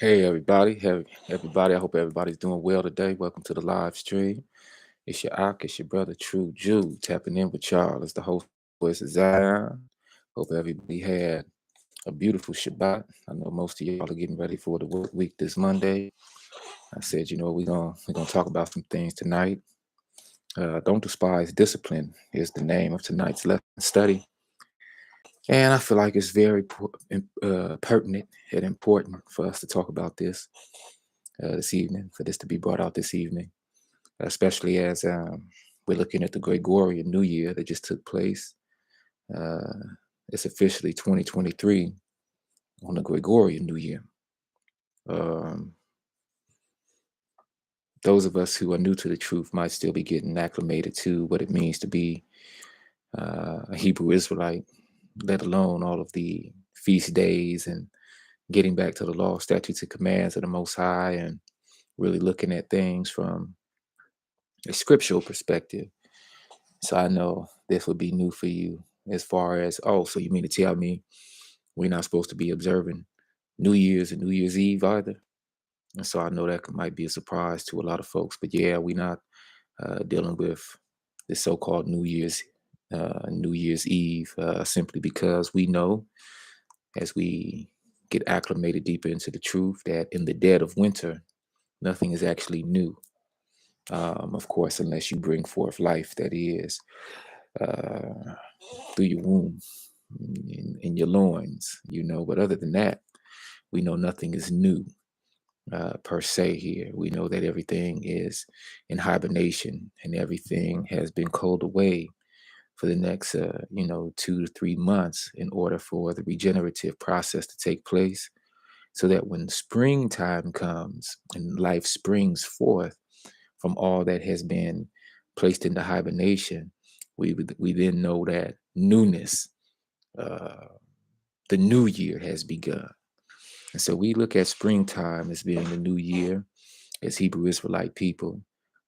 Hey everybody, everybody. I hope everybody's doing well today. Welcome to the live stream. It's your Ak, it's your brother True Jew tapping in with y'all. It's the host voice of Zion. Hope everybody had a beautiful Shabbat. I know most of y'all are getting ready for the work week this Monday. I said, we're gonna talk about some things tonight. Don't despise discipline is the name of tonight's lesson study, and I feel like it's very pertinent and important for us to talk about this evening, for this to be brought out this evening, especially as we're looking at the Gregorian New Year that just took place. Uh, it's officially 2023 on the Gregorian New Year. Um, those of us who are new to the truth might still be getting acclimated to what it means to be a Hebrew Israelite, let alone all of the feast days and getting back to the law, statutes, and commands of the Most High, and really looking at things from a scriptural perspective. So I know this would be new for you as far as, oh, so you mean to tell me we're not supposed to be observing New Year's and New Year's Eve either? And so I know that might be a surprise to a lot of folks. But yeah, we're not dealing with the so-called New Year's Eve, simply because we know as we get acclimated deeper into the truth that in the dead of winter, nothing is actually new. Of course, unless you bring forth life that is uh, through your womb, in your loins, But other than that, we know nothing is new per se here. We know that everything is in hibernation and everything has been cold away for the next, 2 to 3 months in order for the regenerative process to take place, so that when springtime comes and life springs forth from all that has been placed into hibernation, we then know that newness, uh, the new year has begun. And so we look at springtime as being the new year as Hebrew Israelite people,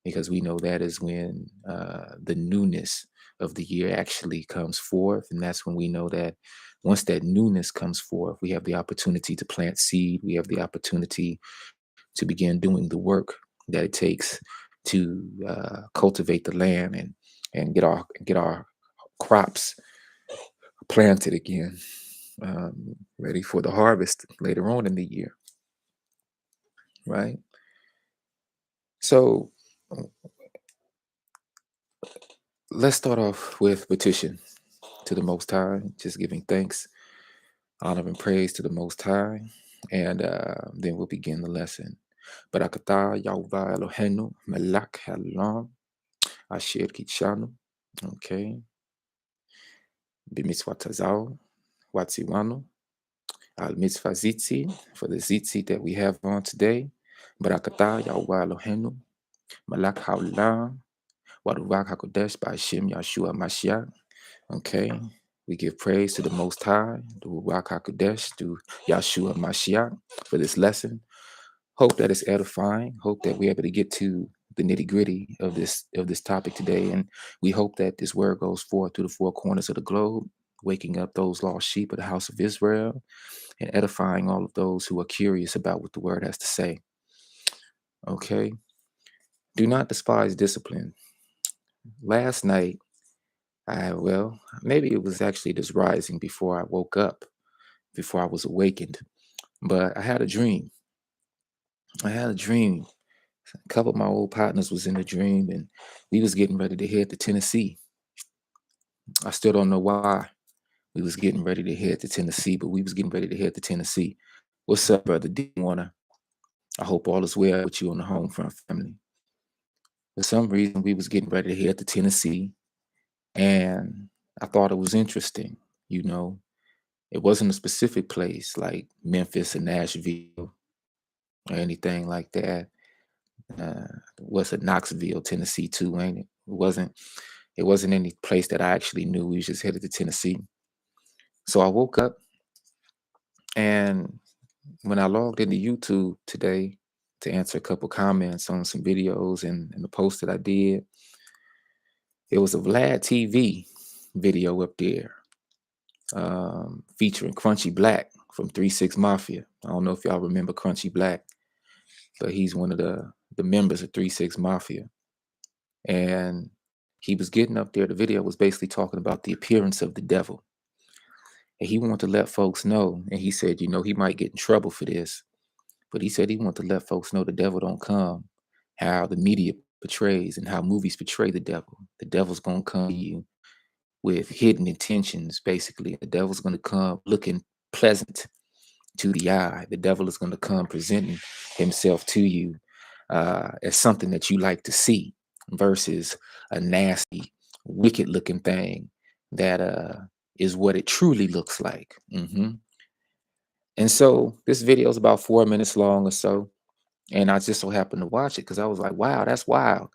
because we know that is when the newness of the year actually comes forth. And that's when we know that once that newness comes forth, we have the opportunity to plant seed. We have the opportunity to begin doing the work that it takes to cultivate the land and get our crops planted again, ready for the harvest later on in the year, right? So let's start off with petition to the Most High, just giving thanks, honor, and praise to the Most High, and then we'll begin the lesson. Barakatah Yahweh Eloheinu Melech Halam Asher Kitshanu. Okay. B'mitzvah Tazal Watziwanu Al Mitzvah Zitzi, for the Zitzi that we have on today. Barakatah Yahweh Eloheinu Melech Halam Waruach HaKodesh Ba'Shem Yahshua Mashiach. Okay. We give praise to the Most High, the Ruach HaKodesh, to Yahshua Mashiach for this lesson. Hope that it's edifying. Hope that we're able to get to the nitty-gritty of this topic today. And we hope that this word goes forth to the four corners of the globe, waking up those lost sheep of the house of Israel and edifying all of those who are curious about what the word has to say. Okay. Do not despise discipline. Last night, maybe it was actually this rising before I woke up, before I was awakened. But I had a dream. I had a dream. A couple of my old partners was in the dream, and we was getting ready to head to Tennessee. I still don't know why we was getting ready to head to Tennessee, but we was getting ready to head to Tennessee. What's up, brother D Warner? I hope all is well with you on the home front family. For some reason, we was getting ready to head to Tennessee, and I thought it was interesting. You know, it wasn't a specific place like Memphis or Nashville or anything like that. What's it, Knoxville, Tennessee, too, ain't it? It wasn't any place that I actually knew. We was just headed to Tennessee. So I woke up, and when I logged into YouTube today to answer a couple comments on some videos and the post that I did, it was a Vlad TV video up there, featuring Crunchy Black from 3 6 Mafia. I don't know if y'all remember Crunchy Black, but he's one of the members of 3 6 Mafia. And he was getting up there. The video was basically talking about the appearance of the devil. And he wanted to let folks know, and he said, he might get in trouble for this, but he said he wanted to let folks know the devil don't come how the media portrays and how movies portray the devil. The devil's gonna come to you with hidden intentions, basically. The devil's gonna come looking pleasant to the eye. The devil is gonna come presenting himself to you as something that you like to see versus a nasty, wicked looking thing that is what it truly looks like. And so this video is about 4 minutes long or so. And I just so happened to watch it because I was like, wow, that's wild.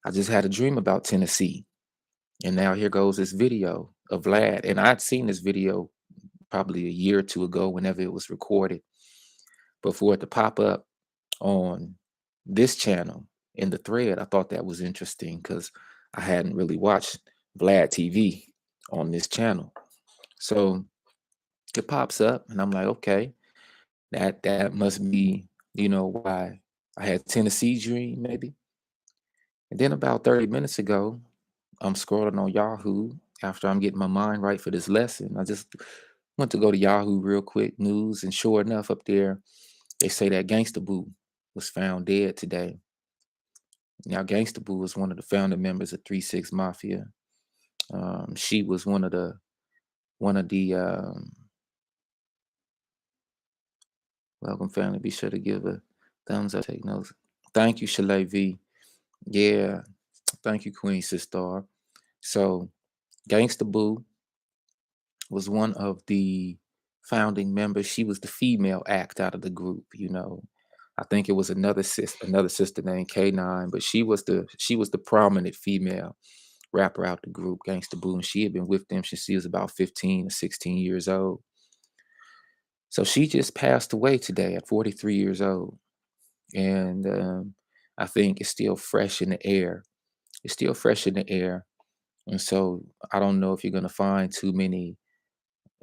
I just had a dream about Tennessee. And now here goes this video of Vlad. And I'd seen this video probably a year or two ago, whenever it was recorded. But for it to pop up on this channel in the thread, I thought that was interesting because I hadn't really watched Vlad TV on this channel. So it pops up and I'm like, okay, that must be, why I had Tennessee dream maybe. And then about 30 minutes ago, I'm scrolling on Yahoo after I'm getting my mind right for this lesson. I just went to go to Yahoo real quick news, and sure enough, up there they say that Gangsta Boo was found dead today. Now, Gangsta Boo is one of the founding members of 3 6 Mafia. She was one of the welcome family. Be sure to give a thumbs up, take notes. Thank you, Shalay V. Yeah, thank you, Queen Sister. So, Gangsta Boo was one of the founding members. She was the female act out of the group. I think it was another sister named K9, but she was the prominent female rapper out the group, Gangsta Boo, and she had been with them since she was about 15 or 16 years old. So she just passed away today at 43 years old, and I think it's still fresh in the air. It's still fresh in the air, and so I don't know if you're gonna find too many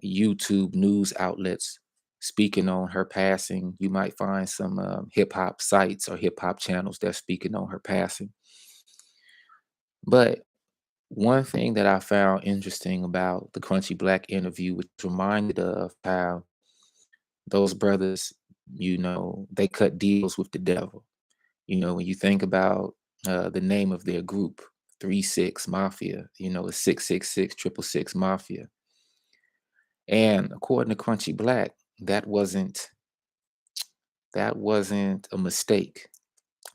YouTube news outlets speaking on her passing. You might find some hip hop sites or hip hop channels that's speaking on her passing. But one thing that I found interesting about the Crunchy Black interview, which reminded of how those brothers, they cut deals with the devil. When you think about the name of their group, 3 6 Mafia, it's 666 666 Mafia. And according to Crunchy Black, that wasn't a mistake.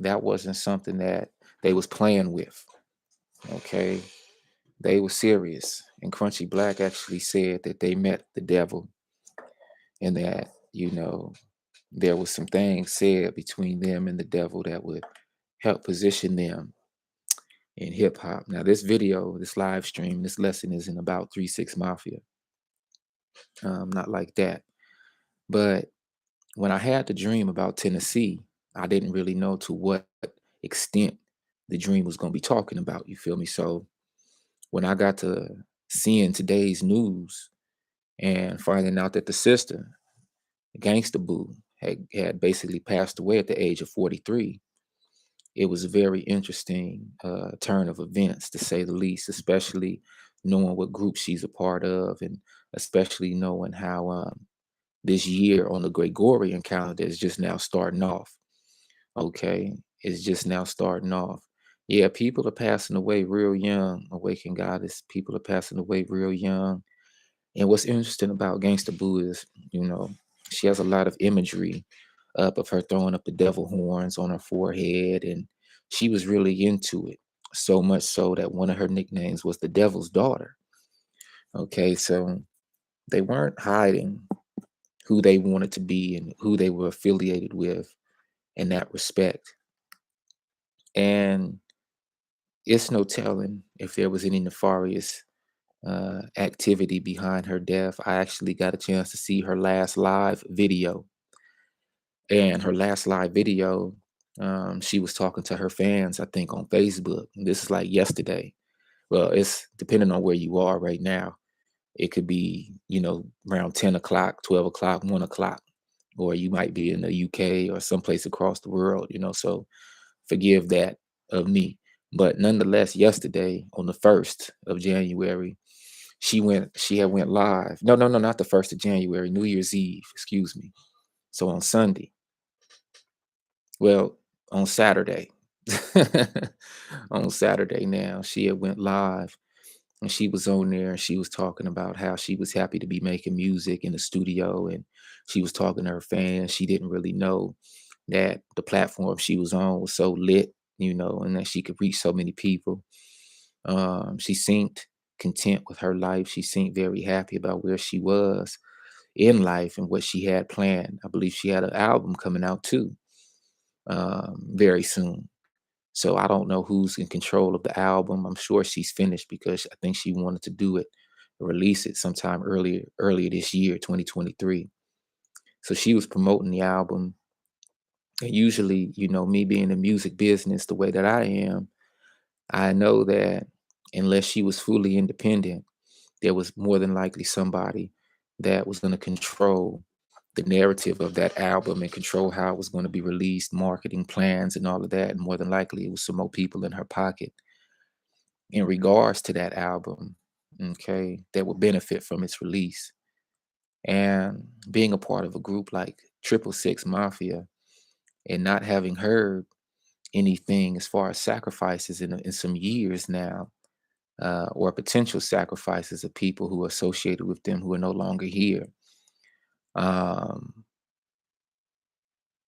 That wasn't something that they was playing with. Okay. They were serious. And Crunchy Black actually said that they met the devil and that, there was some things said between them and the devil that would help position them in hip hop. Now, this video, this live stream, this lesson isn't about 3 6 Mafia. Not like that. But when I had the dream about Tennessee, I didn't really know to what extent the dream was going to be talking about. You feel me? So when I got to seeing today's news and finding out that the sister, Gangsta Boo, had basically passed away at the age of 43, it was a very interesting turn of events, to say the least, especially knowing what group she's a part of, and especially knowing how this year on the Gregorian calendar is just now starting off. Okay, it's just now starting off. Yeah, people are passing away real young. Awakened Goddess, people are passing away real young. And what's interesting about Gangsta Boo is, she has a lot of imagery up of her throwing up the devil horns on her forehead, and she was really into it. So much so that one of her nicknames was the Devil's Daughter. Okay, so they weren't hiding who they wanted to be and who they were affiliated with in that respect. And it's no telling if there was any nefarious activity behind her death. I actually got a chance to see her last live video. And her last live video, she was talking to her fans, I think, on Facebook. And this is like yesterday. Well, it's depending on where you are right now. It could be, around 10 o'clock, 12 o'clock, 1 o'clock, or you might be in the UK or someplace across the world. So forgive that of me. But nonetheless, yesterday on the 1st of January, she had went live. No, no, no, not the 1st of January, New Year's Eve, excuse me. So on Sunday, well, on Saturday, on Saturday now, she had went live and she was on there and she was talking about how she was happy to be making music in the studio, and she was talking to her fans. She didn't really know that the platform she was on was so lit, and that she could reach so many people. She seemed content with her life. She seemed very happy about where she was in life and what she had planned. I believe she had an album coming out too, very soon. So I don't know who's in control of the album. I'm sure she's finished because I think she wanted to do it, release it sometime earlier this year, 2023. So she was promoting the album. And usually, me being in the music business the way that I am, I know that unless she was fully independent, there was more than likely somebody that was going to control the narrative of that album and control how it was going to be released, marketing plans, and all of that. And more than likely, it was some more people in her pocket in regards to that album, okay, that would benefit from its release. And being a part of a group like Triple Six Mafia and not having heard anything as far as sacrifices in some years now, or potential sacrifices of people who are associated with them who are no longer here. Um,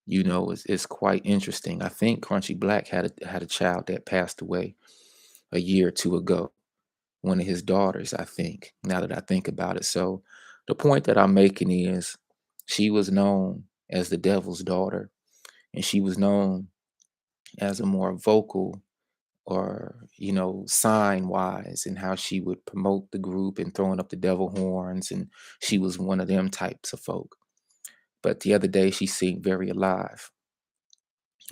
it's quite interesting. I think Crunchy Black had a child that passed away a year or two ago. One of his daughters, I think. Now that I think about it, so the point that I'm making is, she was known as the Devil's Daughter, and she was known as a more vocal, or sign wise, and how she would promote the group and throwing up the devil horns, and she was one of them types of folk. But the other day she seemed very alive,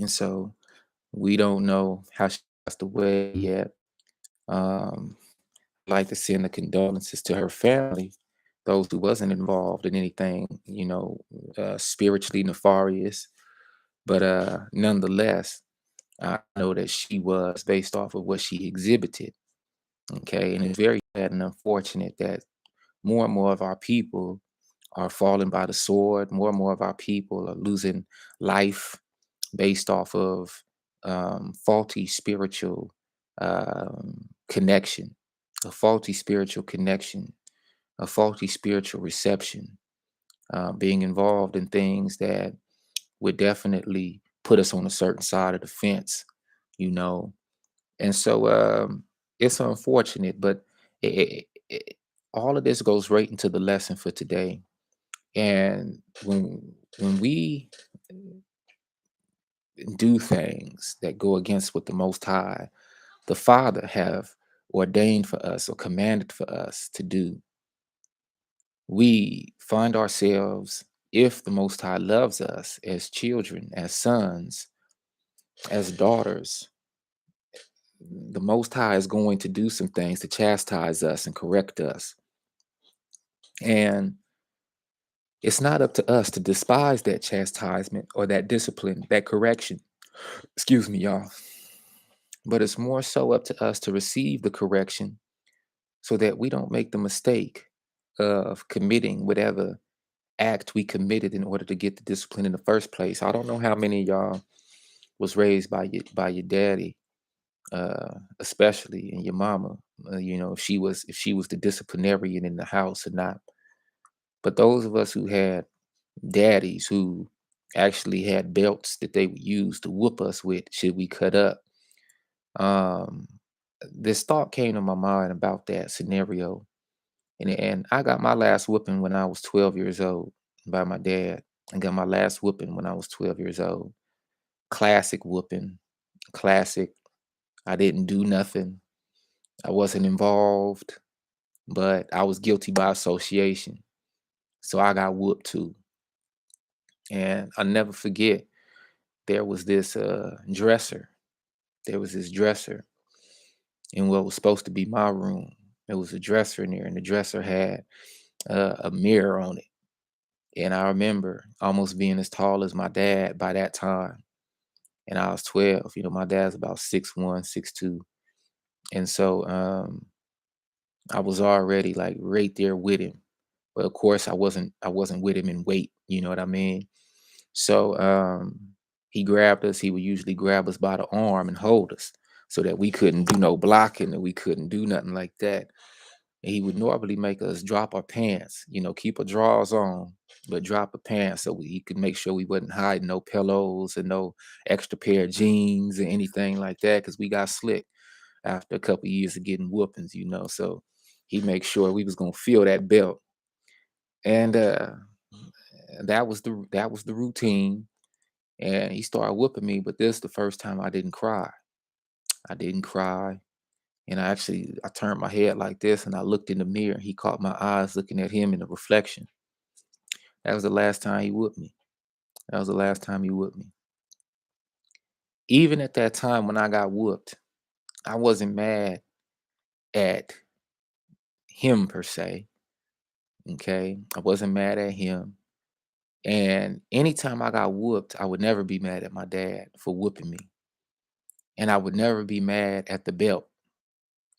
and so we don't know how she passed away yet. um I'd like to send the condolences to her family, those who wasn't involved in anything spiritually nefarious. But nonetheless, I know that she was, based off of what she exhibited. Okay. And it's very sad and unfortunate that more and more of our people are falling by the sword. More and more of our people are losing life based off of faulty spiritual connection, a faulty spiritual connection, a faulty spiritual reception, being involved in things that would definitely put us on a certain side of the fence, you know. And so it's unfortunate, but all of this goes right into the lesson for today. And when we do things that go against what the Most High, the Father, have ordained for us or commanded for us to do, we find ourselves, if the Most High loves us as children, as sons, as daughters, the Most High is going to do some things to chastise us and correct us. And it's not up to us to despise that chastisement or that discipline, that correction. Excuse me, y'all. But it's more so up to us to receive the correction so that we don't make the mistake of committing whatever act we committed in order to get the discipline in the first place. I don't know how many of y'all was raised by your daddy, especially, and your mama. If she was the disciplinarian in the house or not. But those of us who had daddies who actually had belts that they would use to whoop us with should we cut up. Um, this thought came to my mind about that scenario. And I got my last whooping when I was 12 years old by my dad. I got my last whooping when I was 12 years old. Classic whooping. Classic. I didn't do nothing. I wasn't involved, but I was guilty by association. So I got whooped too. And I'll never forget, there was this dresser. There was this dresser in what was supposed to be my room. There was a dresser in there, and the dresser had a mirror on it. And I remember almost being as tall as my dad by that time. And I was 12. My dad's about 6'1", 6'2". And so I was already like right there with him. But of course I wasn't with him in weight, you know what I mean? So he grabbed us, he would usually grab us by the arm and hold us so that we couldn't do no blocking and we couldn't do nothing like that. And he would normally make us drop our pants, keep our drawers on, but drop the pants so he could make sure we wasn't hiding no pillows and no extra pair of jeans or anything like that, because we got slick after a couple years of getting whoopings. So he make sure we was gonna feel that belt. And that was the routine. And he started whooping me, but this the first time I didn't cry. I didn't cry. And I turned my head like this and I looked in the mirror. He caught my eyes looking at him in the reflection. That was the last time he whooped me. That was the last time he whooped me. Even at that time when I got whooped, I wasn't mad at him per se. Okay. I wasn't mad at him. And anytime I got whooped, I would never be mad at my dad for whooping me. And I would never be mad at the belt.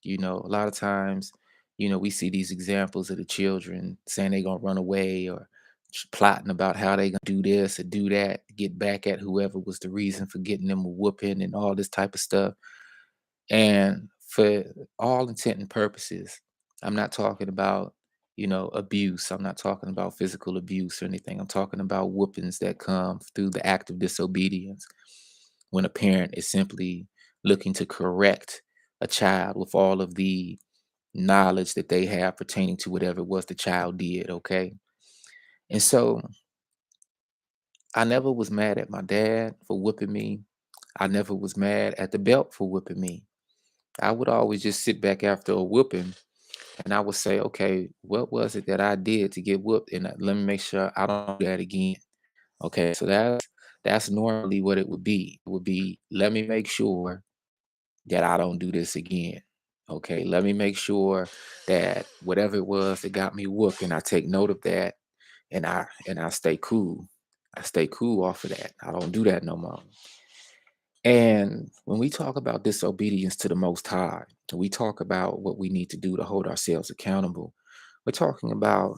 A lot of times, we see these examples of the children saying they're gonna run away or plotting about how they gonna do this or do that, get back at whoever was the reason for getting them a whooping and all this type of stuff. And for all intent and purposes, I'm not talking about, abuse. I'm not talking about physical abuse or anything. I'm talking about whoopings that come through the act of disobedience when a parent is simply looking to correct a child with all of the knowledge that they have pertaining to whatever it was the child did. Okay. And so I never was mad at my dad for whooping me. I never was mad at the belt for whooping me. I would always just sit back after a whooping and I would say, okay, what was it that I did to get whooped? And let me make sure I don't do that again. Okay. So that's normally what it would be. It would be, let me make sure that I don't do this again. Okay, let me make sure that whatever it was that got me whooped, and I take note of that, and I stay cool. I stay cool off of that. I don't do that no more. And when we talk about disobedience to the Most High, we talk about what we need to do to hold ourselves accountable. We're talking about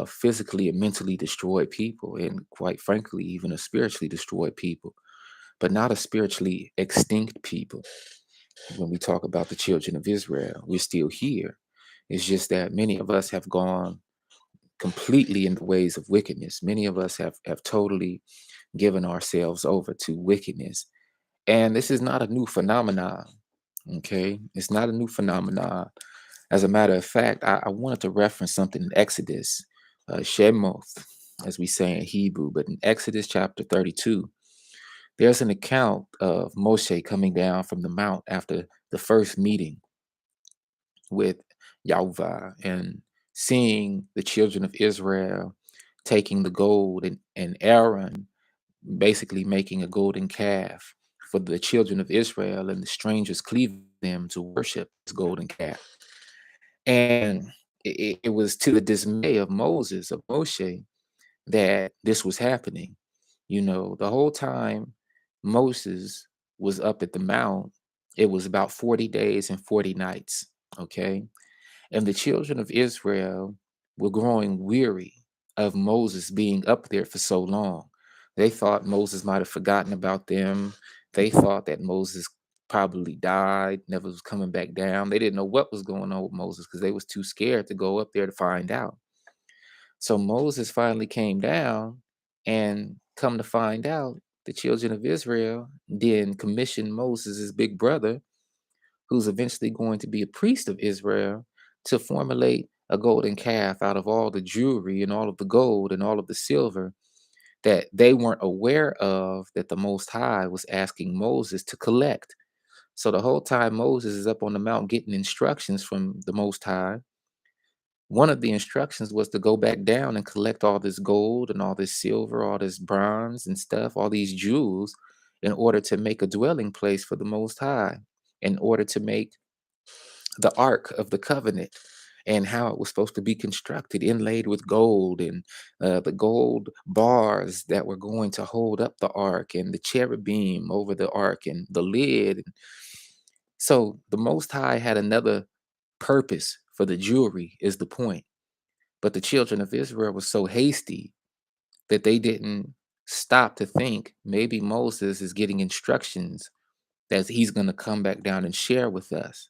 physically and mentally destroyed people, and quite frankly, even a spiritually destroyed people, but not a spiritually extinct people. When we talk about the children of Israel, we're still here. It's just that many of us have gone completely in the ways of wickedness. Many of us have totally given ourselves over to wickedness. And this is not a new phenomenon. Okay. It's not a new phenomenon. As a matter of fact, I wanted to reference something in Exodus, Shemoth, as we say in Hebrew, but in Exodus chapter 32, there's an account of Moshe coming down from the mount after the first meeting with Yahweh and seeing the children of Israel taking the gold and Aaron basically making a golden calf for the children of Israel and the strangers cleaving them to worship this golden calf. And it was to the dismay of Moses, of Moshe, that this was happening. The whole time Moses was up at the mount, it was about 40 days and 40 nights. Okay. And the children of Israel were growing weary of Moses being up there for so long. They thought Moses might have forgotten about them. They thought that Moses probably died, never was coming back down. They didn't know what was going on with Moses because they was too scared to go up there to find out. So Moses finally came down, and come to find out, the children of Israel then commissioned Moses' big brother, who's eventually going to be a priest of Israel, to formulate a golden calf out of all the jewelry and all of the gold and all of the silver that they weren't aware of, that the Most High was asking Moses to collect. So the whole time Moses is up on the mount getting instructions from the Most High, one of the instructions was to go back down and collect all this gold and all this silver, all this bronze and stuff, all these jewels, in order to make a dwelling place for the Most High, in order to make the Ark of the Covenant and how it was supposed to be constructed, inlaid with gold, and the gold bars that were going to hold up the ark, and the cherubim over the ark, and the lid. So the Most High had another purpose for the jewelry, is the point. But the children of Israel were so hasty that they didn't stop to think maybe Moses is getting instructions that he's going to come back down and share with us.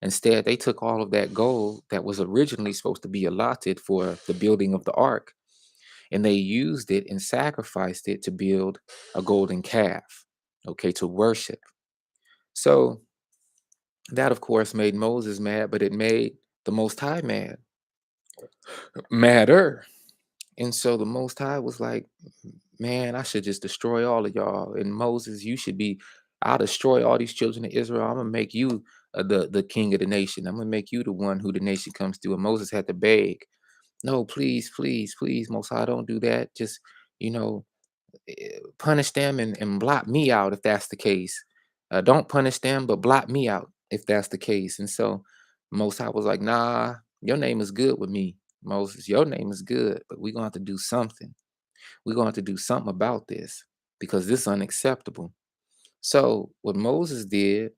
Instead, they took all of that gold that was originally supposed to be allotted for the building of the ark, and they used it and sacrificed it to build a golden calf, okay, to worship. So that, of course, made Moses mad, but it made the Most High madder. And so the Most High was like, man, I should just destroy all of y'all. And Moses, I'll destroy all these children of Israel. I'm gonna make you the king of the nation. I'm gonna make you the one who the nation comes to. And Moses had to beg, no, please, please, please, Most High, don't do that. Just, you know, punish them and blot me out if that's the case. Don't punish them, but blot me out if that's the case. And so Most High was like, nah, your name is good with me, Moses. Your name is good, but we're gonna have to do something. We're going to have to do something about this because this is unacceptable. So what Moses did,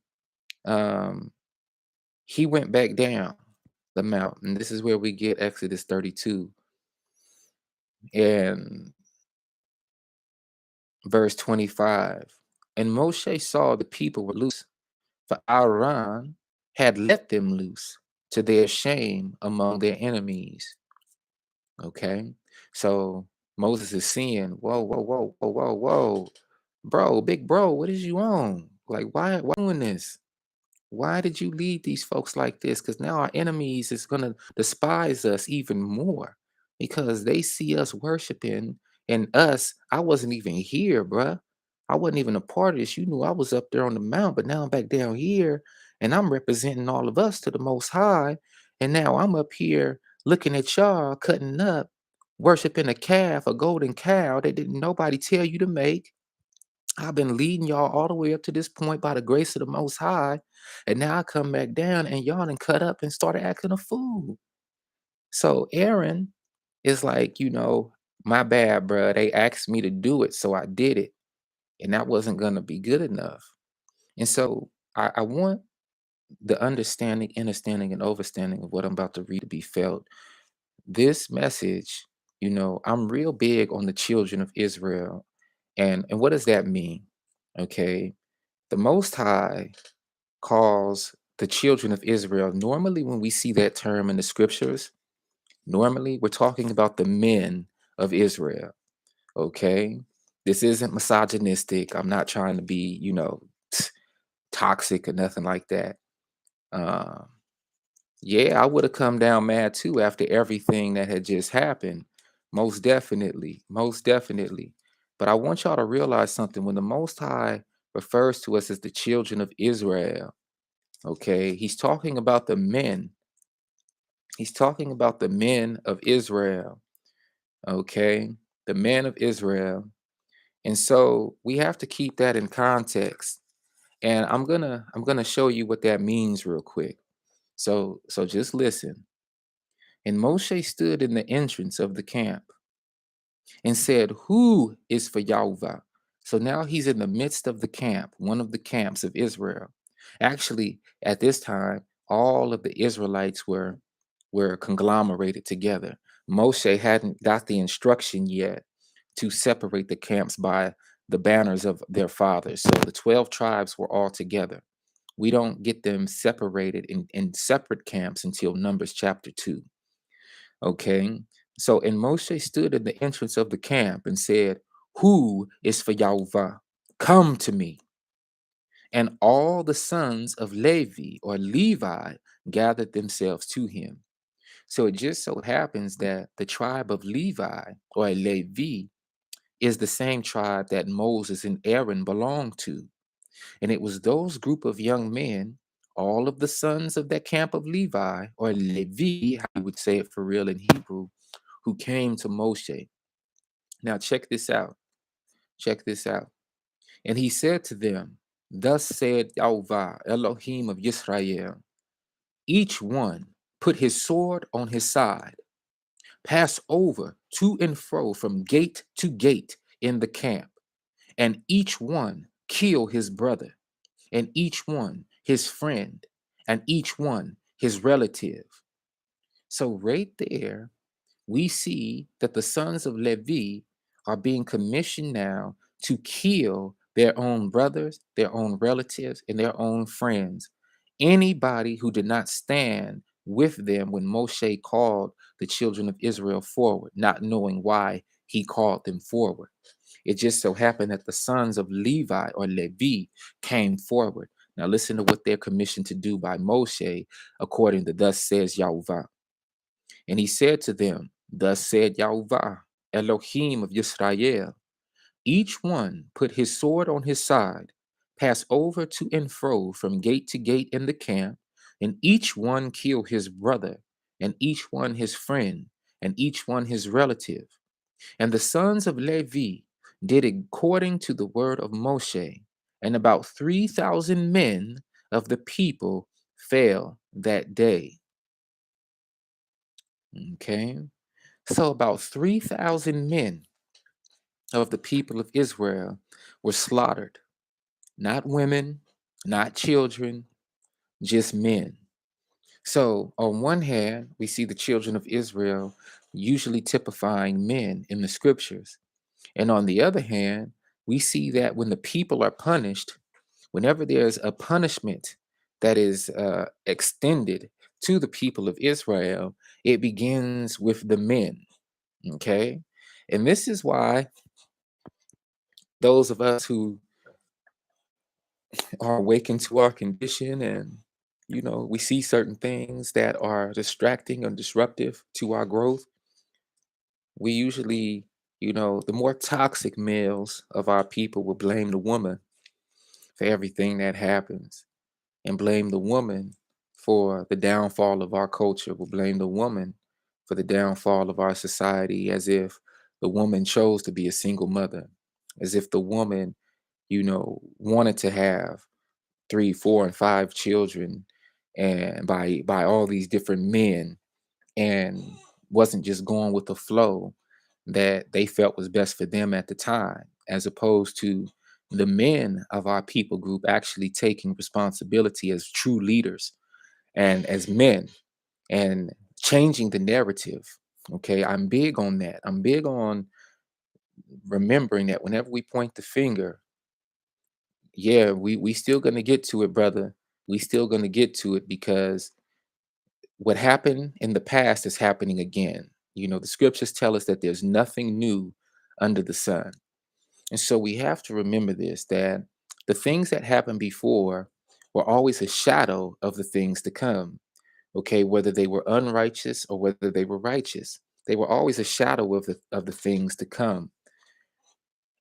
um, he went back down the mountain. This is where we get Exodus 32 and verse 25. And Moshe saw the people were loose, for Aaron had let them loose to their shame among their enemies. Okay. So Moses is seeing, whoa, whoa, whoa, whoa, whoa, whoa. Bro, big bro, what is you on? Like, why doing this? Why did you lead these folks like this? Because now our enemies is gonna despise us even more because they see us worshiping and us. I wasn't even here, bruh. I wasn't even a part of this. You knew I was up there on the mount, but now I'm back down here and I'm representing all of us to the Most High. And now I'm up here looking at y'all cutting up, worshiping a calf, a golden cow that didn't nobody tell you to make. I've been leading y'all all the way up to this point by the grace of the Most High. And now I come back down and y'all done cut up and started acting a fool. So Aaron is like, my bad, bruh. They asked me to do it, so I did it. And that wasn't going to be good enough. And so I want the understanding, and overstanding of what I'm about to read to be felt. This message, I'm real big on the children of Israel. And what does that mean? Okay. The Most High calls the children of Israel. Normally, when we see that term in the scriptures, normally we're talking about the men of Israel. Okay. This isn't misogynistic. I'm not trying to be, toxic or nothing like that. Um, yeah, I would have come down mad too after everything that had just happened. Most definitely. Most definitely. But I want y'all to realize something. When the Most High refers to us as the children of Israel, okay, he's talking about the men. He's talking about the men of Israel, okay, the men of Israel. And so we have to keep that in context. And I'm gonna show you what that means real quick. So just listen. And Moshe stood in the entrance of the camp and said, who is for Yahweh? So now he's in the midst of the camp, one of the camps of Israel. Actually, at this time, all of the Israelites were conglomerated together. Moshe hadn't got the instruction yet to separate the camps by the banners of their fathers. So the 12 tribes were all together. We don't get them separated in separate camps until Numbers chapter 2. Okay. So, and Moshe stood in the entrance of the camp and said, who is for Yahweh? Come to me. And all the sons of Levi or Levi gathered themselves to him. So it just so happens that the tribe of Levi or Levi is the same tribe that Moses and Aaron belonged to. And it was those group of young men, all of the sons of that camp of Levi or Levi, how you would say it for real in Hebrew, who came to Moshe. Now, check this out. Check this out. And he said to them, thus said Yahweh, Elohim of Yisrael, each one put his sword on his side, pass over to and fro from gate to gate in the camp, and each one kill his brother, and each one his friend, and each one his relative. So, right there, we see that the sons of Levi are being commissioned now to kill their own brothers, their own relatives, and their own friends. Anybody who did not stand with them when Moshe called the children of Israel forward, not knowing why he called them forward. It just so happened that the sons of Levi or Levi came forward. Now, listen to what they're commissioned to do by Moshe, according to Thus says Yahuwah. And he said to them, Thus said Yahuwah, Elohim of Yisrael, each one put his sword on his side, pass over to and fro from gate to gate in the camp, and each one kill his brother, and each one his friend, and each one his relative. And the sons of Levi did according to the word of Moshe, and about 3,000 men of the people fell that day. Okay. So about 3,000 men of the people of Israel were slaughtered, not women, not children, just men. So on one hand, we see the children of Israel usually typifying men in the scriptures. And on the other hand, we see that when the people are punished, whenever there's a punishment that is extended to the people of Israel, it begins with the men. Okay. And this is why those of us who are awakened to our condition and we see certain things that are distracting and disruptive to our growth, we usually, the more toxic males of our people will blame the woman for everything that happens and blame the woman for the downfall of our culture, will blame the woman for the downfall of our society, as if the woman chose to be a single mother, as if the woman wanted to have 3, 4, and 5 children, and by all these different men, and wasn't just going with the flow that they felt was best for them at the time, as opposed to the men of our people group actually taking responsibility as true leaders and as men and changing the narrative. Okay, I'm big on that. I'm big on remembering that whenever we point the finger, yeah, we still gonna get to it, brother. We still gonna get to it because what happened in the past is happening again. The scriptures tell us that there's nothing new under the sun. And so we have to remember this, that the things that happened before were always a shadow of the things to come. Okay, whether they were unrighteous or whether they were righteous, they were always a shadow of the things to come.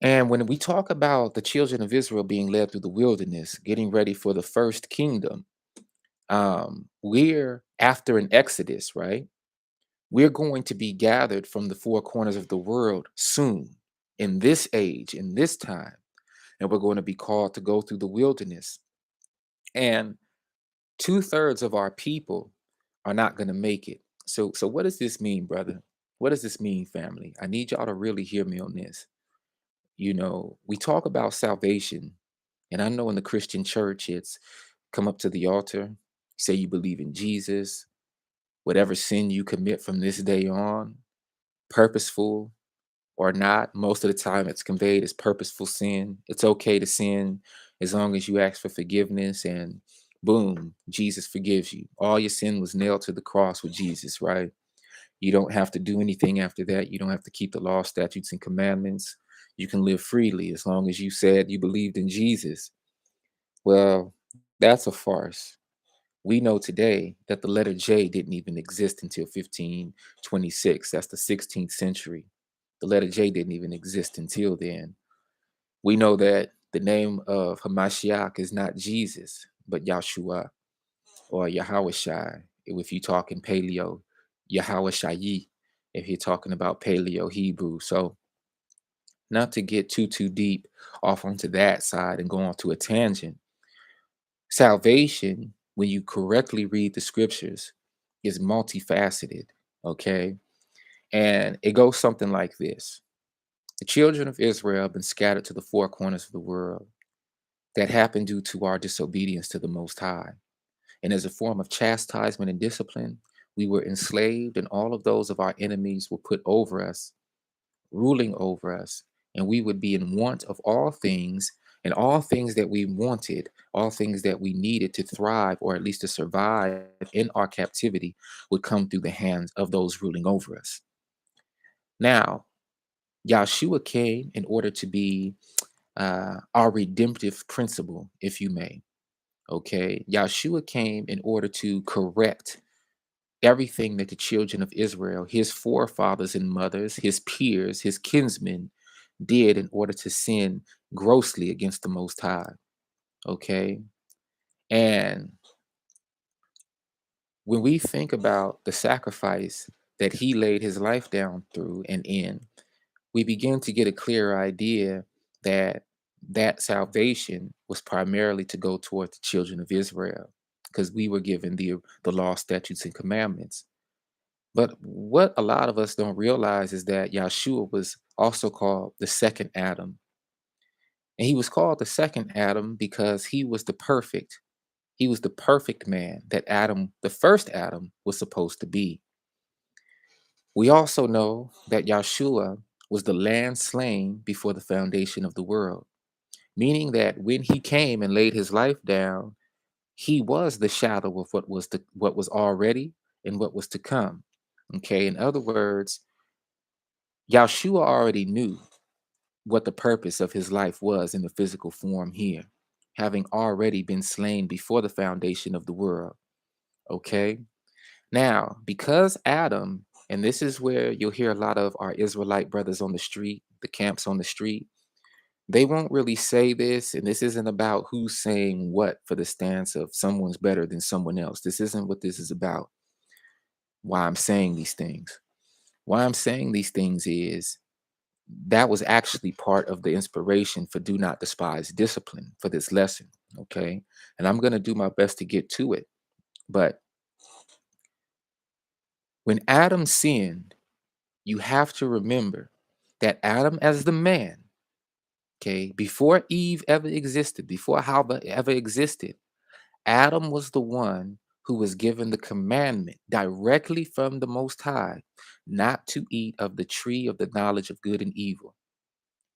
And when we talk about the children of Israel being led through the wilderness, getting ready for the first kingdom, we're after an exodus, right? We're going to be gathered from the four corners of the world soon, in this age, in this time, and we're going to be called to go through the wilderness. And 2/3 of our people are not going to make it. So what does this mean, brother? What does this mean, family? I need y'all to really hear me on this. We talk about salvation, and I know in the Christian church, it's come up to the altar, say you believe in Jesus, whatever sin you commit from this day on, purposeful or not, most of the time it's conveyed as purposeful sin. It's okay to sin as long as you ask for forgiveness, and boom, Jesus forgives you. All your sin was nailed to the cross with Jesus, right? You don't have to do anything after that. You don't have to keep the law, statutes, and commandments. You can live freely as long as you said you believed in Jesus. Well, that's a farce. We know today that the letter J didn't even exist until 1526. That's the 16th century. The letter J didn't even exist until then. We know that the name of Hamashiach is not Jesus, but Yahshua or Yahweh. If you're talking Paleo, Yahweh Shayi, if you're talking about Paleo Hebrew. So, not to get too deep off onto that side and go on to a tangent, salvation when you correctly read the scriptures, is multifaceted. Okay. And it goes something like this: the children of Israel have been scattered to the four corners of the world. That happened due to our disobedience to the Most High. And as a form of chastisement and discipline, we were enslaved, and all of those of our enemies were put over us, ruling over us, and we would be in want of all things, and all things that we wanted, all things that we needed to thrive or at least to survive in our captivity would come through the hands of those ruling over us. Now, Yahshua came in order to be our redemptive principle, if you may. Okay. Yahshua came in order to correct everything that the children of Israel, his forefathers and mothers, his peers, his kinsmen, did in order to sin grossly against the Most High. Okay. And when we think about the sacrifice that he laid his life down through and in, we begin to get a clearer idea that that salvation was primarily to go toward the children of Israel, because we were given the law, statutes, and commandments. But what a lot of us don't realize is that Yahshua was also called the second Adam. And he was called the second Adam because he was the perfect man that Adam, the first Adam, was supposed to be. We also know that Yahshua was the lamb slain before the foundation of the world, meaning that when he came and laid his life down, he was the shadow of what was already and what was to come. Okay, in other words, Yahshua already knew what the purpose of his life was in the physical form here, having already been slain before the foundation of the world. Okay. Now, because Adam, and this is where you'll hear a lot of our Israelite brothers on the street, the camps on the street, they won't really say this. And this isn't about who's saying what for the stance of someone's better than someone else. This isn't what this is about. Why I'm saying these things. Why I'm saying these things is that was actually part of the inspiration for Do Not Despise Discipline for this lesson. Okay. And I'm going to do my best to get to it. But when Adam sinned, you have to remember that Adam, as the man, okay, before Eve ever existed, before Hava ever existed, Adam was the one who was given the commandment directly from the Most High not to eat of the tree of the knowledge of good and evil.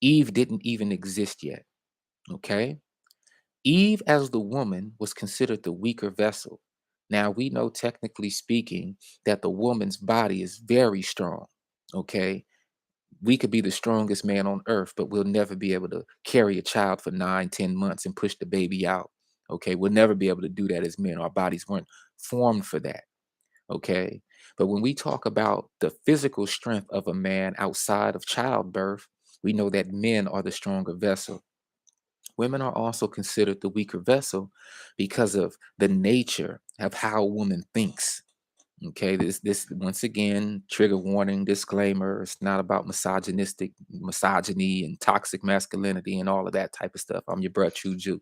Eve didn't even exist yet. Okay. Eve, as the woman, was considered the weaker vessel. Now, we know, technically speaking, that the woman's body is very strong. Okay. We could be the strongest man on earth, but we'll never be able to carry a child for 9, 10 months and push the baby out. Okay. We'll never be able to do that as men. Our bodies weren't formed for that. Okay. But when we talk about the physical strength of a man outside of childbirth, we know that men are the stronger vessel. Women are also considered the weaker vessel because of the nature of how a woman thinks. Okay, this once again, trigger warning, disclaimer. It's not about misogyny and toxic masculinity and all of that type of stuff. I'm your bruh True Jew.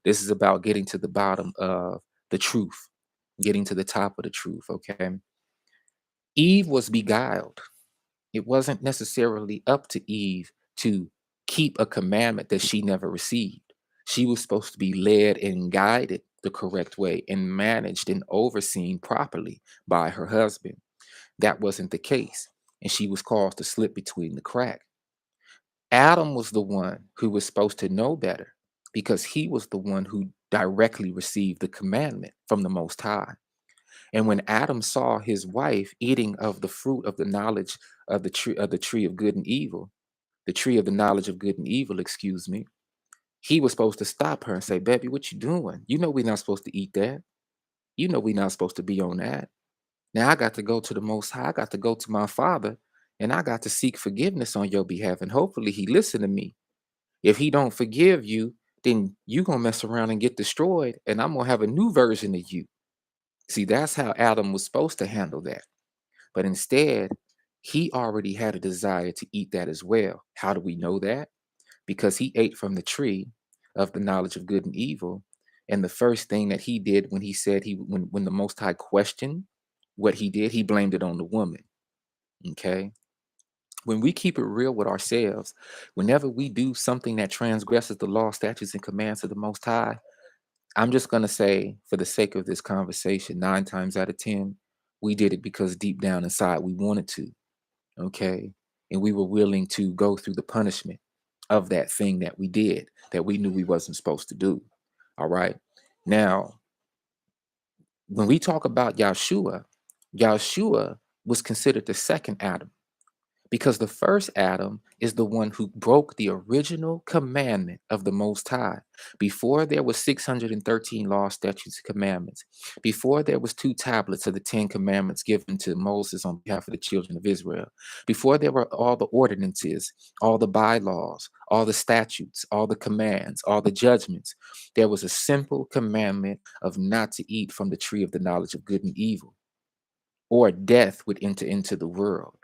This is about getting to the bottom of the truth, getting to the top of the truth. Okay. Eve was beguiled. It wasn't necessarily up to Eve to keep a commandment that she never received. She was supposed to be led and guided the correct way and managed and overseen properly by her husband. That wasn't the case. And she was caused to slip between the crack. Adam was the one who was supposed to know better because he was the one who directly received the commandment from the Most High. And when Adam saw his wife eating of the fruit of the knowledge of the tree of good and evil, the tree of the knowledge of good and evil, excuse me, he was supposed to stop her and say, "Baby, what you doing? You know we're not supposed to eat that. You know we're not supposed to be on that. Now I got to go to the Most High. I got to go to my Father, and I got to seek forgiveness on your behalf. And hopefully he listen to me. If he don't forgive you, then you gonna mess around and get destroyed, and I'm gonna have a new version of you." See, that's how Adam was supposed to handle that. But instead, he already had a desire to eat that as well. How do we know that? Because he ate from the tree of the knowledge of good and evil. And the first thing that he did when he said when the Most High questioned what he did, he blamed it on the woman. Okay. When we keep it real with ourselves, whenever we do something that transgresses the law, statutes, and commands of the Most High, I'm just going to say, for the sake of this conversation, 9 times out of 10, we did it because deep down inside we wanted to. Okay. And we were willing to go through the punishment of that thing that we did that we knew we wasn't supposed to do. All right. Now, when we talk about Yahshua, Yahshua was considered the second Adam, because the first Adam is the one who broke the original commandment of the Most High. Before there was 613 laws, statutes, and commandments, before there was 2 tablets of the 10 commandments given to Moses on behalf of the children of Israel, before there were all the ordinances, all the bylaws, all the statutes, all the commands, all the judgments, there was a simple commandment of not to eat from the tree of the knowledge of good and evil, or death would enter into the world.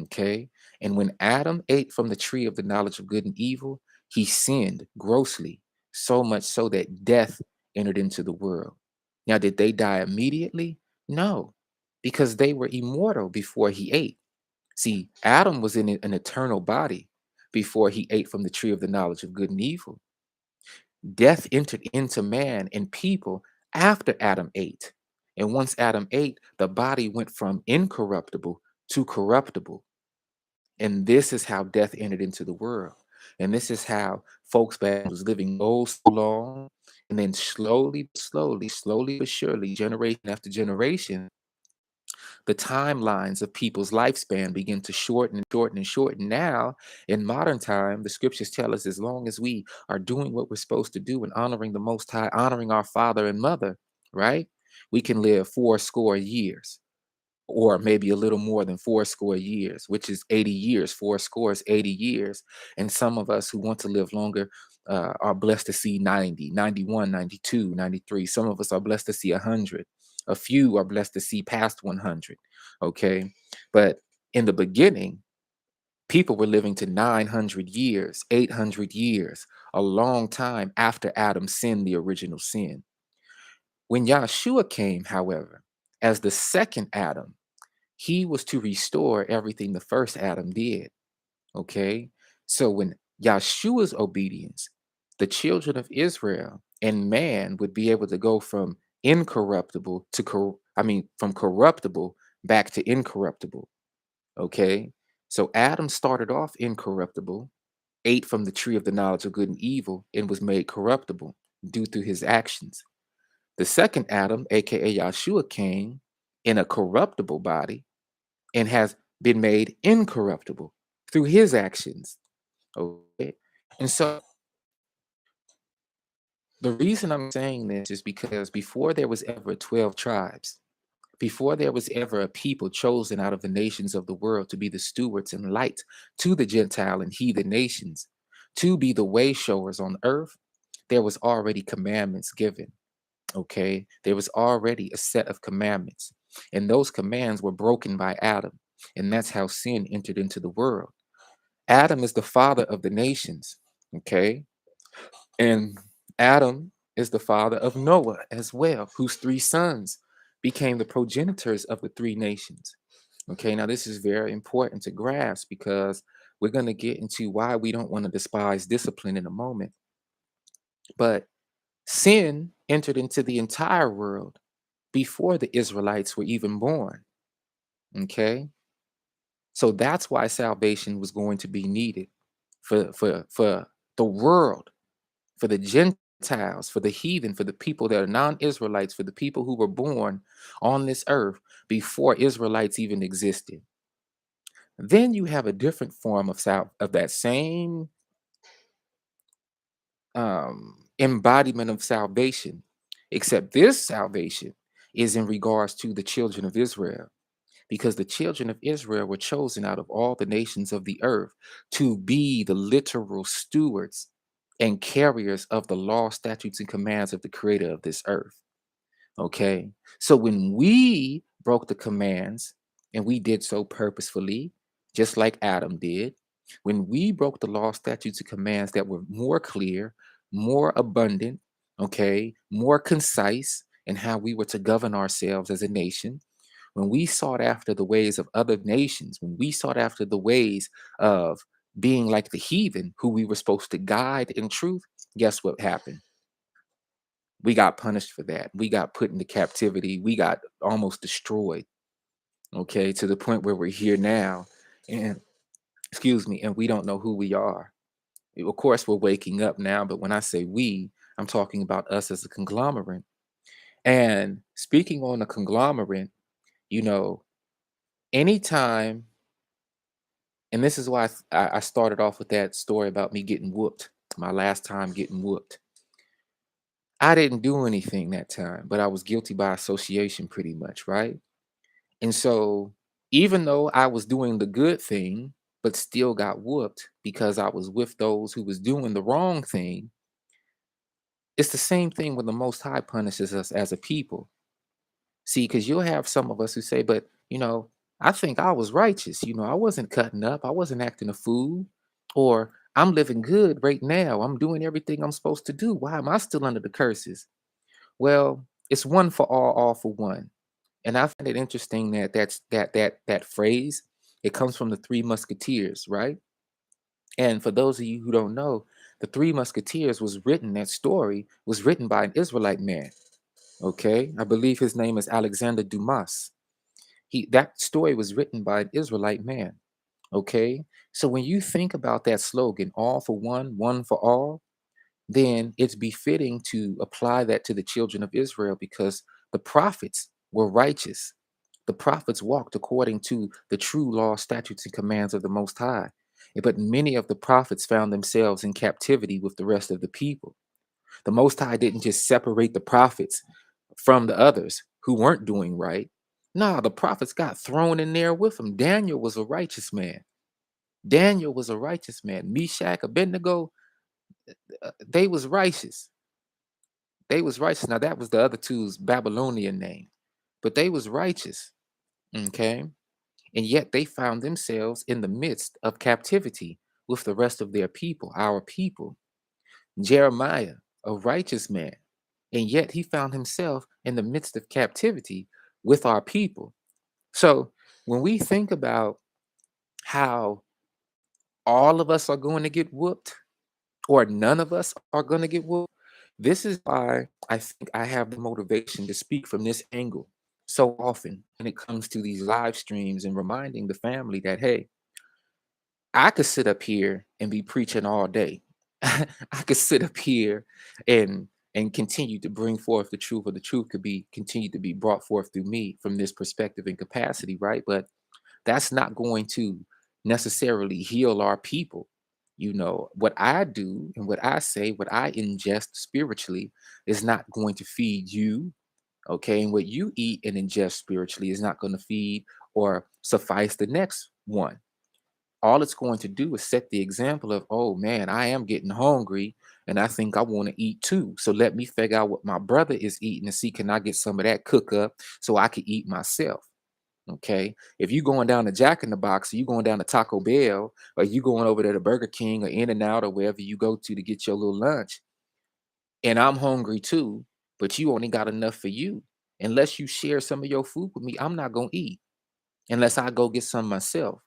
Okay. And when Adam ate from the tree of the knowledge of good and evil, he sinned grossly, so much so that death entered into the world. Now, did they die immediately? No, because they were immortal before he ate. See, Adam was in an eternal body before he ate from the tree of the knowledge of good and evil. Death entered into man and people after Adam ate. And once Adam ate, the body went from incorruptible to corruptible. And this is how death entered into the world. And this is how folks back was living so long. And then slowly but surely, generation after generation, the timelines of people's lifespan begin to shorten and shorten and shorten. Now, in modern time, the scriptures tell us as long as we are doing what we're supposed to do and honoring the Most High, honoring our father and mother, right? We can live 4 score years, or maybe a little more than 4 score years, which is 80 years. 4 scores, 80 years. And some of us who want to live longer are blessed to see 90, 91, 92, 93. Some of us are blessed to see 100. A few are blessed to see past 100. Okay. But in the beginning, people were living to 900 years, 800 years, a long time after Adam sinned the original sin. When Yahshua came, however, as the second Adam, he was to restore everything the first Adam did. Okay. So when Yahshua's obedience, the children of Israel and man would be able to go from incorruptible to, from corruptible back to incorruptible. Okay. So Adam started off incorruptible, ate from the tree of the knowledge of good and evil, and was made corruptible due to his actions. The second Adam, aka Yahshua, came in a corruptible body and has been made incorruptible through his actions. Okay. And so the reason I'm saying this is because before there was ever 12 tribes, before there was ever a people chosen out of the nations of the world to be the stewards and light to the Gentile and heathen nations, to be the way showers on earth, there was already commandments given. Okay. There was already a set of commandments, and those commands were broken by Adam. And that's how sin entered into the world. Adam is the father of the nations. Okay. And Adam is the father of Noah as well, whose 3 sons became the progenitors of the 3 nations. Okay. Now, this is very important to grasp because we're going to get into why we don't want to despise discipline in a moment. But sin entered into the entire world before the Israelites were even born. Okay. So that's why salvation was going to be needed for the world, for the Gentiles, for the heathen, for the people that are non-Israelites, for the people who were born on this earth before Israelites even existed. Then you have a different form of that same embodiment of salvation, except this salvation is in regards to the children of Israel, because the children of Israel were chosen out of all the nations of the earth to be the literal stewards and carriers of the law, statutes, and commands of the creator of this earth. Okay. So when we broke the commands, and we did so purposefully, just like Adam did, when we broke the law, statutes, and commands that were more clear, more abundant, okay, more concise in how we were to govern ourselves as a nation, when we sought after the ways of other nations, when we sought after the ways of being like the heathen who we were supposed to guide in truth, guess what happened? We got punished for that. We got put into captivity. We got almost destroyed, okay, to the point where we're here now. And excuse me, and we don't know who we are. Of course, we're waking up now, but when I say we, I'm talking about us as a conglomerate. And speaking on a conglomerate, you know, anytime, and this is why I started off with that story about me getting whooped, my last time getting whooped. I didn't do anything that time, but I was guilty by association pretty much, right? And so, even though I was doing the good thing, but still got whooped because I was with those who was doing the wrong thing, it's the same thing when the Most High punishes us as a people. See, because you'll have some of us who say, but, I think I was righteous. I wasn't cutting up. I wasn't acting a fool. Or I'm living good right now. I'm doing everything I'm supposed to do. Why am I still under the curses? Well, it's one for all for one. And I find it interesting that that phrase, it comes from the Three Musketeers, right? And for those of you who don't know, the Three Musketeers was written, that story was written by an Israelite man. Okay. I believe his name is Alexander Dumas. That story was written by an Israelite man. Okay. So when you think about that slogan, all for one for all, then it's befitting to apply that to the children of Israel because the prophets were righteous. The prophets walked according to the true law, statutes, and commands of the Most High. But many of the prophets found themselves in captivity with the rest of the people. The Most High didn't just separate the prophets from the others who weren't doing right. Nah, the prophets got thrown in there with them. Daniel was a righteous man. Daniel was a righteous man. Meshach, Abednego, they was righteous. They was righteous. Now that was the other two's Babylonian name, but they was righteous. Okay. And yet they found themselves in the midst of captivity with the rest of their people, our people. Jeremiah, a righteous man, and yet he found himself in the midst of captivity with our people. So when we think about how all of us are going to get whooped, or none of us are going to get whooped, this is why I think I have the motivation to speak from this angle so often when it comes to these live streams and reminding the family that, hey, I could sit up here and be preaching all day. I could sit up here and continue to bring forth the truth, or the truth could be continue to be brought forth through me from this perspective and capacity, right? But that's not going to necessarily heal our people. What I do and what I say, what I ingest spiritually is not going to feed you. Okay. And what you eat and ingest spiritually is not going to feed or suffice the next one. All it's going to do is set the example of, oh man, I am getting hungry and I think I want to eat too. So let me figure out what my brother is eating and see, can I get some of that cook up so I can eat myself? Okay. If you going down to Jack in the Box, or you going down to Taco Bell, or you going over there to Burger King or In and Out or wherever you go to get your little lunch, and I'm hungry too, but you only got enough for you. Unless you share some of your food with me, I'm not gonna eat unless I go get some myself.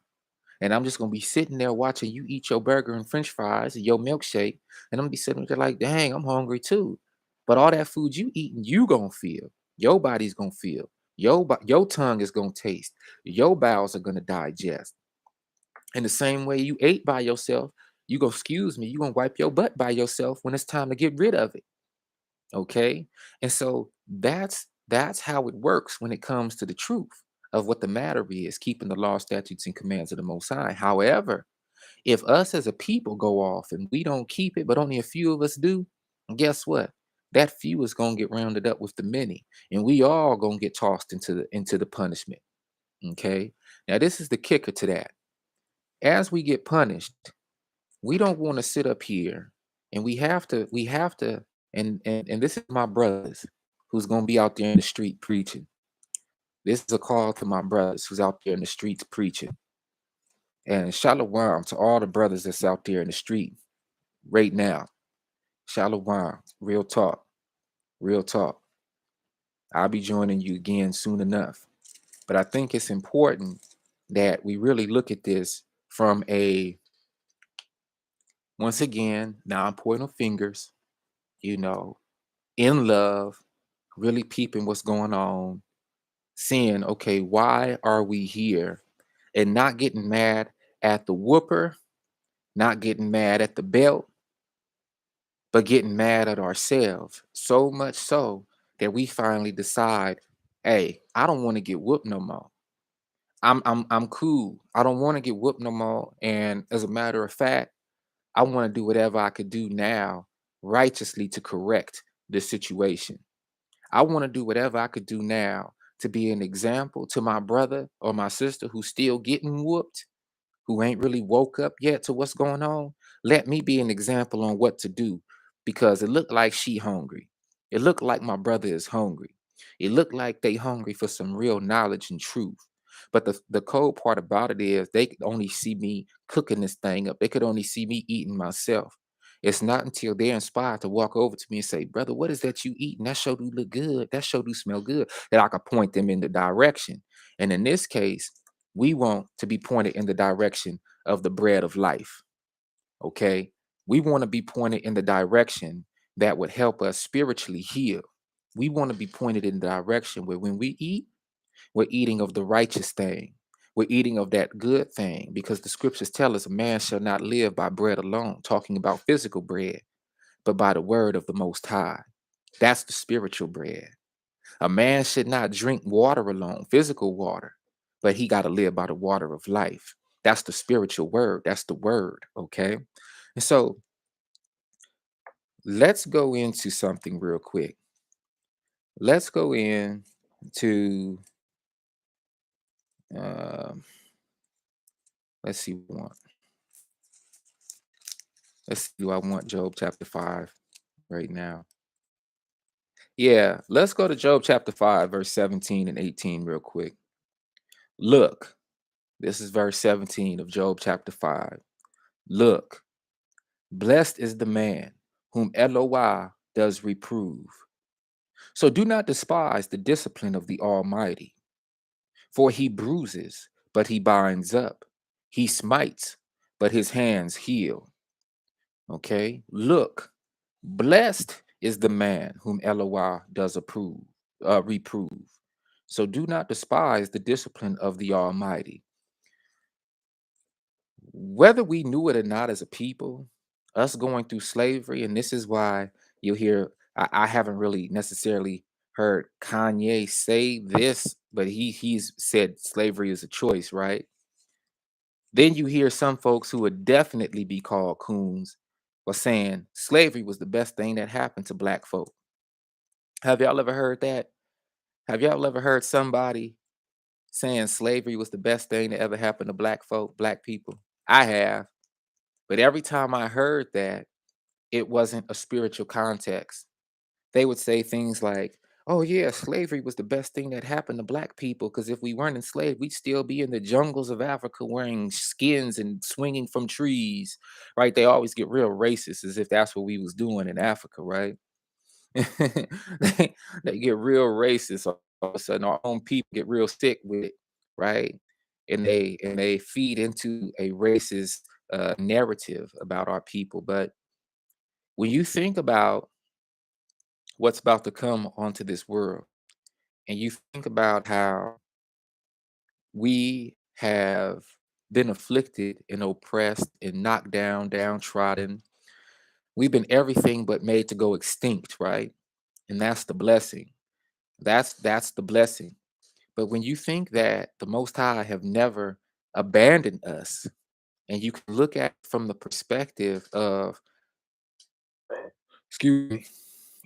And I'm just gonna be sitting there watching you eat your burger and French fries and your milkshake, and I'm gonna be sitting there like, dang, I'm hungry too. But all that food you eating, you gonna feel. Your body's gonna feel. Your tongue is gonna taste. Your bowels are gonna digest. In the same way you ate by yourself, you go, excuse me, you gonna wipe your butt by yourself when it's time to get rid of it. Okay. And so that's how it works when it comes to the truth of what the matter is, keeping the law, statutes, and commands of the Most High. However, if us as a people go off and we don't keep it, but only a few of us do, guess what? That few is gonna get rounded up with the many, and we all gonna get tossed into the punishment. Okay. Now this is the kicker to that. As we get punished, we don't want to sit up here, and we have to, and this is my brothers who's gonna be out there in the street preaching. This is a call to my brothers who's out there in the streets preaching. And shalom to all the brothers that's out there in the street right now. Shalom, real talk. Real talk. I'll be joining you again soon enough. But I think it's important that we really look at this from a, once again, now I'm pointing fingers, you know, in love, really peeping what's going on, seeing, okay, why are we here? And not getting mad at the whooper, not getting mad at the belt, but getting mad at ourselves. So much so that we finally decide, hey, I don't want to get whooped no more. I'm cool. I don't want to get whooped no more. And as a matter of fact, I want to do whatever I could do now righteously to correct the situation. I want to do whatever I could do now to be an example to my brother or my sister who's still getting whooped, who ain't really woke up yet to what's going on. Let me be an example on what to do, because it looked like she hungry. It looked like my brother is hungry. It looked like they hungry for some real knowledge and truth. But the cold part about it is they could only see me cooking this thing up. They could only see me eating myself. It's not until they're inspired to walk over to me and say, brother, what is that you eating? That sure do look good. That sure do smell good. That I could point them in the direction. And in this case, we want to be pointed in the direction of the bread of life. Okay. We want to be pointed in the direction that would help us spiritually heal. We want to be pointed in the direction where when we eat, we're eating of the righteous thing. We're eating of that good thing, because the scriptures tell us a man shall not live by bread alone, talking about physical bread, but by the word of the Most High. That's the spiritual bread. A man should not drink water alone, physical water, but he got to live by the water of life. That's the spiritual word. That's the word. Okay. And so let's go into something real quick. Let's go in to, um, let's see what I want. Let's see, do I want Job chapter 5 right now? Yeah, let's go to Job chapter 5, verse 17 and 18 real quick. Look, this is verse 17 of Job chapter 5. Look, blessed is the man whom Eloi does reprove. So do not despise the discipline of the Almighty, for he bruises, but he binds up. He smites, but his hands heal. Okay, look, blessed is the man whom Eloi does reprove. So do not despise the discipline of the Almighty. Whether we knew it or not as a people, us going through slavery, and this is why you'll hear, I haven't really necessarily heard Kanye say this, but he's said slavery is a choice, right? Then you hear some folks who would definitely be called coons for saying slavery was the best thing that happened to black folk. Have y'all ever heard that? Have y'all ever heard somebody saying slavery was the best thing that ever happened to black folk, black people? I have. But every time I heard that, it wasn't a spiritual context. They would say things like, oh, yeah, slavery was the best thing that happened to black people, because if we weren't enslaved, we'd still be in the jungles of Africa wearing skins and swinging from trees, right? They always get real racist as if that's what we was doing in Africa, right? they get real racist. All of a sudden, our own people get real sick with it, right? And they feed into a racist narrative about our people. But when you think about what's about to come onto this world, and you think about how we have been afflicted and oppressed and knocked down, downtrodden, we've been everything but made to go extinct, right? And that's the blessing. That's the blessing. But when you think that the Most High have never abandoned us, and you can look at it from the perspective of, excuse me,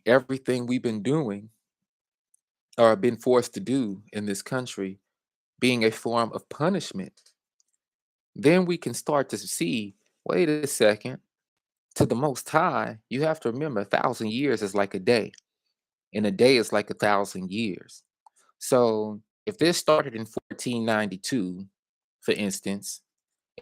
everything we've been doing or been forced to do in this country being a form of punishment, then we can start to see, wait a second, to the Most High, you have to remember 1,000 years is like a day, and a day is like 1,000 years. So if this started in 1492, for instance,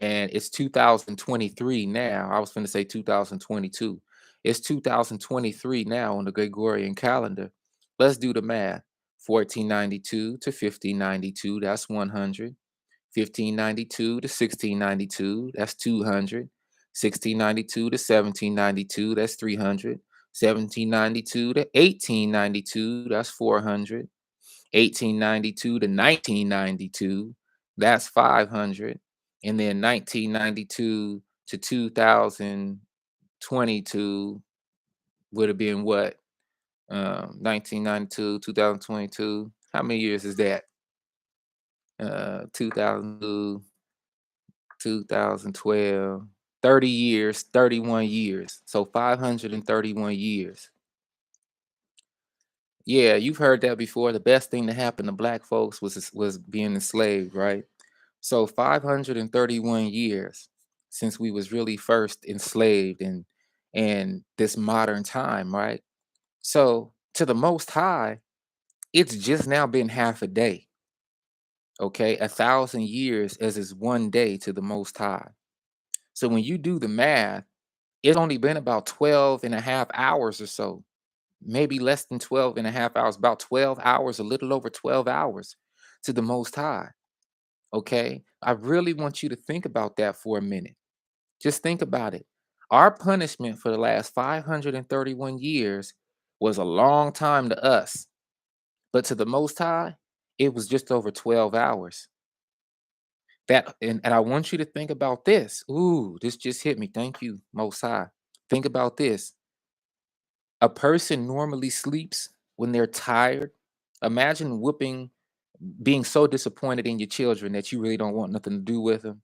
and it's 2023 now, I was going to say 2022. It's 2023 now on the Gregorian calendar. Let's do the math. 1492 to 1592, that's 100. 1592 to 1692, that's 200. 1692 to 1792, that's 300. 1792 to 1892, that's 400. 1892 to 1992, that's 500. And then 1992 to 2022 would have been what? 1992, 2022. How many years is that? 2002, 2012, 30 years, 31 years. So 531 years. Yeah, you've heard that before. The best thing to happen to black folks was being enslaved, right? So 531 years since we was really first enslaved and this modern time, right? So to the most high, it's just now been half a day. Okay, 1,000 years as is one day to the most high. So when you do the math, it's only been about 12 and a half hours or so, maybe less than 12 and a half hours, about 12 hours, a little over 12 hours to the most high. Okay, I really want you to think about that for a minute. Just think about it. Our punishment for the last 531 years was a long time to us, but to the most high, it was just over 12 hours. That and I want you to think about this. Ooh, this just hit me. Thank you, Most High. Think about this. A person normally sleeps when they're tired. Imagine being so disappointed in your children that you really don't want nothing to do with them.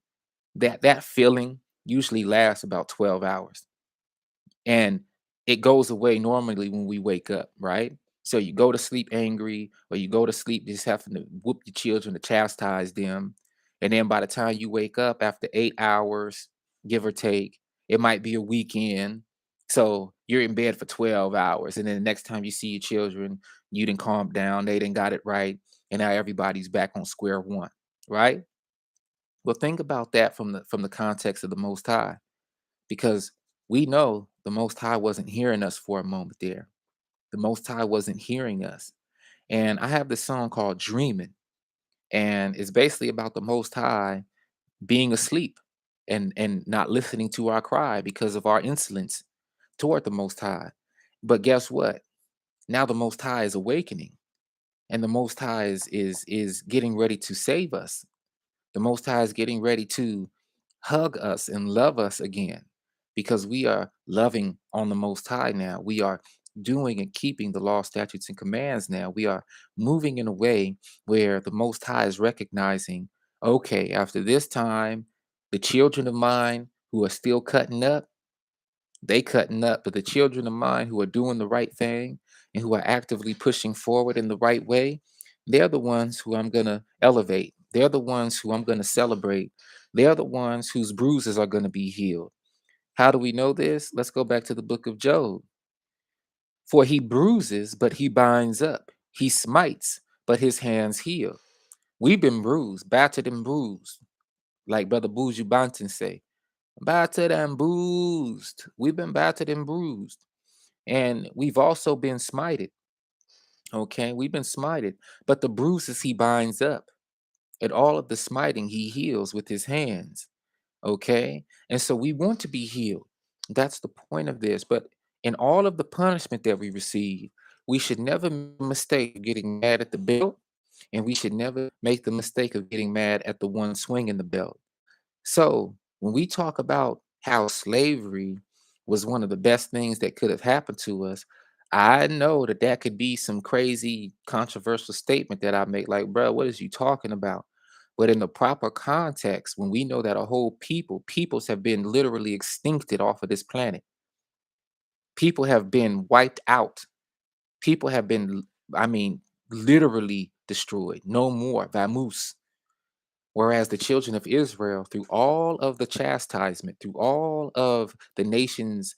That feeling usually lasts about 12 hours. And it goes away normally when we wake up, right? So you go to sleep angry, or you go to sleep just having to whoop your children to chastise them. And then by the time you wake up after 8 hours, give or take, it might be a weekend. So you're in bed for 12 hours. And then the next time you see your children, you didn't calm down, they didn't got it right. And now everybody's back on square one, right? Well, think about that from the context of the Most High, because we know the Most High wasn't hearing us for a moment there. The Most High wasn't hearing us. And I have this song called Dreaming, and it's basically about the Most High being asleep and not listening to our cry because of our insolence toward the Most High. But guess what? Now the Most High is awakening, and the Most High is getting ready to save us. The Most High is getting ready to hug us and love us again, because we are loving on the Most High now. We are doing and keeping the law, statutes, and commands now. We are moving in a way where the Most High is recognizing, okay, after this time, the children of mine who are still cutting up, they cutting up, but the children of mine who are doing the right thing and who are actively pushing forward in the right way, they're the ones who I'm going to elevate. They're the ones who I'm going to celebrate. They're the ones whose bruises are going to be healed. How do we know this? Let's go back to the book of Job. For he bruises, but he binds up. He smites, but his hands heal. We've been bruised, battered and bruised, like Brother Buju Banton say. Battered and bruised. We've been battered and bruised. And we've also been smited. Okay, we've been smited. But the bruises he binds up. And all of the smiting he heals with his hands. Okay. And so we want to be healed. That's the point of this. But in all of the punishment that we receive, we should never make the mistake of getting mad at the belt. And we should never make the mistake of getting mad at the one swinging the belt. So when we talk about how slavery was one of the best things that could have happened to us, I know that that could be some crazy controversial statement that I make, like, bro, what is you talking about? But in the proper context, when we know that a whole peoples have been literally extincted off of this planet, people have been wiped out, people have been, I mean, literally destroyed, no more, vamoose. Whereas the children of Israel, through all of the chastisement, through all of the nations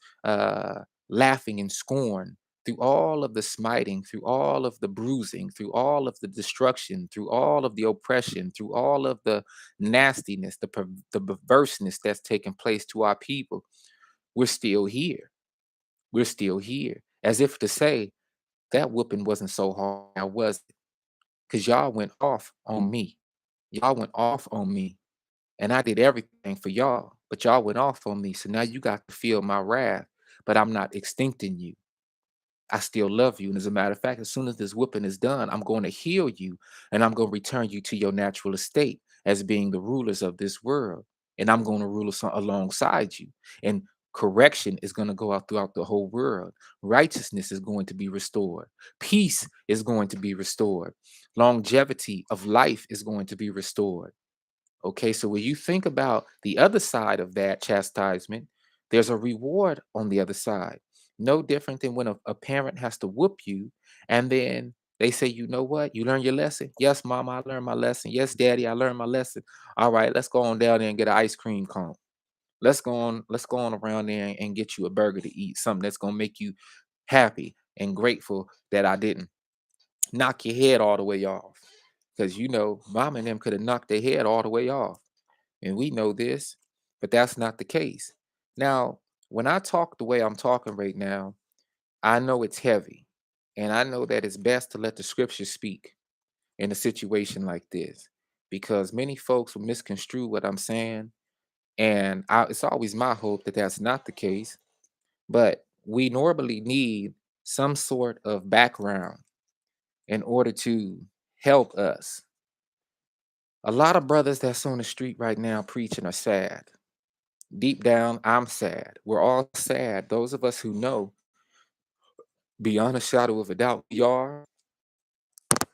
laughing and scorn, through all of the smiting, through all of the bruising, through all of the destruction, through all of the oppression, through all of the nastiness, the perverseness that's taken place to our people, we're still here. We're still here. As if to say, that whooping wasn't so hard, now was it? Because y'all went off on me. Y'all went off on me. And I did everything for y'all, but y'all went off on me. So now you got to feel my wrath, but I'm not extincting you. I still love you. And as a matter of fact, as soon as this whipping is done, I'm going to heal you and I'm going to return you to your natural estate as being the rulers of this world. And I'm going to rule alongside you. And correction is going to go out throughout the whole world. Righteousness is going to be restored. Peace is going to be restored. Longevity of life is going to be restored. Okay, so when you think about the other side of that chastisement, there's a reward on the other side. No different than when a parent has to whoop you and then they say, you know what, you learned your lesson. Yes, mama, I learned my lesson. Yes, daddy, I learned my lesson. All right, let's go on down there and get an ice cream cone. Let's go on around there and get you a burger to eat, something that's gonna make you happy and grateful that I didn't knock your head all the way off. Because you know, mom and them could have knocked their head all the way off. And we know this, but that's not the case. Now, when I talk the way I'm talking right now, I know it's heavy. And I know that it's best to let the scripture speak in a situation like this because many folks will misconstrue what I'm saying. And it's always my hope that that's not the case. But we normally need some sort of background in order to help us. A lot of brothers that's on the street right now preaching are sad. Deep down, I'm sad. We're all sad. Those of us who know beyond a shadow of a doubt we are,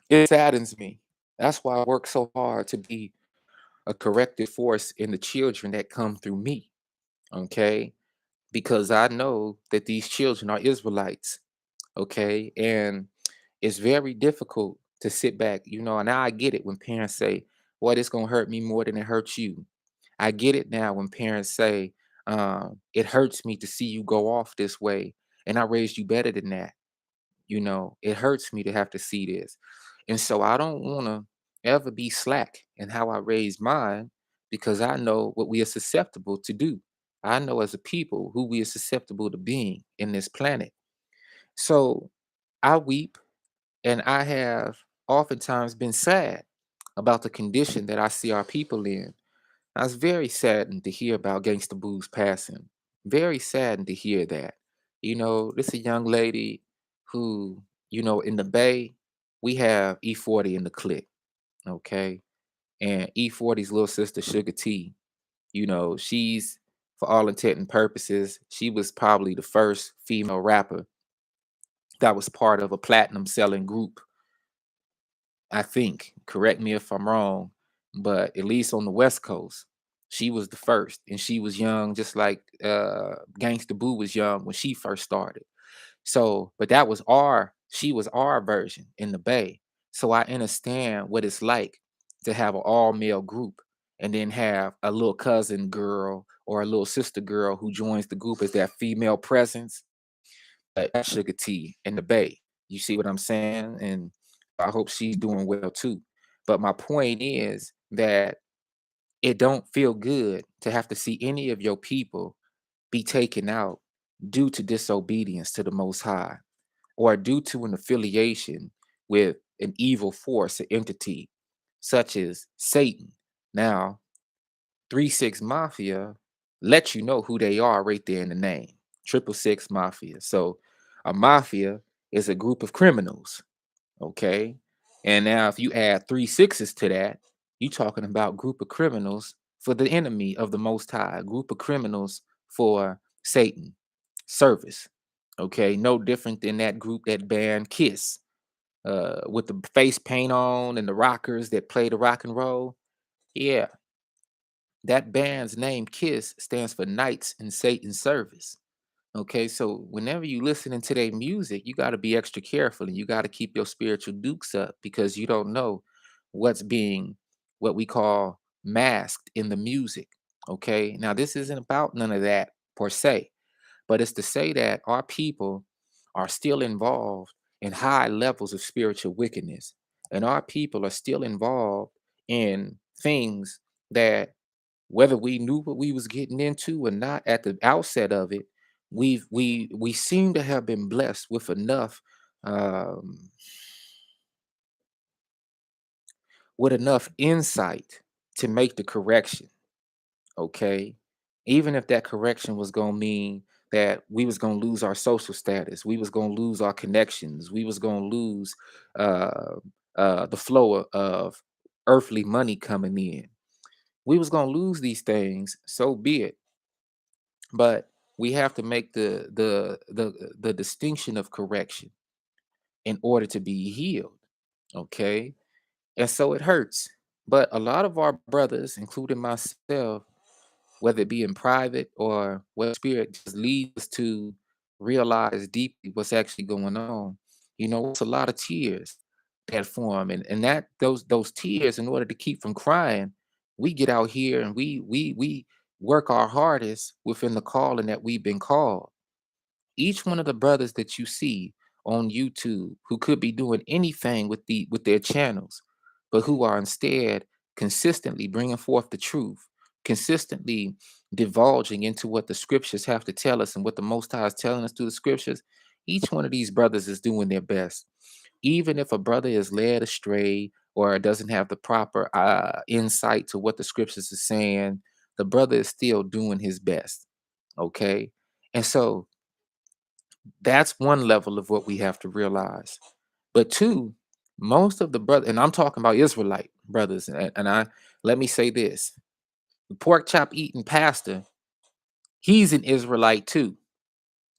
it saddens me. That's why I work so hard to be a corrective force in the children that come through me. Okay. Because I know that these children are Israelites. Okay. And it's very difficult to sit back, you know, and now I get it when parents say, "Well, it's gonna hurt me more than it hurts you." I get it now when parents say, "It hurts me to see you go off this way, and I raised you better than that." You know, it hurts me to have to see this, and so I don't want to ever be slack in how I raise mine because I know what we are susceptible to do. I know as a people who we are susceptible to being in this planet. So I weep and I have oftentimes been sad about the condition that I see our people in. I was very saddened to hear about Gangsta Boo's passing. Very saddened to hear that. You know, this is a young lady who, you know, in the Bay, we have E40 in the clique, okay? And E40's little sister, Sugar T, you know, she's, for all intent and purposes, she was probably the first female rapper that was part of a platinum selling group. I think, correct me if I'm wrong, but at least on the West Coast, she was the first, and she was young, just like Gangsta Boo was young when she first started. So, but that was she was our version in the Bay. So I understand what it's like to have an all male group and then have a little cousin girl or a little sister girl who joins the group as that female presence. That's Sugar T in the Bay. You see what I'm saying? And I hope she's doing well too. But my point is that it don't feel good to have to see any of your people be taken out due to disobedience to the Most High or due to an affiliation with an evil force, an entity such as Satan. Now, 3 6 Mafia let you know who they are right there in the name. 666 Mafia. So a mafia is a group of criminals. Okay. And now if you add 3 6s to that, you're talking about group of criminals for the enemy of the most high, a group of criminals for Satan service. Okay. No different than that group that banned Kiss with the face paint on and the rockers that play the rock and roll. Yeah, that band's name, Kiss, stands for Knights in Satan's Service. Okay, so whenever you listening to their music, you got to be extra careful and you got to keep your spiritual dukes up because you don't know what's being what we call masked in the music. Okay, now this isn't about none of that per se, but it's to say that our people are still involved in high levels of spiritual wickedness, and our people are still involved in things that whether we knew what we was getting into or not at the outset of it, We seem to have been blessed um, with enough insight to make the correction. Okay, even if that correction was gonna mean that we was gonna lose our social status, we was gonna lose our connections, we was gonna lose uh, the flow of earthly money coming in. We was gonna lose these things. So be it. But we have to make the distinction of correction in order to be healed. Okay, and so it hurts. But a lot of our brothers, including myself, whether it be in private or what spirit just leads us to realize deeply what's actually going on. It's a lot of tears that form, and that those tears, in order to keep from crying, we get out here and we work our hardest within the calling that we've been called. Each one of the brothers that you see on YouTube who could be doing anything with their channels, but who are instead consistently bringing forth the truth, consistently divulging into what the scriptures have to tell us and what the Most High is telling us through the scriptures. Each one of these brothers is doing their best. Even if a brother is led astray or doesn't have the proper insight to what the scriptures are saying, the brother is still doing his best. Okay. And so that's one level of what we have to realize. But two, most of the brother, and I'm talking about Israelite brothers, and I let me say this: the pork chop eating pastor, he's an Israelite too.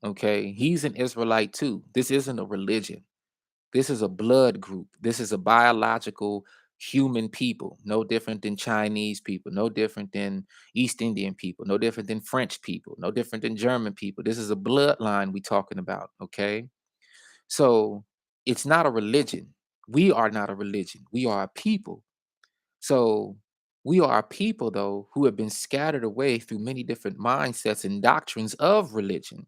Okay, he's an Israelite too. This isn't a religion. This is a blood group. This is a biological human people, no different than Chinese people, no different than East Indian people, no different than French people, no different than German people. This is a bloodline we talking about. Okay. So it's not a religion. We are not a religion. We are a people. So we are a people, though, who have been scattered away through many different mindsets and doctrines of religion.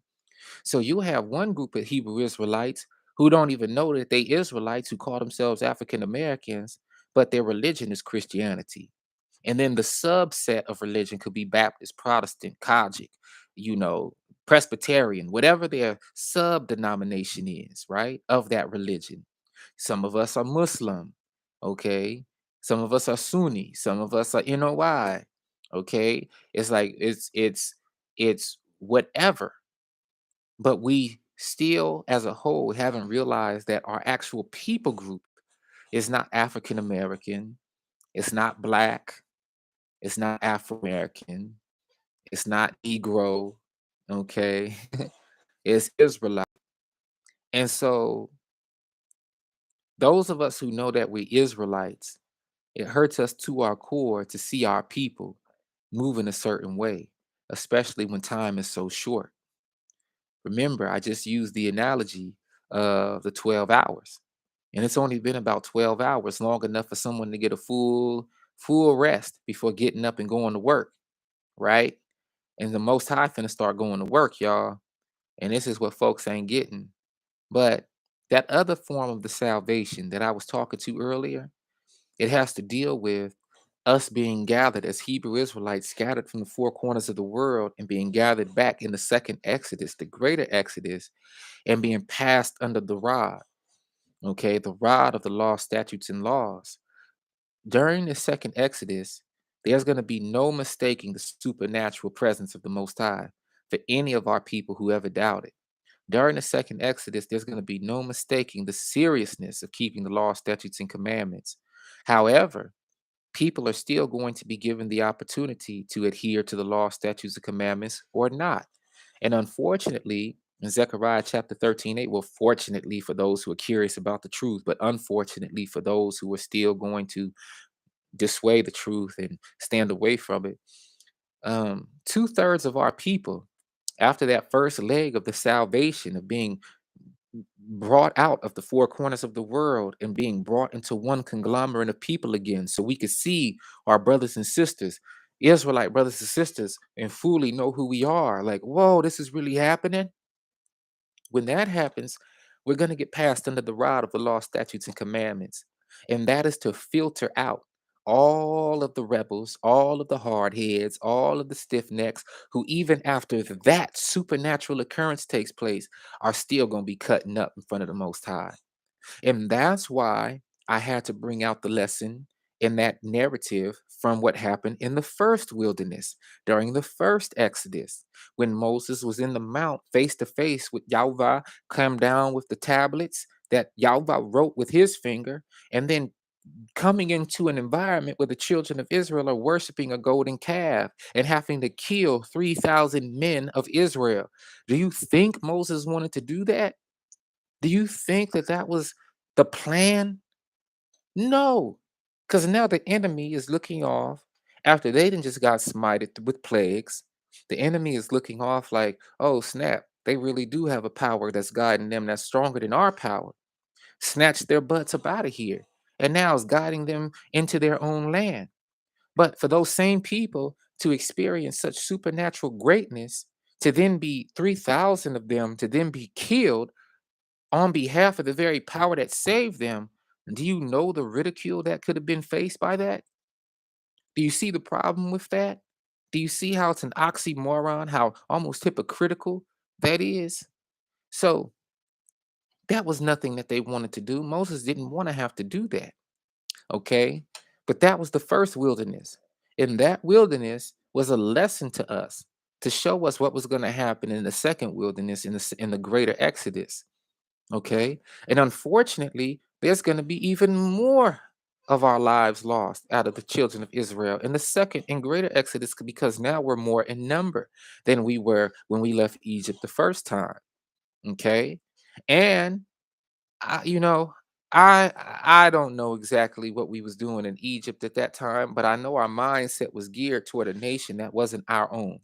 So you have one group of Hebrew Israelites who don't even know that they Israelites, who call themselves African Americans, but their religion is Christianity. And then the subset of religion could be Baptist, Protestant, Kojic, you know, Presbyterian, whatever their sub denomination is, right? Of that religion. Some of us are Muslim, okay? Some of us are Sunni, some of us are NOI, okay? It's like it's whatever, but we still as a whole haven't realized that our actual people group is not African American, it's not black, it's not Afro American. It's not Negro. Okay. It's Israelite. And so, those of us who know that we're Israelites, it hurts us to our core to see our people move in a certain way, especially when time is so short. Remember, I just used the analogy of the 12 hours. And it's only been about 12 hours, long enough for someone to get a full rest before getting up and going to work, right? And the Most High finna start going to work, y'all. And this is what folks ain't getting. But that other form of the salvation that I was talking to earlier, it has to deal with us being gathered as Hebrew Israelites, scattered from the four corners of the world and being gathered back in the second Exodus, the greater Exodus, and being passed under the rod, okay, the rod of the law, statutes, and laws. During the second Exodus, there's going to be no mistaking the supernatural presence of the Most High for any of our people who ever doubted. During the second Exodus, there's going to be no mistaking the seriousness of keeping the law, statutes, and commandments. However, people are still going to be given the opportunity to adhere to the law, statutes, and commandments or not. And unfortunately, in Zechariah chapter 13:8, well, fortunately for those who are curious about the truth, but unfortunately for those who are still going to dissuade the truth and stand away from it, two-thirds of our people, after that first leg of the salvation of being brought out of the four corners of the world and being brought into one conglomerate of people again, so we could see our brothers and sisters, Israelite brothers and sisters, and fully know who we are. Like, whoa, this is really happening. When that happens, we're going to get passed under the rod of the law, statutes, and commandments. And that is to filter out all of the rebels, all of the hardheads, all of the stiff necks, who even after that supernatural occurrence takes place, are still going to be cutting up in front of the Most High. And that's why I had to bring out the lesson in that narrative from what happened in the first wilderness during the first Exodus, when Moses was in the mount face to face with Yahweh, come down with the tablets that Yahweh wrote with his finger, and then coming into an environment where the children of Israel are worshiping a golden calf and having to kill 3,000 men of Israel. Do you think Moses wanted to do that? Do you think that that was the plan? No, because now the enemy is looking off after they didn't just got smited with plagues. The enemy is looking off like, oh, snap, they really do have a power that's guiding them that's stronger than our power. Snatch their butts up out of here. And now is guiding them into their own land. But for those same people to experience such supernatural greatness, to then be 3,000 of them, to then be killed on behalf of the very power that saved them, do you know the ridicule that could have been faced by that? Do you see the problem with that? Do you see how it's an oxymoron, how almost hypocritical that is? So that was nothing that they wanted to do. Moses didn't want to have to do that. Okay. But that was the first wilderness. And that wilderness was a lesson to us to show us what was going to happen in the second wilderness, in the greater Exodus. Okay. And unfortunately, there's going to be even more of our lives lost out of the children of Israel in the second and greater Exodus, because now we're more in number than we were when we left Egypt the first time. Okay. And I, you know, I don't know exactly what we was doing in Egypt at that time, but I know our mindset was geared toward a nation that wasn't our own.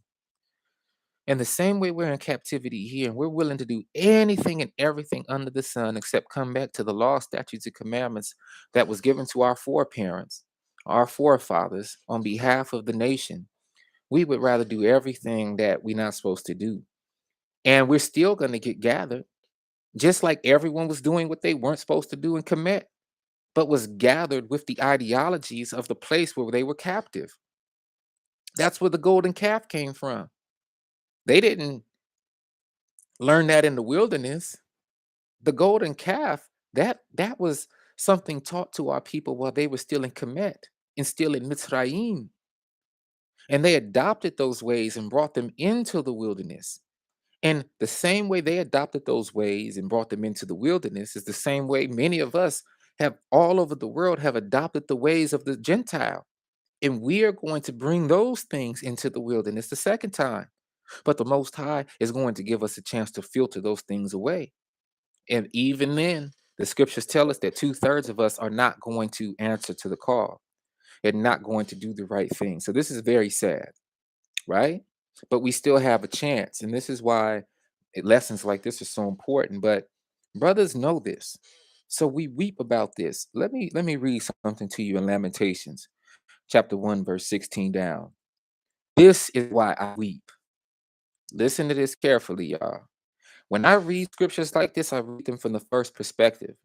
In the same way we're in captivity here, and we're willing to do anything and everything under the sun except come back to the law, statutes, and commandments that was given to our foreparents, our forefathers, on behalf of the nation. We would rather do everything that we're not supposed to do. And we're still going to get gathered, just like everyone was doing what they weren't supposed to do and commit, but was gathered with the ideologies of the place where they were captive. That's where the golden calf came from. They didn't learn that in the wilderness. The golden calf, that was something taught to our people while they were still in Kemet and still in Mitzrayim. And they adopted those ways and brought them into the wilderness. And the same way they adopted those ways and brought them into the wilderness is the same way many of us have all over the world have adopted the ways of the Gentile. And we are going to bring those things into the wilderness the second time. But the Most High is going to give us a chance to filter those things away. And even then, the scriptures tell us that 2/3 of us are not going to answer to the call and not going to do the right thing. So this is very sad, right? But we still have a chance. And this is why lessons like this are so important. But brothers know this. So we weep about this. Let me read something to you in Lamentations, chapter 1, verse 16 down. This is why I weep. Listen to this carefully, y'all. When I read scriptures like this, I read them from the first person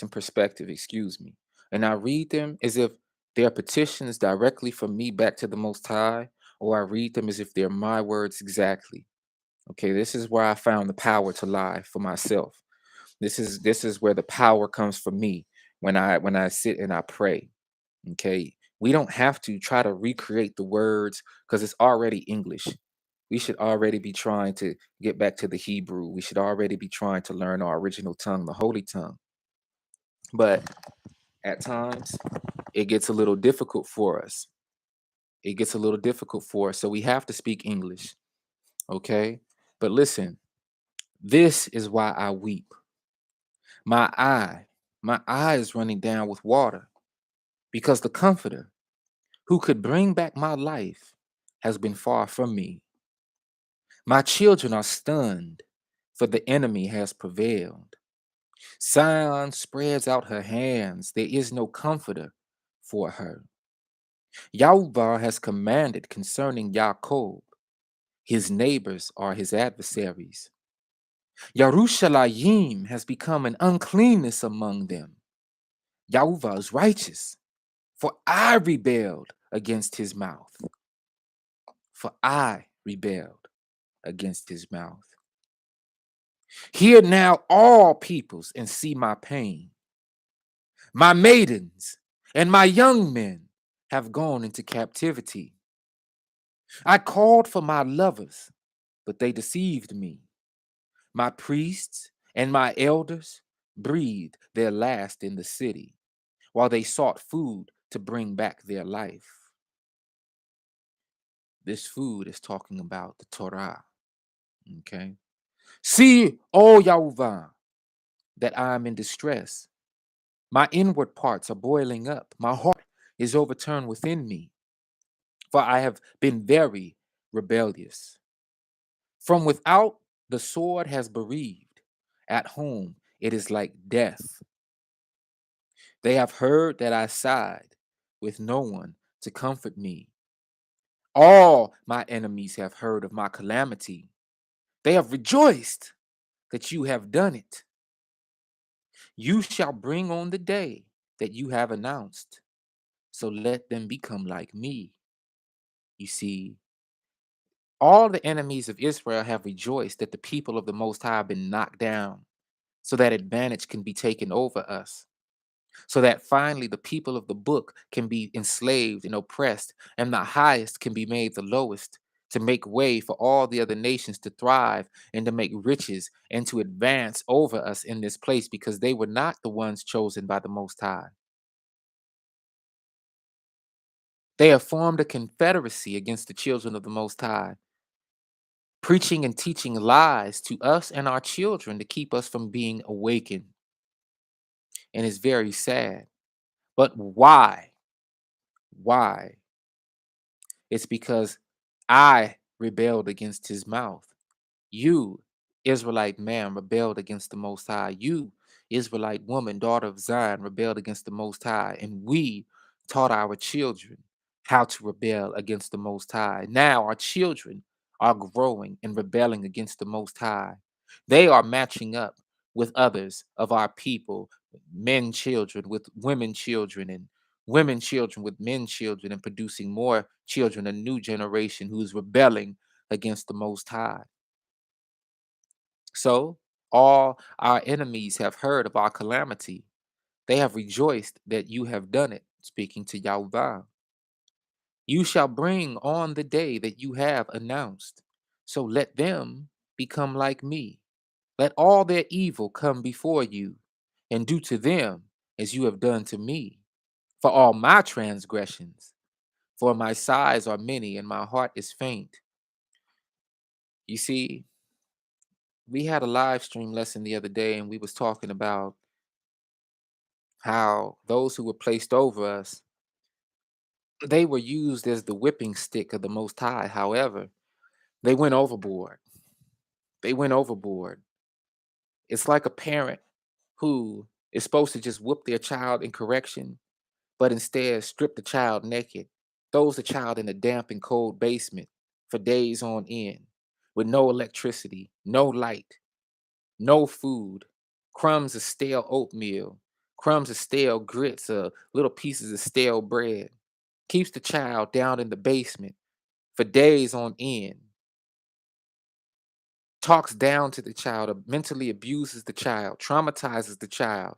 perspective, excuse me. And I read them as if they're petitions directly from me back to the Most High, or I read them as if they're my words exactly. Okay, this is where I found the power to lie for myself. This is where the power comes from me when I sit and I pray. Okay, we don't have to try to recreate the words because it's already English. We should already be trying to get back to the Hebrew. We should already be trying to learn our original tongue, the holy tongue. But at times, it gets a little difficult for us. It gets a little difficult for us. So we have to speak English. Okay. But listen, this is why I weep. My eye, my eye is running down with water because the Comforter who could bring back my life has been far from me. My children are stunned, for the enemy has prevailed. Zion spreads out her hands. There is no comforter for her. Yahweh has commanded concerning Jacob. His neighbors are his adversaries. Yerushalayim has become an uncleanness among them. Yahweh is righteous, For I rebelled against his mouth. For I rebelled against his mouth. Hear now all peoples and see my pain. My maidens and my young men have gone into captivity. I called for my lovers, but they deceived me. My priests and my elders breathed their last in the city while they sought food to bring back their life. This food is talking about the Torah. Okay. See, O Yahuwah, that I am in distress. My inward parts are boiling up. My heart is overturned within me, for I have been very rebellious. From without, the sword has bereaved. At home, it is like death. They have heard that I sighed with no one to comfort me. All my enemies have heard of my calamity. They have rejoiced that you have done it. You shall bring on the day that you have announced. So let them become like me. You see, all the enemies of Israel have rejoiced that the people of the Most High have been knocked down, so that advantage can be taken over us, so that finally the people of the book can be enslaved and oppressed, and the highest can be made the lowest, to make way for all the other nations to thrive and to make riches and to advance over us in this place, because they were not the ones chosen by the Most High. They have formed a confederacy against the children of the Most High, preaching and teaching lies to us and our children to keep us from being awakened. And it's very sad. But why? Why? It's because I rebelled against his mouth. You, Israelite man, rebelled against the Most High. You, Israelite woman, daughter of Zion, rebelled against the Most High. And we taught our children how to rebel against the Most High. Now our children are growing and rebelling against the Most High. They are matching up with others of our people, men children with women children, and women children with men children, and producing more children, a new generation who is rebelling against the Most High. So all our enemies have heard of our calamity. They have rejoiced that you have done it, speaking to Yahweh. You shall bring on the day that you have announced. So let them become like me. Let all their evil come before you, and do to them as you have done to me. For all my transgressions, for my sighs are many, and my heart is faint. You see, we had a live stream lesson the other day, and we was talking about how those who were placed over us, they were used as the whipping stick of the Most High. However, they went overboard. They went overboard. It's like a parent who is supposed to just whoop their child in correction, but instead strip the child naked, throws the child in a damp and cold basement for days on end, with no electricity, no light, no food, crumbs of stale oatmeal, crumbs of stale grits, little pieces of stale bread. Keeps the child down in the basement for days on end, talks down to the child, mentally abuses the child, traumatizes the child,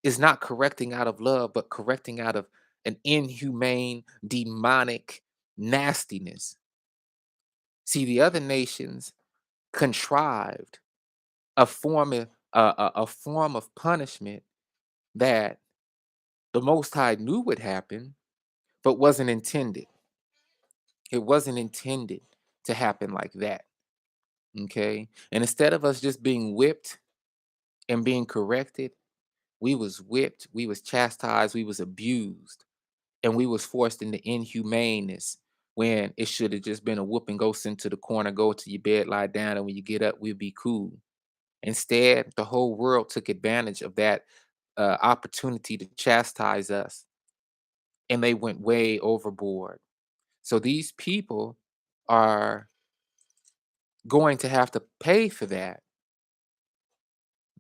is not correcting out of love, but correcting out of an inhumane, demonic nastiness. See, the other nations contrived a form of punishment that the Most High knew would happen, but wasn't intended. It wasn't intended to happen like that. Okay. And instead of us just being whipped and being corrected, we was whipped, we was chastised, we was abused, and we was forced into inhumaneness when it should have just been a whoop and go sent to the corner, go to your bed, lie down, and when you get up, we'll be cool. Instead, the whole world took advantage of that opportunity to chastise us, and they went way overboard. So these people are going to have to pay for that,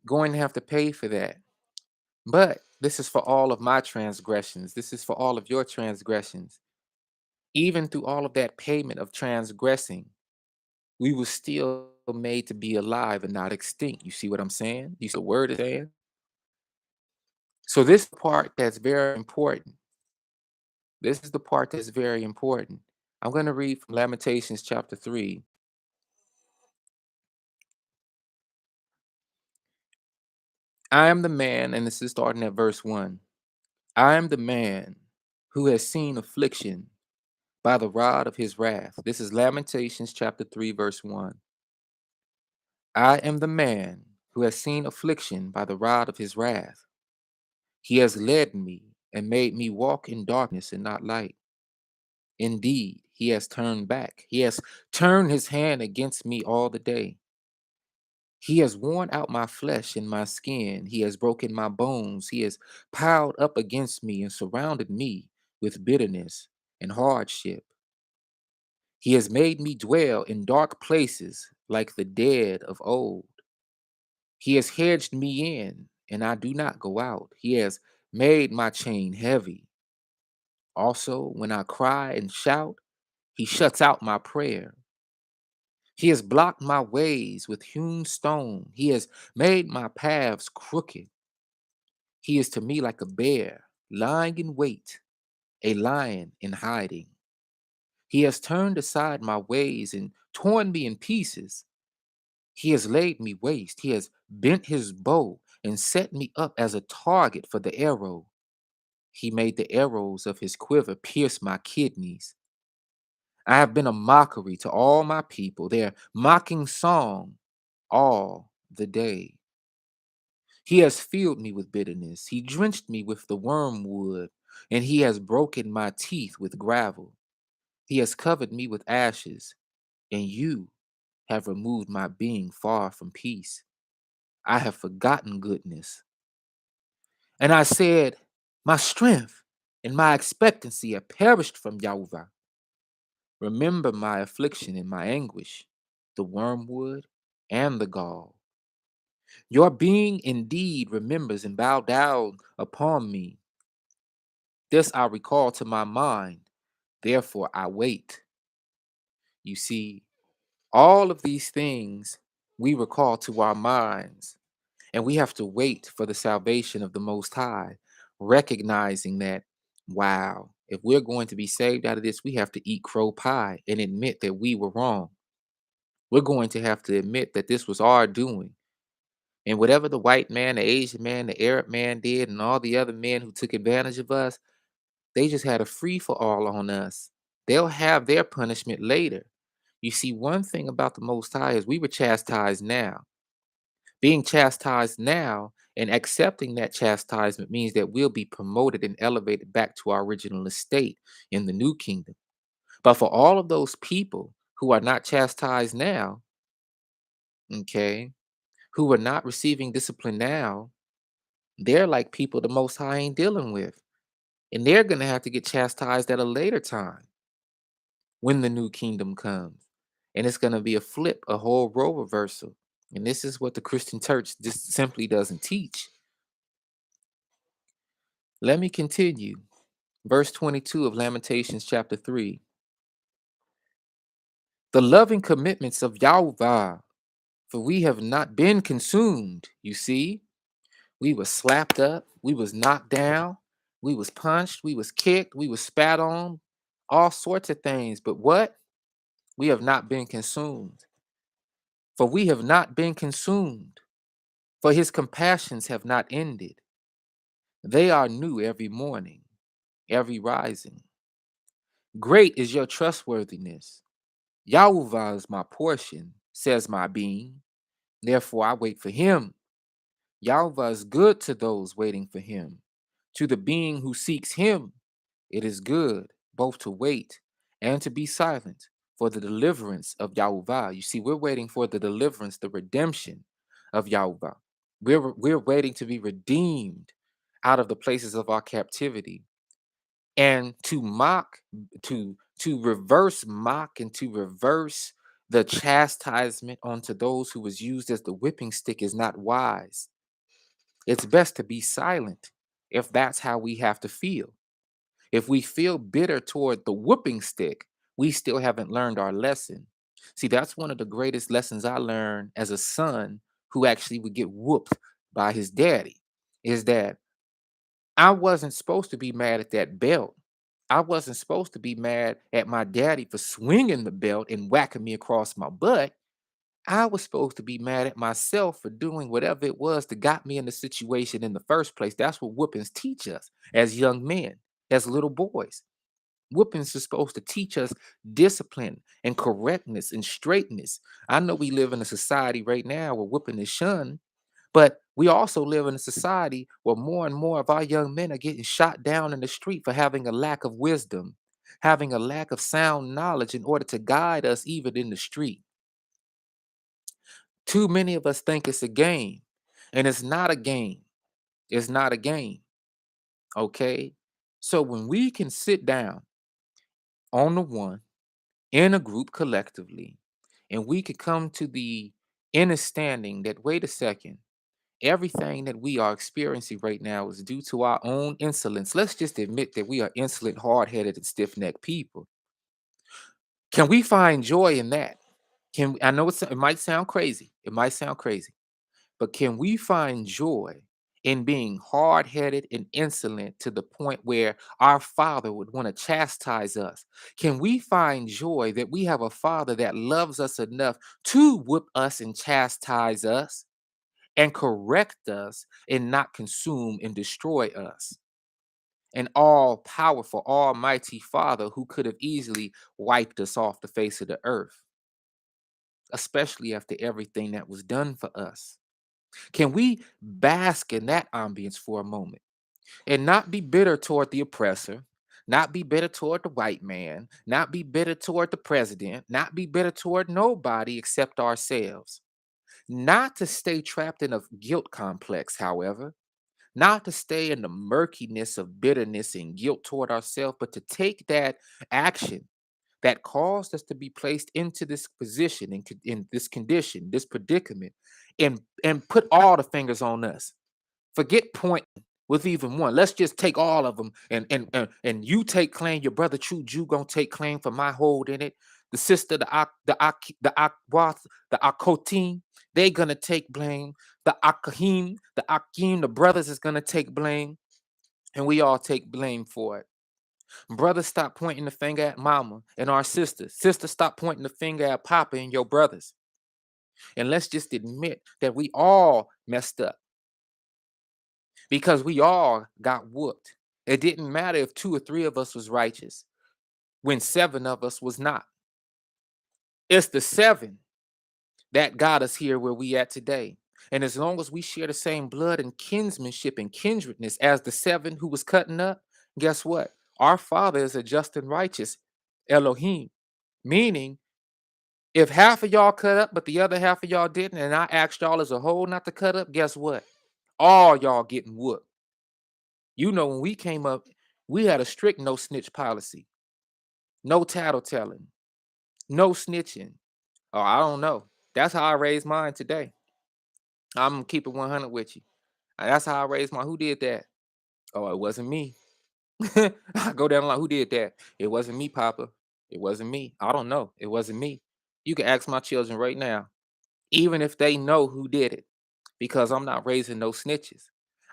going to have to pay for that. But This is for all of my transgressions. This is for all of your transgressions. Even through all of that payment of transgressing, we were still made to be alive and not extinct. You see what I'm saying? You see the word is saying? So this part that's very important. This is the part that's very important. I'm going to read from Lamentations chapter 3. I am the man, and this is starting at verse 1. I am the man who has seen affliction by the rod of his wrath. This is Lamentations chapter 3, verse 1. I am the man who has seen affliction by the rod of his wrath. He has led me and made me walk in darkness and not light. Indeed, he has turned back. He has turned his hand against me all the day. He has worn out my flesh and my skin. He has broken my bones. He has piled up against me and surrounded me with bitterness and hardship. He has made me dwell in dark places like the dead of old. He has hedged me in, and I do not go out. He has made my chain heavy. Also, when I cry and shout, he shuts out my prayer. He has blocked my ways with hewn stone. He has made my paths crooked. He is to me like a bear, lying in wait, a lion in hiding. He has turned aside my ways and torn me in pieces. He has laid me waste. He has bent his bow and set me up as a target for the arrow. He made the arrows of his quiver pierce my kidneys. I have been a mockery to all my people, their mocking song all the day. He has filled me with bitterness. He drenched me with the wormwood, and he has broken my teeth with gravel. He has covered me with ashes, and you have removed my being far from peace. I have forgotten goodness. And I said, my strength and my expectancy have perished from Yahweh. Remember my affliction and my anguish, the wormwood and the gall. Your being indeed remembers and bow down upon me. This I recall to my mind, therefore I wait. You see, all of these things we recall to our minds, and we have to wait for the salvation of the Most High, recognizing that, wow, if we're going to be saved out of this, we have to eat crow pie and admit that we were wrong. We're going to have to admit that this was our doing. And whatever the white man, the Asian man, the Arab man did, and all the other men who took advantage of us, they just had a free for all on us. They'll have their punishment later. You see, one thing about the Most High is we were chastised now. Being chastised now and accepting that chastisement means that we'll be promoted and elevated back to our original estate in the new kingdom. But for all of those people who are not chastised now, okay, who are not receiving discipline now, they're like people the Most High ain't dealing with. And they're going to have to get chastised at a later time when the new kingdom comes. And it's going to be a flip, a whole role reversal. And this is what the Christian church just simply doesn't teach. Let me continue. Verse 22 of Lamentations chapter 3. The loving commitments of Yahweh, for we have not been consumed. You see, we was slapped up, we was knocked down, we was punched, we was kicked, we was spat on, all sorts of things. But what? We have not been consumed. For we have not been consumed, for his compassions have not ended. They are new every morning, every rising. Great is your trustworthiness. Yahuwah is my portion, says my being. Therefore I wait for him. Yahuwah is good to those waiting for him. To the being who seeks him, it is good both to wait and to be silent for the deliverance of Yahuwah. You see, we're waiting for the deliverance, the redemption of Yahuwah. We're waiting to be redeemed out of the places of our captivity. And to mock, to reverse mock and to reverse the chastisement onto those who was used as the whipping stick is not wise. It's best to be silent. if that's how we have to feel. If we feel bitter toward the whooping stick, we still haven't learned our lesson. See, that's one of the greatest lessons I learned as a son who actually would get whooped by his daddy is that I wasn't supposed to be mad at that belt. I wasn't supposed to be mad at my daddy for swinging the belt and whacking me across my butt. I was supposed to be mad at myself for doing whatever it was that got me in the situation in the first place. That's what whoopings teach us as young men, as little boys. Whoopings are supposed to teach us discipline and correctness and straightness. I know we live in a society right now where whooping is shunned, but we also live in a society where more and more of our young men are getting shot down in the street for having a lack of wisdom, having a lack of sound knowledge in order to guide us even in the street. Too many of us think it's a game, and it's not a game. It's not a game. Okay. So when we can sit down on the one in a group collectively, and we could come to the understanding that, wait a second, everything that we are experiencing right now is due to our own insolence. Let's just admit that we are insolent, hard headed, and stiff necked people. Can we find joy in that? I know it might sound crazy. It might sound crazy. But can we find joy in being hard headed and insolent to the point where our father would want to chastise us? Can we find joy that we have a father that loves us enough to whip us and chastise us and correct us and not consume and destroy us? An all powerful, almighty father who could have easily wiped us off the face of the earth, especially after everything that was done for us. Can we bask in that ambience for a moment and not be bitter toward the oppressor, not be bitter toward the white man, not be bitter toward the president, not be bitter toward nobody except ourselves? Not to stay trapped in a guilt complex, however, not to stay in the murkiness of bitterness and guilt toward ourselves, but to take that action that caused us to be placed into this position, in this condition, this predicament, and put all the fingers on us. Forget pointing with even one. Let's just take all of them, and you take claim. Your brother True Jew gonna take claim for my hold in it. The sister, the Akwath, the Akotim, they gonna take blame. The Akim, the brothers is gonna take blame, and we all take blame for it. Brothers, stop pointing the finger at mama and our sisters. Sisters, stop pointing the finger at papa and your brothers. And let's just admit that we all messed up because we all got whooped. It didn't matter if two or three of us was righteous when seven of us was not. It's the seven that got us here where we at today. And as long as we share the same blood and kinsmanship and kindredness as the seven who was cutting up, guess what? Our Father is a just and righteous Elohim. Meaning, if half of y'all cut up, but the other half of y'all didn't, and I asked y'all as a whole not to cut up, guess what? All y'all getting whooped. You know, when we came up, we had a strict no snitch policy, no tattletelling, no snitching. Oh, I don't know. That's how I raised mine today. I'm gonna keep it 100 with you. That's how I raised mine. Who did that? Oh, it wasn't me. I go down the line. Who did that? It wasn't me, Papa. It wasn't me. I don't know. It wasn't me. You can ask my children right now, even if they know who did it, because I'm not raising no snitches.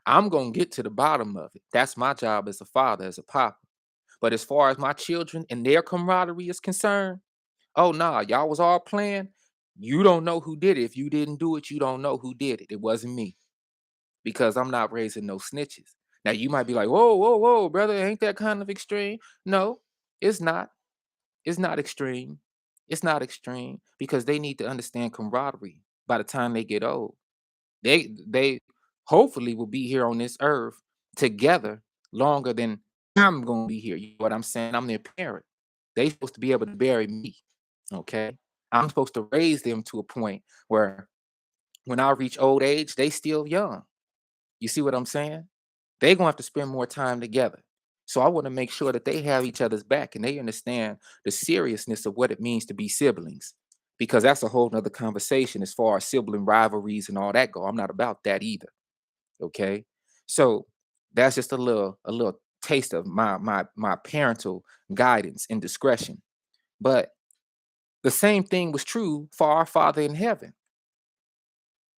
I'm gonna get to the bottom of it. That's my job as a father, as a papa. But as far as my children and their camaraderie is concerned, oh nah, y'all was all playing. You don't know who did it. If you didn't do it, you don't know who did it. It wasn't me because I'm not raising no snitches. Now you might be like, whoa, whoa, whoa, brother, ain't that kind of extreme? No, it's not. It's not extreme. It's not extreme because they need to understand camaraderie by the time they get old. They hopefully will be here on this earth together longer than I'm gonna be here. You know what I'm saying? I'm their parent. They supposed to be able to bury me. Okay. I'm supposed to raise them to a point where when I reach old age, they still young. You see what I'm saying? They're gonna have to spend more time together. So I want to make sure that they have each other's back and they understand the seriousness of what it means to be siblings. Because that's a whole nother conversation as far as sibling rivalries and all that go. I'm not about that either. Okay. So That's just a little taste of my parental guidance and discretion. But the same thing was true for our Father in heaven.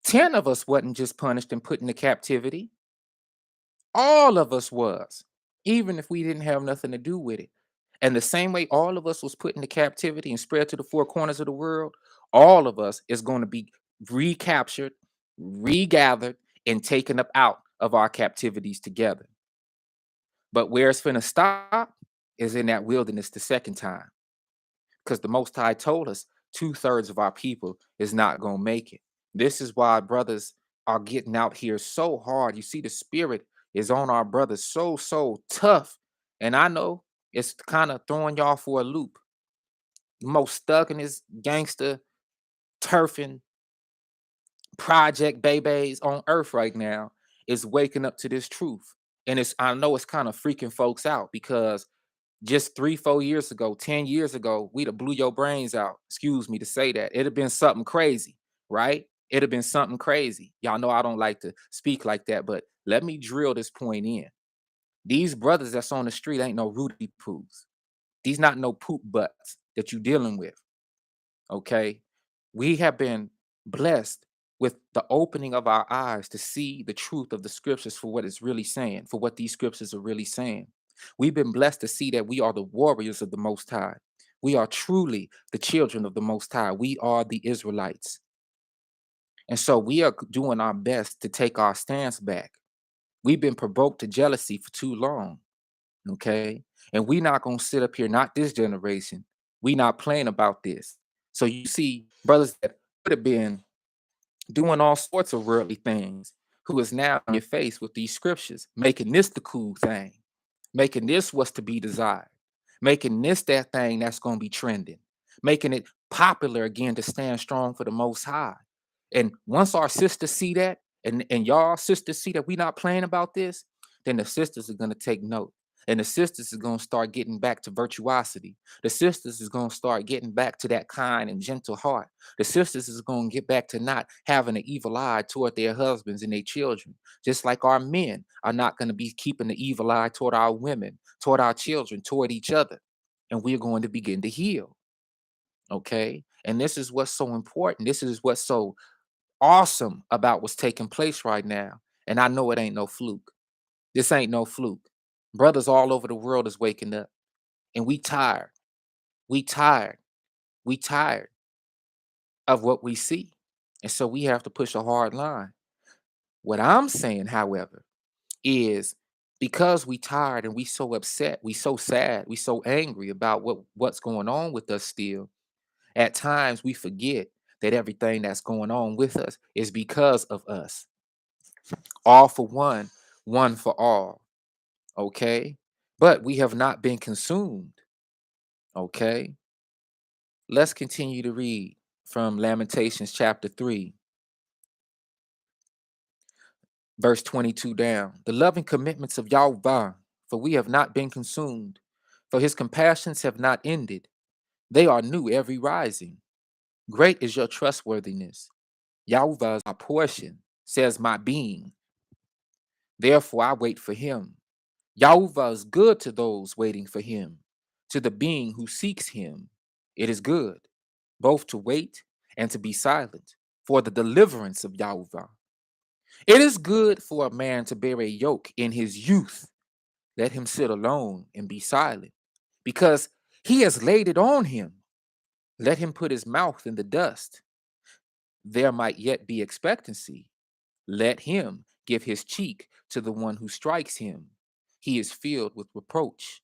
10 of us wasn't just punished and put into captivity. All of us was, even if we didn't have nothing to do with it. And the same way all of us was put into captivity and spread to the four corners of the world, all of us is going to be recaptured, regathered, and taken up out of our captivities together. But where it's finna stop is in that wilderness the second time. Because the Most High told us 2/3 of our people is not gonna make it. This is why brothers are getting out here so hard. You see, the spirit is on our brothers so tough. And I know it's kind of throwing y'all for a loop. The most stuck in this gangster turfing project babies on earth right now is waking up to this truth. And it's I know it's kind of freaking folks out because just 3, 4 years ago, 10 years ago, we'd have blew your brains out. Excuse me to say that. It'd have been something crazy, right? It'd have been something crazy. Y'all know I don't like to speak like that, but let me drill this point in. These brothers that's on the street ain't no Rudy poos. These not no poop butts that you dealing with. Okay. We have been blessed with the opening of our eyes to see the truth of the scriptures for what it's really saying, for what these scriptures are really saying. We've been blessed to see that we are the warriors of the Most High. We are truly the children of the Most High. We are the Israelites. And so we are doing our best to take our stance back. We've been provoked to jealousy for too long. Okay. And we not going to sit up here, not this generation. We not playing about this. So you see brothers that could have been doing all sorts of worldly things who is now in your face with these scriptures, making this the cool thing, making this what's to be desired, making this that thing that's going to be trending, making it popular again to stand strong for the Most High. And once our sisters see that, and y'all sisters see that we not playing about this, then the sisters are going to take note. And the sisters is going to start getting back to virtuosity. The sisters is going to start getting back to that kind and gentle heart. The sisters is going to get back to not having an evil eye toward their husbands and their children. Just like our men are not going to be keeping the evil eye toward our women, toward our children, toward each other. And we're going to begin to heal. Okay. And this is what's so important. This is what's so awesome about what's taking place right now. And I know it ain't no fluke. This ain't no fluke. Brothers all over the world is waking up. And we tired. We tired. We tired of what we see. And so we have to push a hard line. What I'm saying, however, is because we tired and we so upset, we so sad, we so angry about what's going on with us still, at times we forget that everything that's going on with us is because of us. All for one for all. Okay? But we have not been consumed. Okay? Let's continue to read from Lamentations chapter 3, verse 22 down. The loving commitments of Yahweh, for we have not been consumed, for his compassions have not ended. They are new every rising. Great is your trustworthiness. Yahweh is my portion, says my being. Therefore I wait for him. Yahweh is good to those waiting for him, to the being who seeks him. It is good, both to wait and to be silent, for the deliverance of Yahweh. It is good for a man to bear a yoke in his youth. Let him sit alone and be silent, because he has laid it on him. Let him put his mouth in the dust. There might yet be expectancy. Let him give his cheek to the one who strikes him. He is filled with reproach.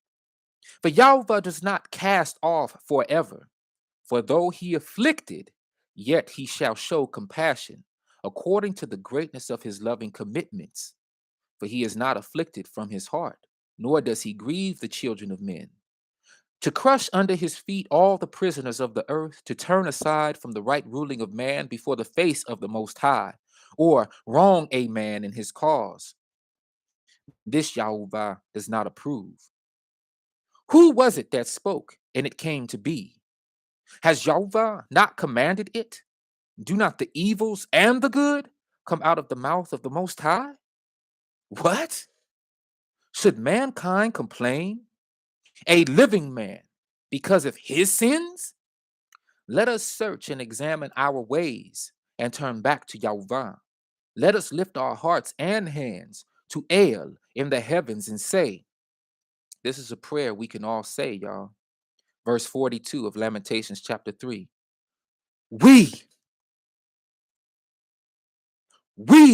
For Yahweh does not cast off forever. For though he afflicted, yet he shall show compassion, according to the greatness of his loving commitments. For he is not afflicted from his heart, nor does he grieve the children of men. To crush under his feet all the prisoners of the earth, to turn aside from the right ruling of man before the face of the Most High, or wrong a man in his cause. This Yahweh does not approve. Who was it that spoke, and it came to be? Has Yahweh not commanded it? Do not the evils and the good come out of the mouth of the Most High? What? Should mankind complain? A living man because of his sins? Let us search and examine our ways and turn back to Yahweh. Let us lift our hearts and hands to El in the heavens and say, this is a prayer we can all say, y'all. Verse 42 of Lamentations chapter 3. We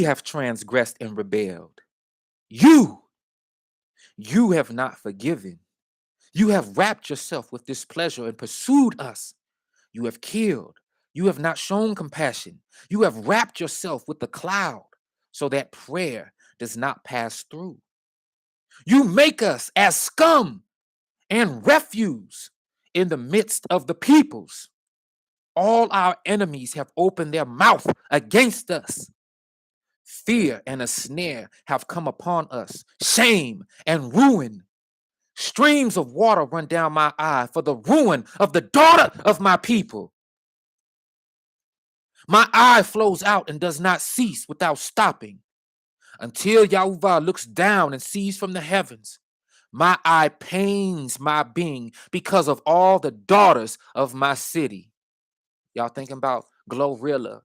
have transgressed and rebelled. You, you have not forgiven. You have wrapped yourself with displeasure and pursued us. You have killed. You have not shown compassion. You have wrapped yourself with the cloud so that prayer does not pass through. You make us as scum and refuse in the midst of the peoples. All our enemies have opened their mouth against us. Fear and a snare have come upon us, shame and ruin. Streams of water run down my eye for the ruin of the daughter of my people. My eye flows out and does not cease without stopping until Yahuwah looks down and sees from the heavens. My eye pains my being because of all the daughters of my city. Y'all thinking about Glorilla.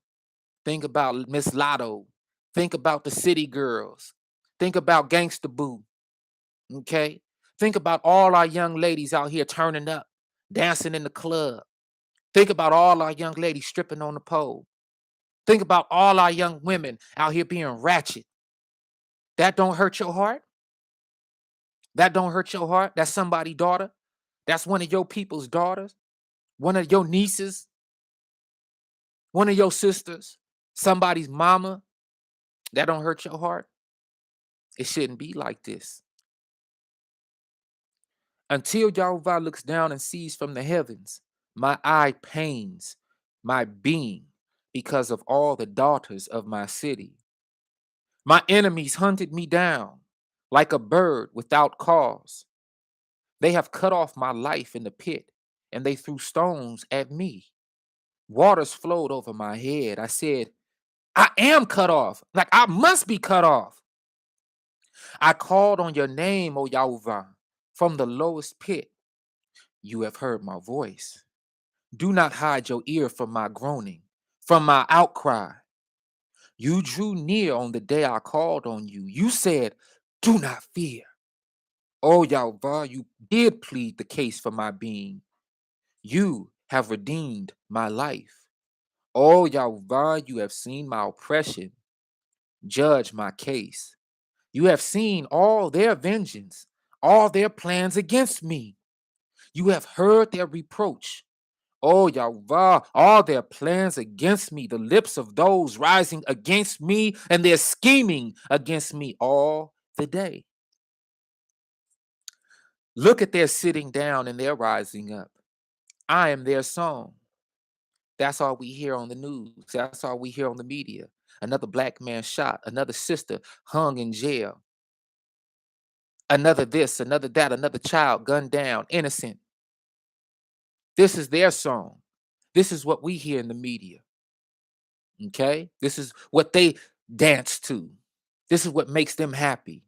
Think about Miss Lotto. Think about the city girls. Think about Gangsta Boo. Okay? Think about all our young ladies out here turning up, dancing in the club. Think about all our young ladies stripping on the pole. Think about all our young women out here being ratchet. That don't hurt your heart? That don't hurt your heart? That's somebody's daughter? That's one of your people's daughters? One of your nieces? One of your sisters? Somebody's mama? That don't hurt your heart? It shouldn't be like this. Until Yahweh looks down and sees from the heavens, my eye pains my being because of all the daughters of my city. My enemies hunted me down like a bird without cause. They have cut off my life in the pit, and they threw stones at me. Waters flowed over my head. I said, I am cut off. Like I must be cut off. I called on your name, O Yahweh, from the lowest pit. You have heard my voice. Do not hide your ear from my groaning, from my outcry. You drew near on the day I called on you. You said, do not fear. Oh, Yahweh, you did plead the case for my being. You have redeemed my life. Oh, Yahweh, you have seen my oppression. Judge my case. You have seen all their vengeance, all their plans against me. You have heard their reproach. Oh, Yahweh, all their plans against me, the lips of those rising against me, and they're scheming against me all the day. Look at their sitting down and their rising up. I am their song. That's all we hear on the news. That's all we hear on the media. Another black man shot, another sister hung in jail, another this, another that, another child gunned down, innocent. This is their song. This is what we hear in the media. Okay? This is what they dance to. This is what makes them happy.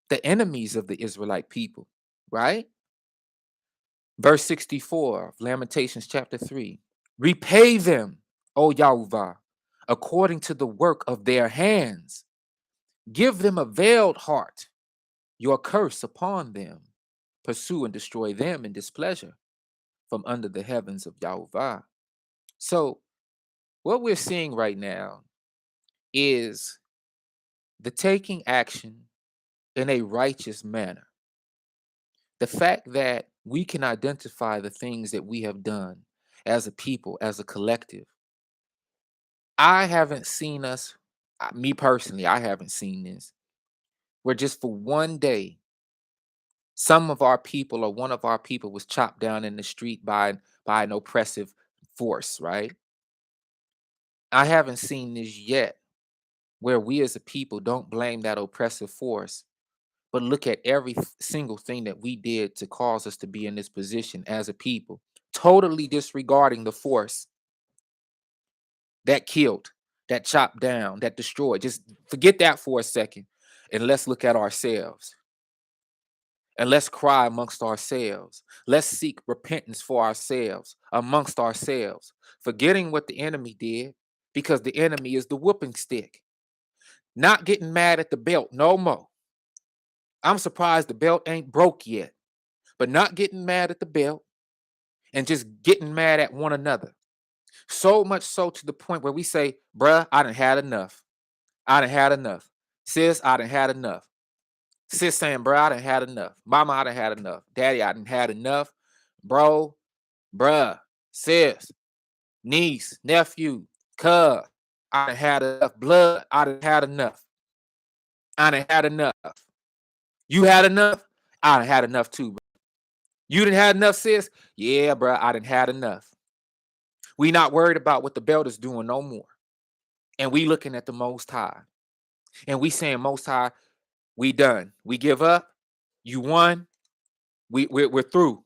The enemies of the Israelite people, right? Verse 64 of Lamentations chapter 3. Repay them, O Yahweh, according to the work of their hands. Give them a veiled heart, your curse upon them. Pursue and destroy them in displeasure from under the heavens of Yahweh. So, what we're seeing right now is the taking action in a righteous manner. The fact that we can identify the things that we have done as a people, as a collective. I haven't seen us, me personally, I haven't seen this, where just for one day, some of our people or one of our people was chopped down in the street by an oppressive force, right? I haven't seen this yet, where we as a people don't blame that oppressive force, but look at every single thing that we did to cause us to be in this position as a people, totally disregarding the force that killed, that chopped down, that destroyed. Just forget that for a second, and let's look at ourselves. And let's cry amongst ourselves. Let's seek repentance for ourselves, amongst ourselves, forgetting what the enemy did, because the enemy is the whooping stick. Not getting mad at the belt no more. I'm surprised the belt ain't broke yet, but not getting mad at the belt and just getting mad at one another. So much so to the point where we say, bruh, I done had enough. I done had enough. Sis, I done had enough. Sis saying, bruh, I done had enough. Mama, I done had enough. Daddy, I done had enough. Bro, bruh, sis, niece, nephew, cuz, I done had enough. Blood, I done had enough. I done had enough. You had enough? I done had enough too, bro. You done had enough, sis? Yeah, bruh, I done had enough. We not worried about what the belt is doing no more. And we looking at the Most High. And we saying, Most High, we done. We give up. You won. We're through.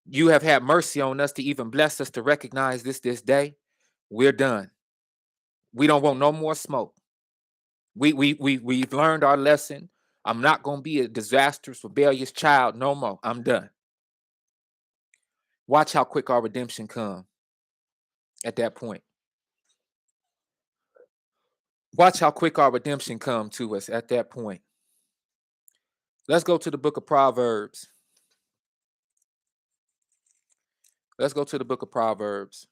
You have had mercy on us to even bless us to recognize this day. We're done. We don't want no more smoke. We've learned our lesson. I'm not gonna be a disastrous, rebellious child no more. I'm done. Watch how quick our redemption come at that point. Watch how quick our redemption come to us at that point. Let's go to the book of Proverbs. Let's go to the book of Proverbs.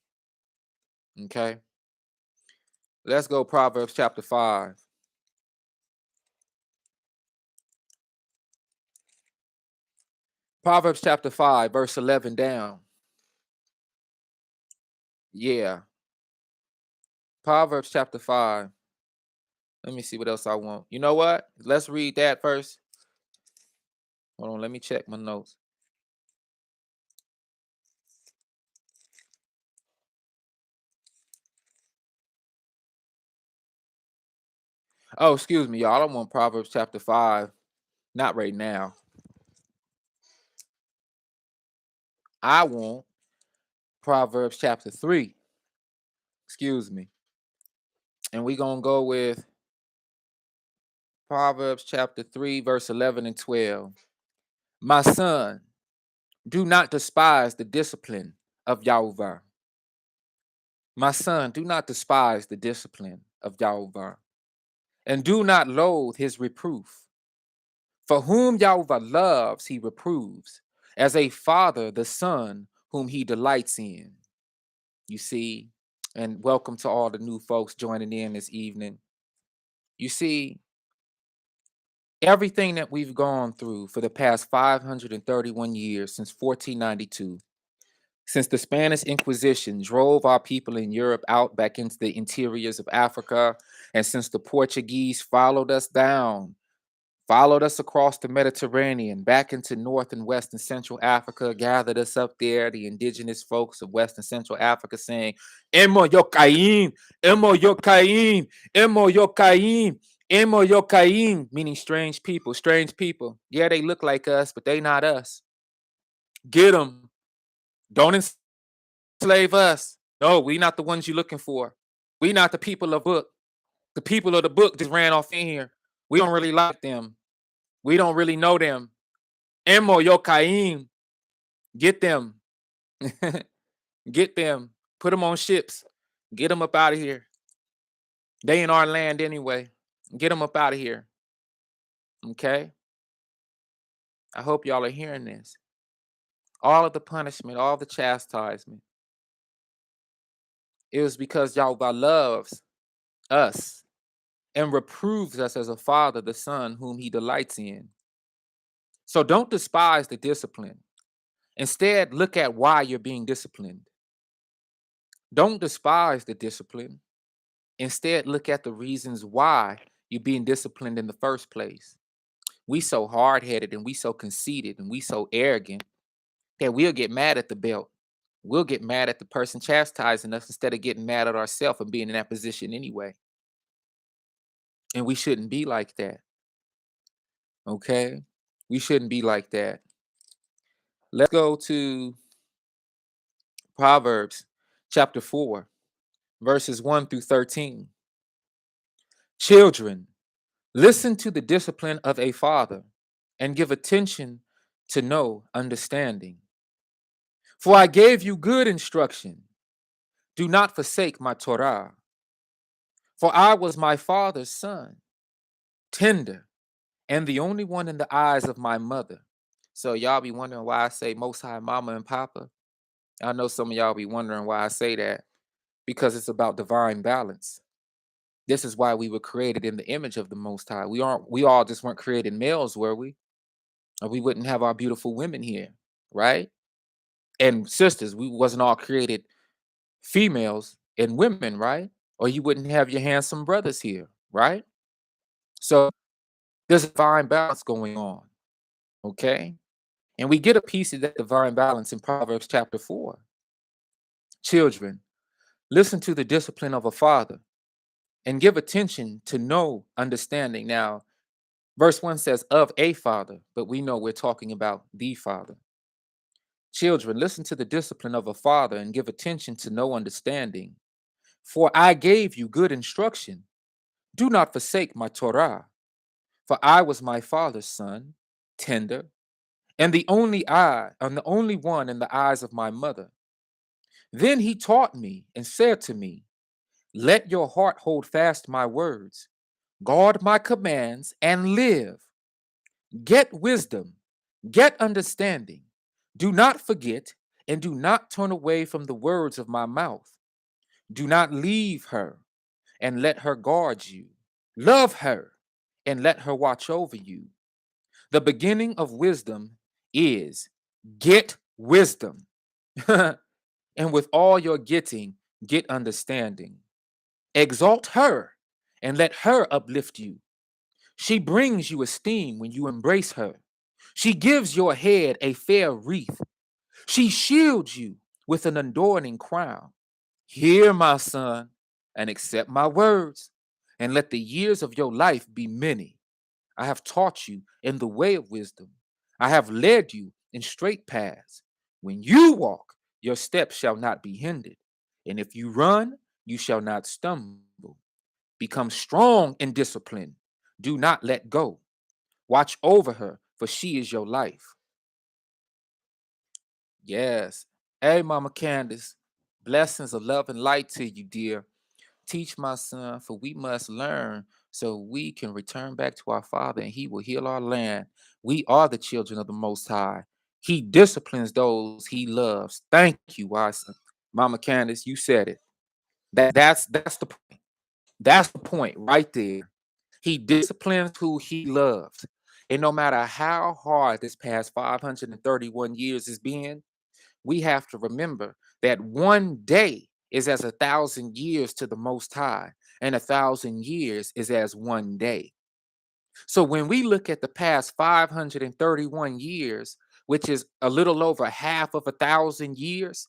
Okay. Let's go Proverbs chapter 5. Proverbs chapter 5, verse 11 down. Yeah. Proverbs chapter 5. Let me see what else I want. You know what? Let's read that first. Hold on. Let me check my notes. Oh, excuse me, y'all. I want Proverbs chapter 5. Not right now. I want Proverbs chapter 3. Excuse me. And we're going to go with Proverbs chapter 3, verse 11 and 12. My son, do not despise the discipline of Yahweh. My son, do not despise the discipline of Yahweh, and do not loathe his reproof. For whom Yahweh loves, he reproves, as a father the son whom he delights in. You see, and welcome to all the new folks joining in this evening. You see, everything that we've gone through for the past 531 years since 1492, since the Spanish Inquisition drove our people in Europe out back into the interiors of Africa, and since the Portuguese followed us down, followed us across the Mediterranean, back into North and West and Central Africa, gathered us up there, the indigenous folks of West and Central Africa saying, Emo yo Cain, Emo yo Cain, Emo yo Cain, Emo yo Cain, meaning strange people, strange people. Yeah, they look like us, but they not us. Get them. Don't enslave us. No, we not the ones you're looking for. We not the people of the book. The people of the book just ran off in here. We don't really like them. We don't really know them. Emo Yokaim, get them. Get them. Put them on ships. Get them up out of here. They in our land anyway. Get them up out of here. Okay? I hope y'all are hearing this. All of the punishment, all the chastisement. It was because Yahweh loves us and reproves us as a father, the son whom he delights in. So don't despise the discipline. Instead, look at why you're being disciplined. Don't despise the discipline. Instead, look at the reasons why you're being disciplined in the first place. We so hard-headed and we so conceited and we so arrogant that we'll get mad at the belt. We'll get mad at the person chastising us instead of getting mad at ourselves and being in that position anyway. And we shouldn't be like that. Okay? We shouldn't be like that. Let's go to Proverbs chapter 4, verses 1 through 13. Children, listen to the discipline of a father and give attention to know understanding. For I gave you good instruction. Do not forsake my Torah. For I was my father's son, tender, and the only one in the eyes of my mother. So y'all be wondering why I say Most High Mama and Papa. I know some of y'all be wondering why I say that, because it's about divine balance. This is why we were created in the image of the Most High. We all just weren't created males, were we? Or we wouldn't have our beautiful women here, right? And sisters, we wasn't all created females and women, right? Or you wouldn't have your handsome brothers here, right? So there's a divine balance going on, okay? And we get a piece of that divine balance in Proverbs chapter 4. Children, listen to the discipline of a father and give attention to no understanding. Now, verse 1 says, of a father, but we know we're talking about the father. Children, listen to the discipline of a father and give attention to no understanding. For I gave you good instruction. Do not forsake my Torah. For I was my father's son, tender, and the only one in the eyes of my mother. Then he taught me and said to me, let your heart hold fast my words, guard my commands, and live. Get wisdom, get understanding. Do not forget, and do not turn away from the words of my mouth. Do not leave her, and let her guard you. Love her, and let her watch over you. The beginning of wisdom is get wisdom. And with all your getting, get understanding. Exalt her, and let her uplift you. She brings you esteem when you embrace her. She gives your head a fair wreath. She shields you with an adorning crown. Hear, my son, and accept my words, and let the years of your life be many. I have taught you in the way of wisdom. I have led you in straight paths. When you walk, your steps shall not be hindered. And if you run, you shall not stumble. Become strong in discipline. Do not let go. Watch over her, for she is your life. Yes. Hey, Mama Candace. Blessings of love and light to you, dear. Teach my son, for we must learn so we can return back to our Father and he will heal our land. We are the children of the Most High. He disciplines those he loves. Thank you, Wise. Mama Candace, you said it. That's the point. That's the point right there. He disciplines who he loves. And no matter how hard this past 531 years has been, we have to remember that one day is as 1,000 years to the Most High, and 1,000 years is as one day. So when we look at the past 531 years, which is a little over half of 1,000 years,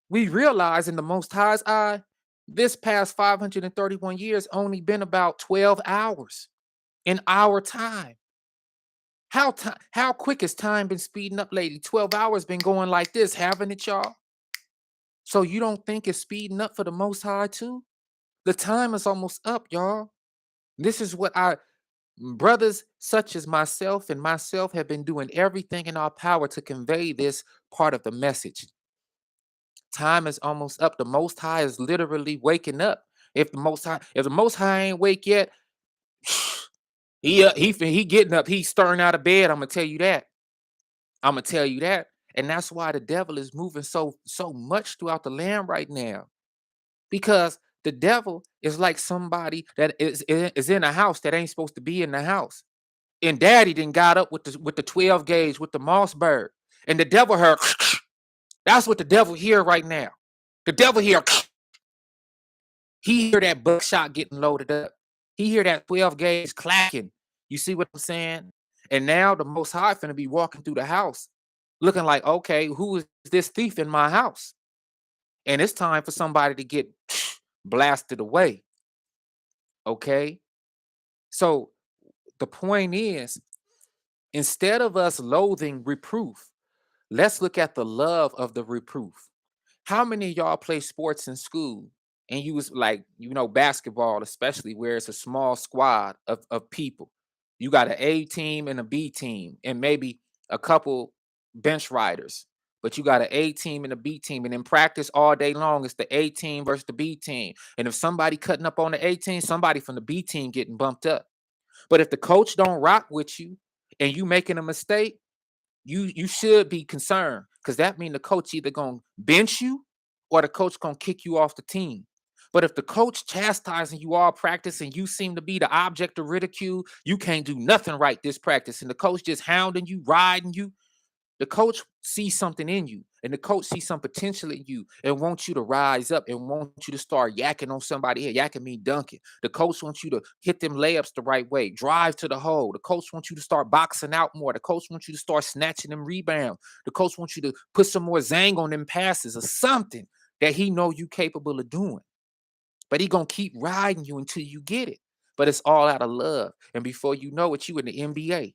we realize in the Most High's eye, this past 531 years only been about 12 hours in our time. How quick has time been speeding up lately? 12 hours been going like this, haven't it, y'all? So you don't think it's speeding up for the Most High too? The time is almost up, y'all. This is what our brothers such as myself have been doing everything in our power to convey this part of the message. Time is almost up. The Most High is literally waking up. If the Most High ain't wake yet, he getting up. He's stirring out of bed. I'm gonna tell you that. I'm gonna tell you that. And that's why the devil is moving so much throughout the land right now. Because the devil is like somebody that is in a house that ain't supposed to be in the house. And daddy then got up with the 12 gauge with the Mossberg. And the devil heard, that's what the devil hear right now. The devil hear, he hear that buckshot getting loaded up. He hear that 12 gauge clacking. You see what I'm saying? And now the Most High finna be walking through the house looking like, okay, who is this thief in my house? And it's time for somebody to get blasted away. Okay. So the point is, instead of us loathing reproof, let's look at the love of the reproof. How many of y'all play sports in school and you was like, basketball, especially where it's a small squad of people? You got an A team and a B team, and maybe a couple bench riders, but you got an A team and a B team, and in practice all day long, it's the A team versus the B team. And if somebody cutting up on the A team, somebody from the B team getting bumped up. But if the coach don't rock with you and you making a mistake, you should be concerned, because that means the coach either gonna bench you or the coach gonna kick you off the team. But if the coach chastising you all practice and you seem to be the object of ridicule, you can't do nothing right this practice, and the coach just hounding you, riding you, the coach sees something in you, and the coach sees some potential in you and wants you to rise up and wants you to start yakking on somebody here. Yakking mean dunking. The coach wants you to hit them layups the right way, drive to the hole. The coach wants you to start boxing out more. The coach wants you to start snatching them rebounds. The coach wants you to put some more zang on them passes or something that he know you capable of doing. But he gonna keep riding you until you get it. But it's all out of love. And before you know it, you in the NBA.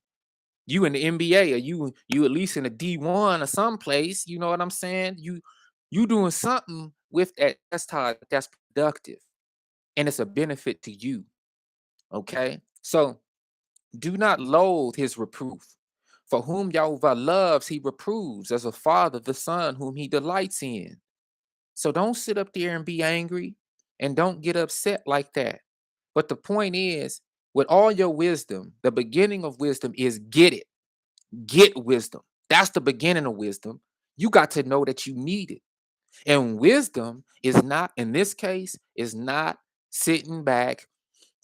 You in the NBA, or you at least in a D1 or someplace, you know what I'm saying? You doing something with that. That's productive, and it's a benefit to you. Okay. So do not loathe his reproof. For whom Yahweh loves, he reproves, as a father the son whom he delights in. So don't sit up there and be angry, and don't get upset like that. But the point is, with all your wisdom, the beginning of wisdom is get it. Get wisdom. That's the beginning of wisdom. You got to know that you need it. And wisdom is not, in this case, is not sitting back,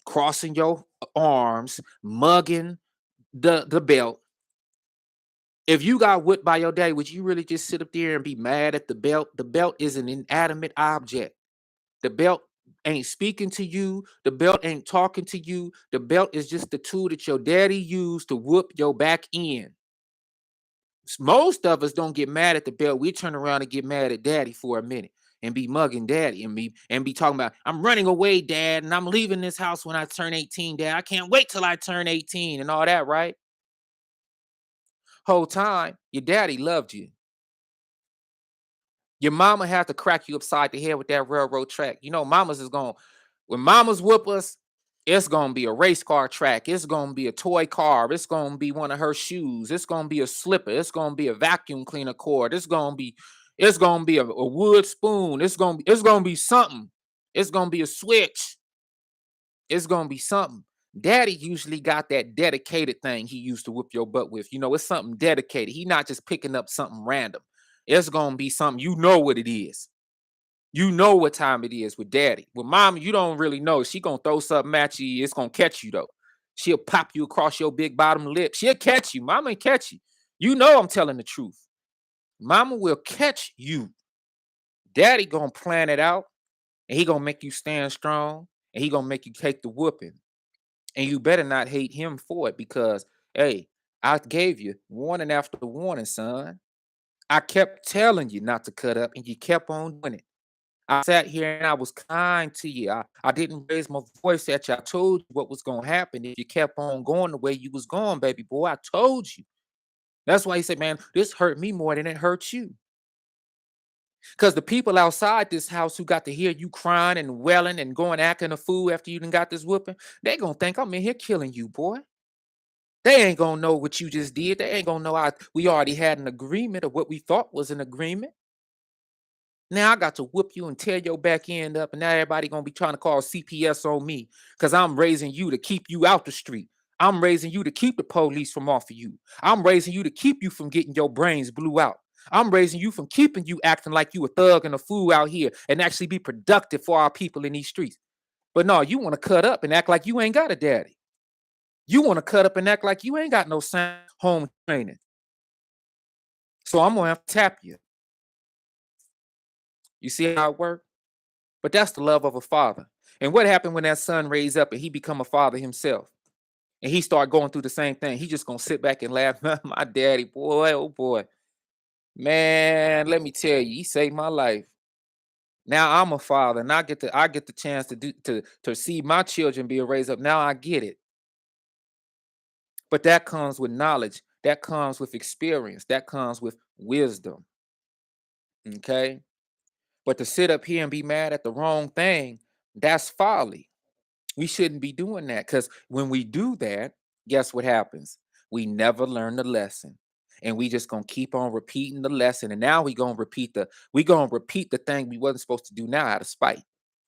crossing your arms, mugging the belt. If you got whipped by your daddy, would you really just sit up there and be mad at the belt? The belt is an inanimate object. The belt ain't speaking to you. The belt ain't talking to you. The belt is just the tool that your daddy used to whoop your back in. Most of us don't get mad at the belt. We turn around and get mad at daddy for a minute and be mugging daddy and be talking about, I'm running away, dad, and I'm leaving this house when I turn 18, dad. I can't wait till I turn 18 and all that, right? Whole time, your daddy loved you. Your mama had to crack you upside the head with that railroad track. You know, mamas is going, when mamas whoop us, it's going to be a race car track. It's going to be a toy car. It's going to be one of her shoes. It's going to be a slipper. It's going to be a vacuum cleaner cord. It's going to be a wood spoon. It's going to be something. It's going to be a switch. It's going to be something. Daddy usually got that dedicated thing he used to whip your butt with. You know, it's something dedicated. He not just picking up something random. It's going to be something, you know what it is. You know what time it is with daddy. With mom, you don't really know. She gonna throw something at you. It's gonna catch you though. She'll pop you across your big bottom lip. She'll catch you. Mama ain't catch you. You know I'm telling the truth. Mama will catch you. Daddy gonna plan it out, and he gonna make you stand strong, and he gonna make you take the whooping. And you better not hate him for it, because hey, I gave you warning after warning, son. I kept telling you not to cut up, and you kept on doing it. I sat here and I was kind to you. I didn't raise my voice at you. I told you what was gonna happen if you kept on going the way you was going, baby boy. I told you. That's why he said, man, this hurt me more than it hurt you. Because the people outside this house who got to hear you crying and welling and going acting a fool after you done got this whooping, they gonna think I'm in here killing you, boy. They ain't gonna know what you just did. They ain't gonna know we already had an agreement of what we thought was an agreement. Now I got to whoop you and tear your back end up, and now everybody gonna be trying to call CPS on me because I'm raising you to keep you out the street. I'm raising you to keep the police from off of you. I'm raising you to keep you from getting your brains blew out. I'm raising you from keeping you acting like you a thug and a fool out here and actually be productive for our people in these streets. But no, you want to cut up and act like you ain't got a daddy. You want to cut up and act like you ain't got no sound home training. So I'm gonna have to tap you. You see how it works? But that's the love of a father. And what happened when that son raised up and he become a father himself? And he start going through the same thing. He just gonna sit back and laugh. My daddy, boy, oh boy. Man, let me tell you, he saved my life. Now I'm a father, and I get the chance to see my children be raised up. Now I get it. But that comes with knowledge, that comes with experience, that comes with wisdom. Okay. But to sit up here and be mad at the wrong thing, that's folly. We shouldn't be doing that, because when we do that, guess what happens? We never learn the lesson. and we just gonna keep on repeating the lesson. And now we gonna repeat the thing we wasn't supposed to do now out of spite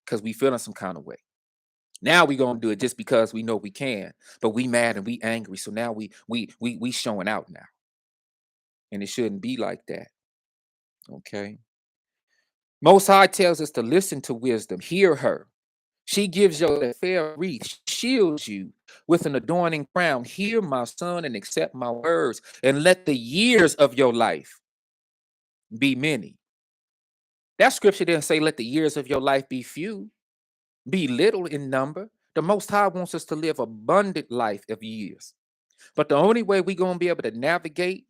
because we feeling some kind of way. Now we gonna do it just because we know we can, but we mad and we angry. So now we showing out now, and it shouldn't be like that. Okay. Most High tells us to listen to wisdom, hear her. She gives you a fair wreath, shields you with an adorning crown. Hear, my son, and accept my words, and let the years of your life be many. That scripture didn't say let the years of your life be few, be little in number. The Most High wants us to live abundant life of years. But the only way we're going to be able to navigate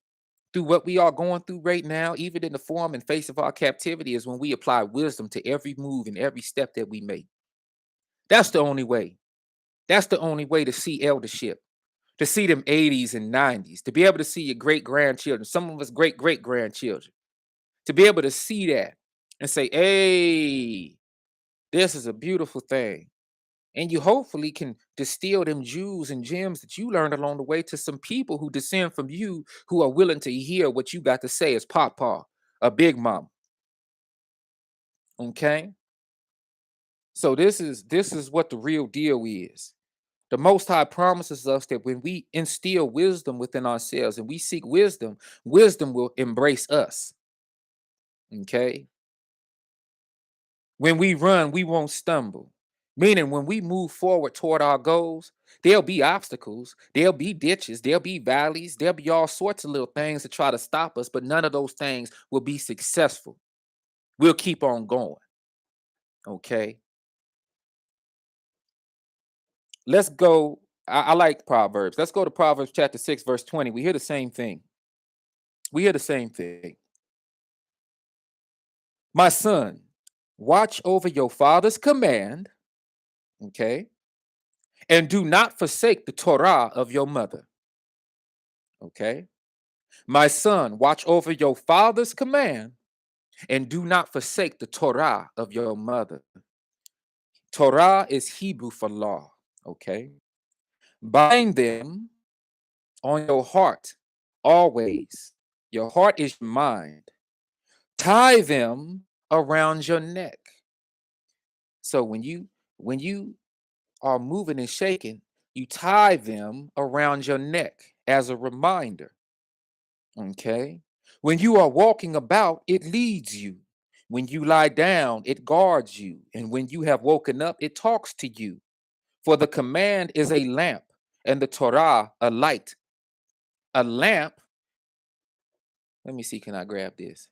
through what we are going through right now, even in the form and face of our captivity, is when we apply wisdom to every move and every step that we make. That's the only way. That's the only way to see eldership, to see them 80s and 90s, to be able to see your great grandchildren, some of us great grandchildren, to be able to see that and say, hey, this is a beautiful thing. And you hopefully can distill them jewels and gems that you learned along the way to some people who descend from you who are willing to hear what you got to say as Papa, a big mom. Okay. So this is what the real deal is. The Most High promises us that when we instill wisdom within ourselves and we seek wisdom, wisdom will embrace us. Okay. When we run, we won't stumble. Meaning, when we move forward toward our goals, there'll be obstacles, there'll be ditches, there'll be valleys, there'll be all sorts of little things to try to stop us, but none of those things will be successful. We'll keep on going. Okay. Let's go. I like Proverbs. Let's go to Proverbs chapter 6, verse 20. We hear the same thing. We hear the same thing. My son, watch over your father's command, okay, and do not forsake the Torah of your mother, okay. My son, watch over your father's command and do not forsake the Torah of your mother. Torah is Hebrew for law, okay. Bind them on your heart always. Your heart is your mind. Tie them around your neck. So when you are moving and shaking, you tie them around your neck as a reminder. Okay. When you are walking about, it leads you. When you lie down, it guards you. And when you have woken up, it talks to you. For the command is a lamp and the Torah a light. A lamp, let me see, can I grab this?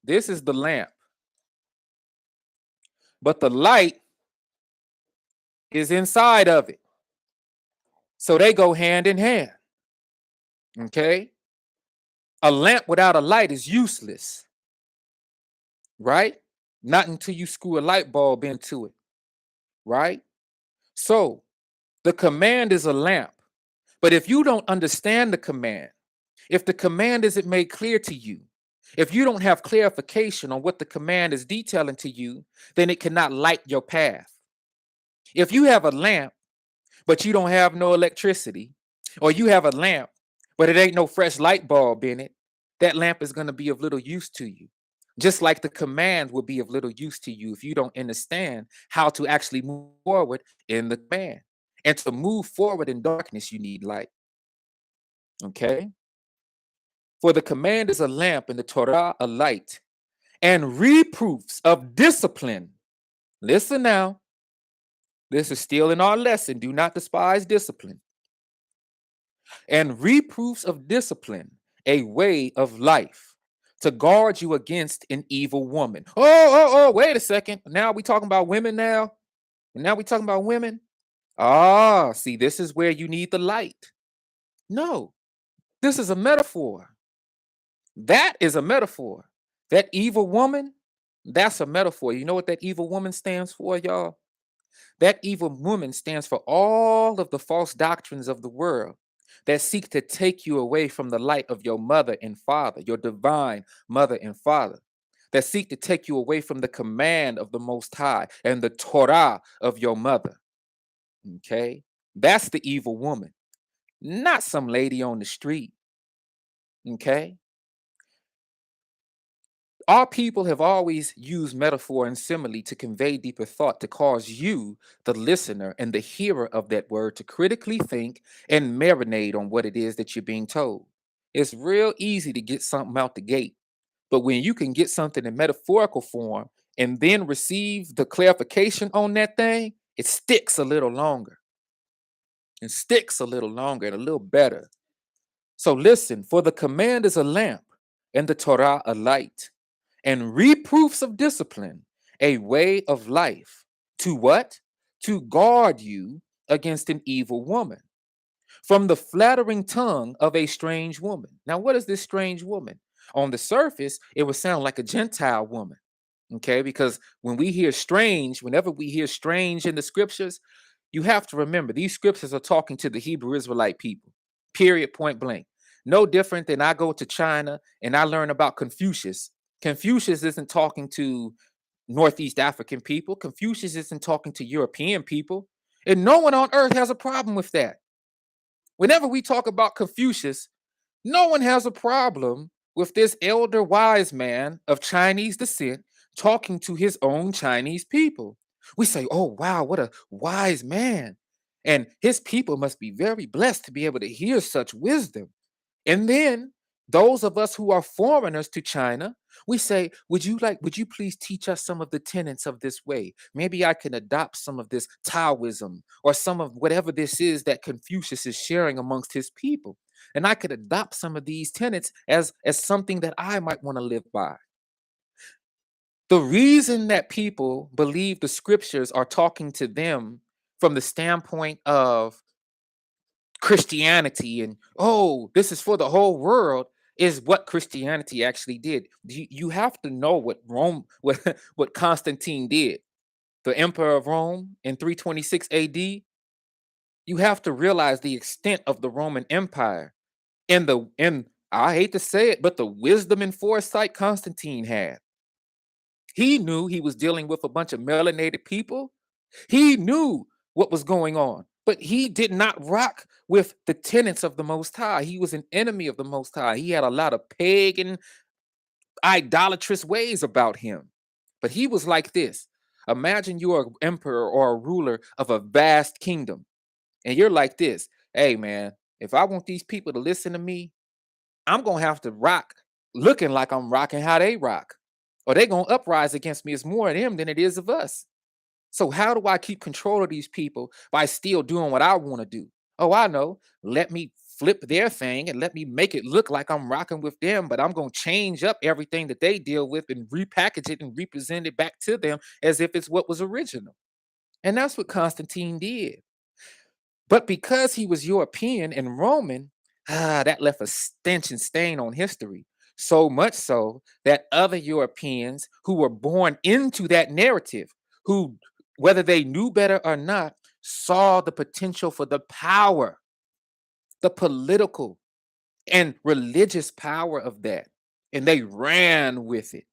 This is the lamp, but the light is inside of it. So they go hand in hand. Okay. A lamp without a light is useless, right? Not until you screw a light bulb into it, right? So the command is a lamp. But if you don't understand the command, if the command isn't made clear to you, if you don't have clarification on what the command is detailing to you, then it cannot light your path. If you have a lamp, but you don't have no electricity, or you have a lamp, but it ain't no fresh light bulb in it, that lamp is going to be of little use to you. Just like the command will be of little use to you if you don't understand how to actually move forward in the command. And to move forward in darkness, you need light. Okay? For the command is a lamp and the Torah a light, and reproofs of discipline. Listen now. This is still in our lesson. Do not despise discipline. And reproofs of discipline, a way of life to guard you against an evil woman. Oh, wait a second. Now we talking about women now? Now we talking about women? Ah, see, this is where you need the light. No, this is a metaphor. That is a metaphor. That evil woman, that's a metaphor. You know what that evil woman stands for, y'all? That evil woman stands for all of the false doctrines of the world that seek to take you away from the light of your mother and father, your divine mother and father, that seek to take you away from the command of the Most High and the Torah of your mother. Okay? That's the evil woman, not some lady on the street. Okay. Our people have always used metaphor and simile to convey deeper thought, to cause you, the listener and the hearer of that word, to critically think and marinate on what it is that you're being told. It's real easy to get something out the gate, but when you can get something in metaphorical form and then receive the clarification on that thing, it sticks a little longer. It sticks a little longer and a little better. So listen, for the command is a lamp and the Torah a light, and reproofs of discipline a way of life. To what? To guard you against an evil woman, from the flattering tongue of a strange woman. Now, what is this strange woman? On the surface, it would sound like a Gentile woman. Okay, because when we hear strange, whenever we hear strange in the scriptures, you have to remember these scriptures are talking to the Hebrew Israelite people, period, point blank. No different than I go to China and I learn about Confucius. Confucius isn't talking to Northeast African people, Confucius isn't talking to European people. And no one on earth has a problem with that. Whenever we talk about Confucius, no one has a problem with this elder wise man of Chinese descent talking to his own Chinese people. We say, oh, wow, what a wise man. And his people must be very blessed to be able to hear such wisdom. And then those of us who are foreigners to China, we say, would you please teach us some of the tenets of this way? Maybe I can adopt some of this Taoism or some of whatever this is that Confucius is sharing amongst his people. And I could adopt some of these tenets as something that I might want to live by. The reason that people believe the scriptures are talking to them from the standpoint of Christianity and oh, this is for the whole world is what Christianity actually did. You have to know what Rome, what Constantine did, the emperor of Rome in 326 AD. You have to realize the extent of the Roman Empire and I hate to say it, but the wisdom and foresight Constantine had. He knew he was dealing with a bunch of melanated people. He knew what was going on, but he did not rock with the tenets of the Most High. He was an enemy of the Most High. He had a lot of pagan, idolatrous ways about him. But he was like this. Imagine you're an emperor or a ruler of a vast kingdom, and you're like this. Hey, man, if I want these people to listen to me, I'm going to have to rock looking like I'm rocking how they rock, or they're going to uprise against me. It's more of them than it is of us. So how do I keep control of these people by still doing what I want to do? Oh, I know. Let me flip their thing and let me make it look like I'm rocking with them, but I'm going to change up everything that they deal with and repackage it and represent it back to them as if it's what was original. And that's what Constantine did. But because he was European and Roman, that left a stench and stain on history. So much so that other Europeans who were born into that narrative, who, whether they knew better or not, saw the potential for the power, the political and religious power of that. And they ran with it.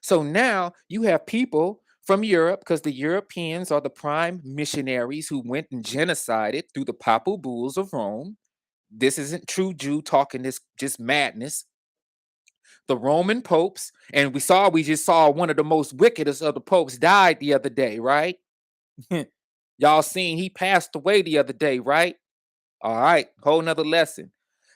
So now you have people from Europe, because the Europeans are the prime missionaries who went and genocided through the papal bulls of Rome. This isn't true Jew talking this just madness. The Roman popes, and we just saw one of the most wickedest of the popes died the other day, right? Y'all seen he passed away the other day, right? All right, whole nother lesson.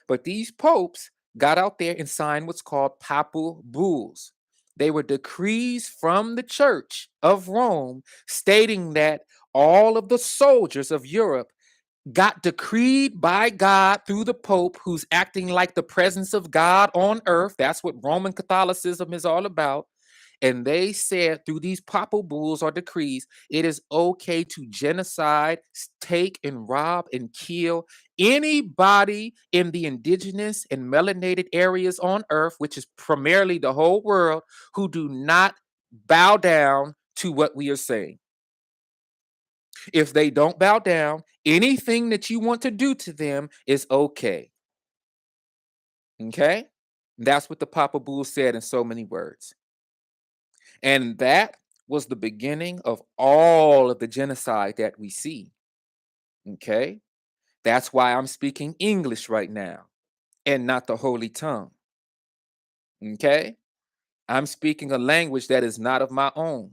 But these popes got out there and signed what's called papal bulls. They were decrees from the Church of Rome stating that all of the soldiers of Europe got decreed by God through the Pope, who's acting like the presence of God on earth. That's what Roman Catholicism is all about. And they said through these papal bulls or decrees, it is okay to genocide, take and rob and kill anybody in the indigenous and melanated areas on earth, which is primarily the whole world, who do not bow down to what we are saying. If they don't bow down, anything that you want to do to them is okay. Okay? That's what the Papa Bull said in so many words. And that was the beginning of all of the genocide that we see. Okay? That's why I'm speaking English right now and not the Holy Tongue. Okay. I'm speaking a language that is not of my own,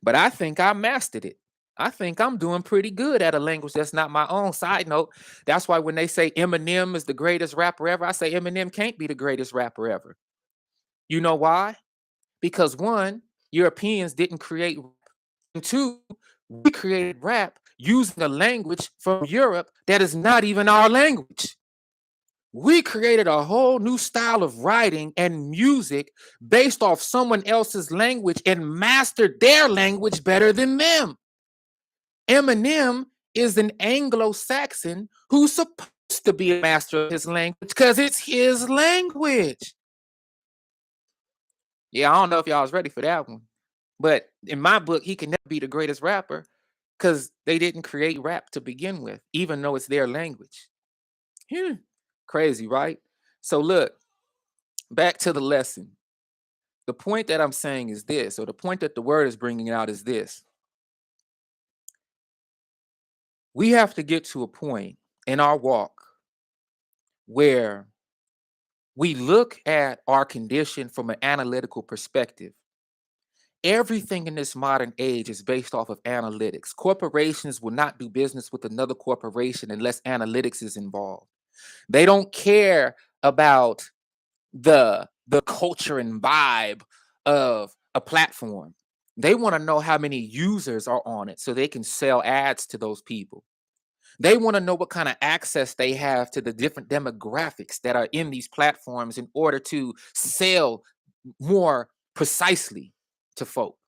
but I think I mastered it. I think I'm doing pretty good at a language that's not my own. Side note, that's why when they say Eminem is the greatest rapper ever, I say Eminem can't be the greatest rapper ever. You know why? Because one, Europeans didn't create, and two, we created rap using a language from Europe that is not even our language. We created a whole new style of writing and music based off someone else's language and mastered their language better than them. Eminem is an Anglo-Saxon who's supposed to be a master of his language because it's his language. Yeah, I don't know if y'all was ready for that one. But in my book, he can never be the greatest rapper because they didn't create rap to begin with, even though it's their language. Hmm. Crazy, right? So look, back to the lesson. The point that I'm saying is this, or the point that the word is bringing out is this. We have to get to a point in our walk where we look at our condition from an analytical perspective. Everything in this modern age is based off of analytics. Corporations will not do business with another corporation unless analytics is involved. They don't care about the culture and vibe of a platform. They want to know how many users are on it so they can sell ads to those people. They want to know what kind of access they have to the different demographics that are in these platforms in order to sell more precisely to folk.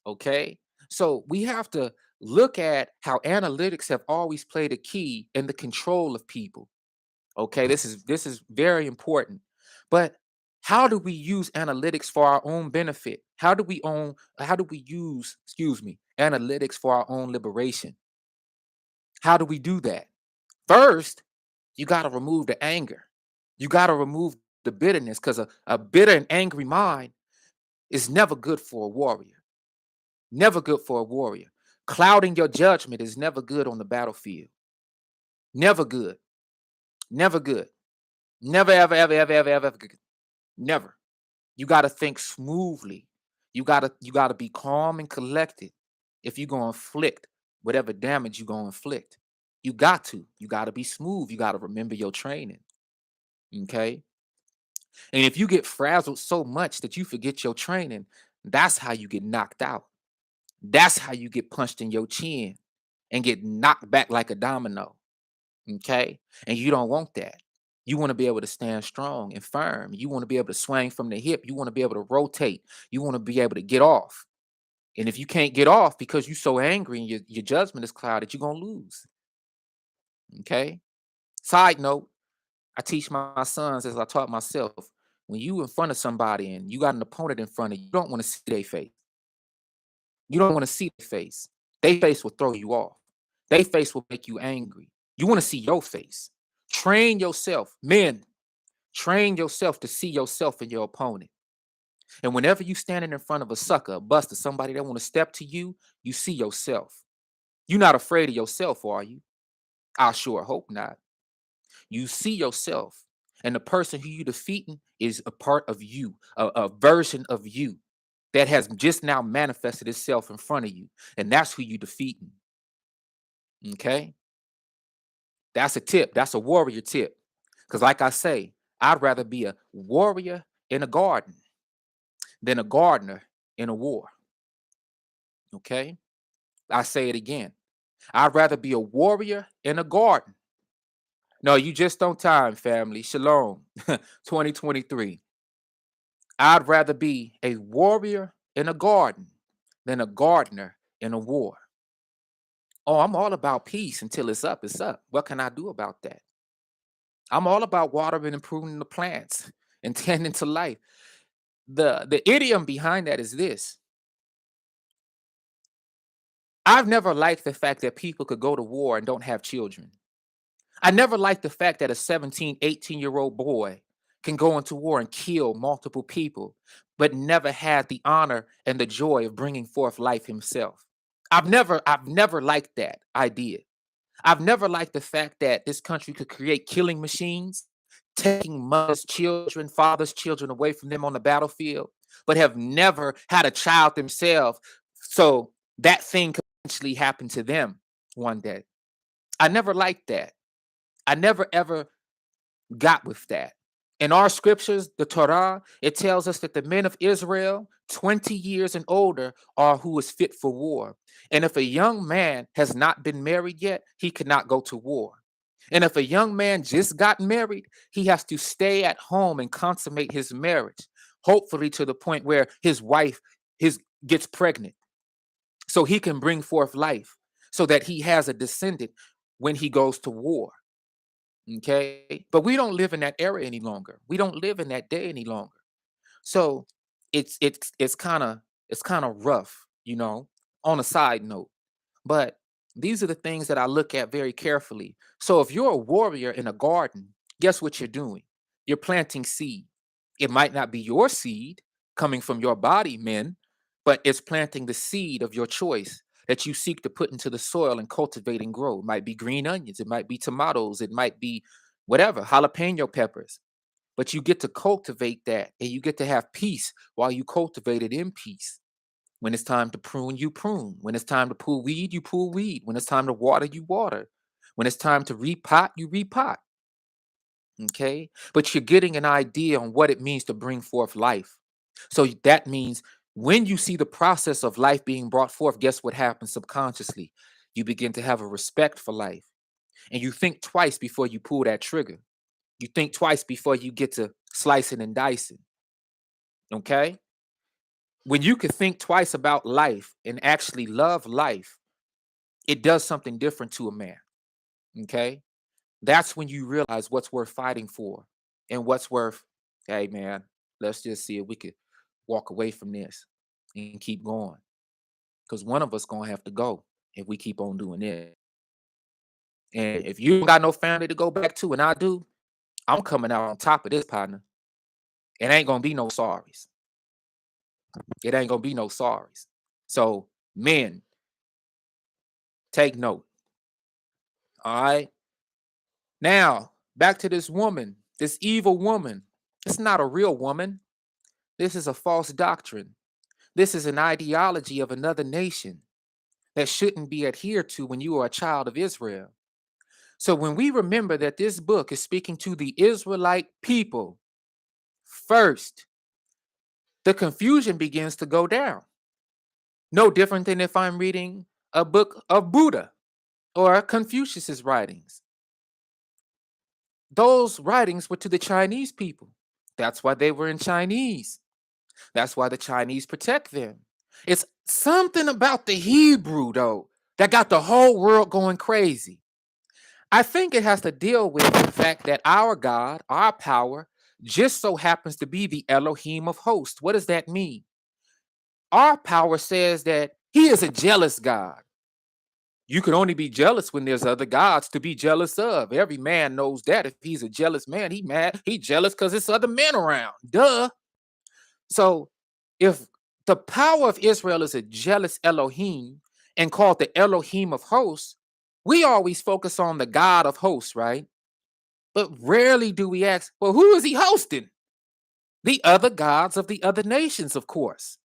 Okay. So we have to look at how analytics have always played a key in the control of people. Okay, this is very important. But how do we use analytics for our own benefit? How do we use, excuse me, analytics for our own liberation? How do we do that? First, you got to remove the anger. You got to remove the bitterness because a bitter and angry mind is never good for a warrior. Never good for a warrior. Clouding your judgment is never good on the battlefield. Never good. Never good. Never, ever, ever, ever, ever, ever, good. Never. You got to think smoothly. You got to be calm and collected if you're going to inflict whatever damage you're going to inflict. You got to. You got to be smooth. You got to remember your training. Okay? And if you get frazzled so much that you forget your training, that's how you get knocked out. That's how you get punched in your chin and get knocked back like a domino. Okay. And you don't want that. You want to be able to stand strong and firm. You want to be able to swing from the hip. You want to be able to rotate. You want to be able to get off. And if you can't get off because you're so angry and your judgment is clouded, you're going to lose. Okay. Side note, I teach my sons as I taught myself. When you in front of somebody and you got an opponent in front of you, you don't want to see their face. You don't want to see their face. Their face will throw you off. Their face will make you angry. You want to see your face. Train yourself, men. Train yourself to see yourself in your opponent. And whenever you standing in front of a sucker, a buster, somebody that want to step to you, you see yourself. You're not afraid of yourself, are you? I sure hope not. You see yourself, and the person who you defeating is a part of you, a version of you that has just now manifested itself in front of you, and that's who you defeating. Okay, that's a tip. That's a warrior tip. Because, like I say, I'd rather be a warrior in a garden than a gardener in a war. Okay, I say it again. I'd rather be a warrior in a garden. No, you just on time, family. Shalom. 2023. I'd rather be a warrior in a garden than a gardener in a war. Oh, I'm all about peace until it's up. It's up. What can I do about that? I'm all about watering and pruning the plants and tending to life. The idiom behind that is this. I've never liked the fact that people could go to war and don't have children. I never liked the fact that a 17, 18-year-old boy can go into war and kill multiple people, but never had the honor and the joy of bringing forth life himself. I've never liked that idea. I've never liked the fact that this country could create killing machines, taking mothers' children, fathers' children away from them on the battlefield, but have never had a child themselves. So that thing could potentially happen to them one day. I never liked that. I never ever got with that. In our scriptures, the Torah, it tells us that the men of Israel, 20 years and older, are who is fit for war. And if a young man has not been married yet, he cannot go to war. And if a young man just got married, he has to stay at home and consummate his marriage, hopefully to the point where his wife gets pregnant so he can bring forth life so that he has a descendant when he goes to war. Okay, but we don't live in that era any longer. We don't live in that day any longer. So it's kind of rough, on a side note. But these are the things that I look at very carefully. So if you're a warrior in a garden, guess what you're doing? You're planting seed. It might not be your seed coming from your body, men, but it's planting the seed of your choice that you seek to put into the soil and cultivate and grow. It might be green onions, it might be tomatoes, it might be whatever, jalapeno peppers. But you get to cultivate that and you get to have peace while you cultivate it in peace. When it's time to prune, you prune. When it's time to pull weed, you pull weed. When it's time to water, you water. When it's time to repot, you repot. Okay. But you're getting an idea on what it means to bring forth life. So that means when you see the process of life being brought forth, guess what happens subconsciously? You begin to have a respect for life and you think twice before you pull that trigger. You think twice before you get to slicing and dicing. Okay. When you can think twice about life and actually love life, it does something different to a man. Okay. That's when you realize what's worth fighting for and what's worth, hey, man, let's just see if we could walk away from this and keep going. Because one of us going to have to go if we keep on doing it. And if you don't got no family to go back to, and I do, I'm coming out on top of this, partner. It ain't going to be no sorries. It ain't going to be no sorries. So, men, take note. All right. Now, back to this woman, this evil woman. It's not a real woman. This is a false doctrine. This is an ideology of another nation that shouldn't be adhered to when you are a child of Israel. So when we remember that this book is speaking to the Israelite people first, the confusion begins to go down. No different than if I'm reading a book of Buddha or Confucius's writings. Those writings were to the Chinese people. That's why they were in Chinese. That's why the Chinese protect them. It's something about the Hebrew, though, that got the whole world going crazy. I think it has to deal with the fact that our God, our power, just so happens to be the Elohim of hosts. What does that mean? Our power says that he is a jealous God. You can only be jealous when there's other gods to be jealous of. Every man knows that. If he's a jealous man, he mad. He jealous because there's other men around. Duh. So if the power of Israel is a jealous Elohim and called the Elohim of hosts, we always focus on the God of hosts, right? But rarely do we ask, well, who is he hosting? The other gods of the other nations, of course.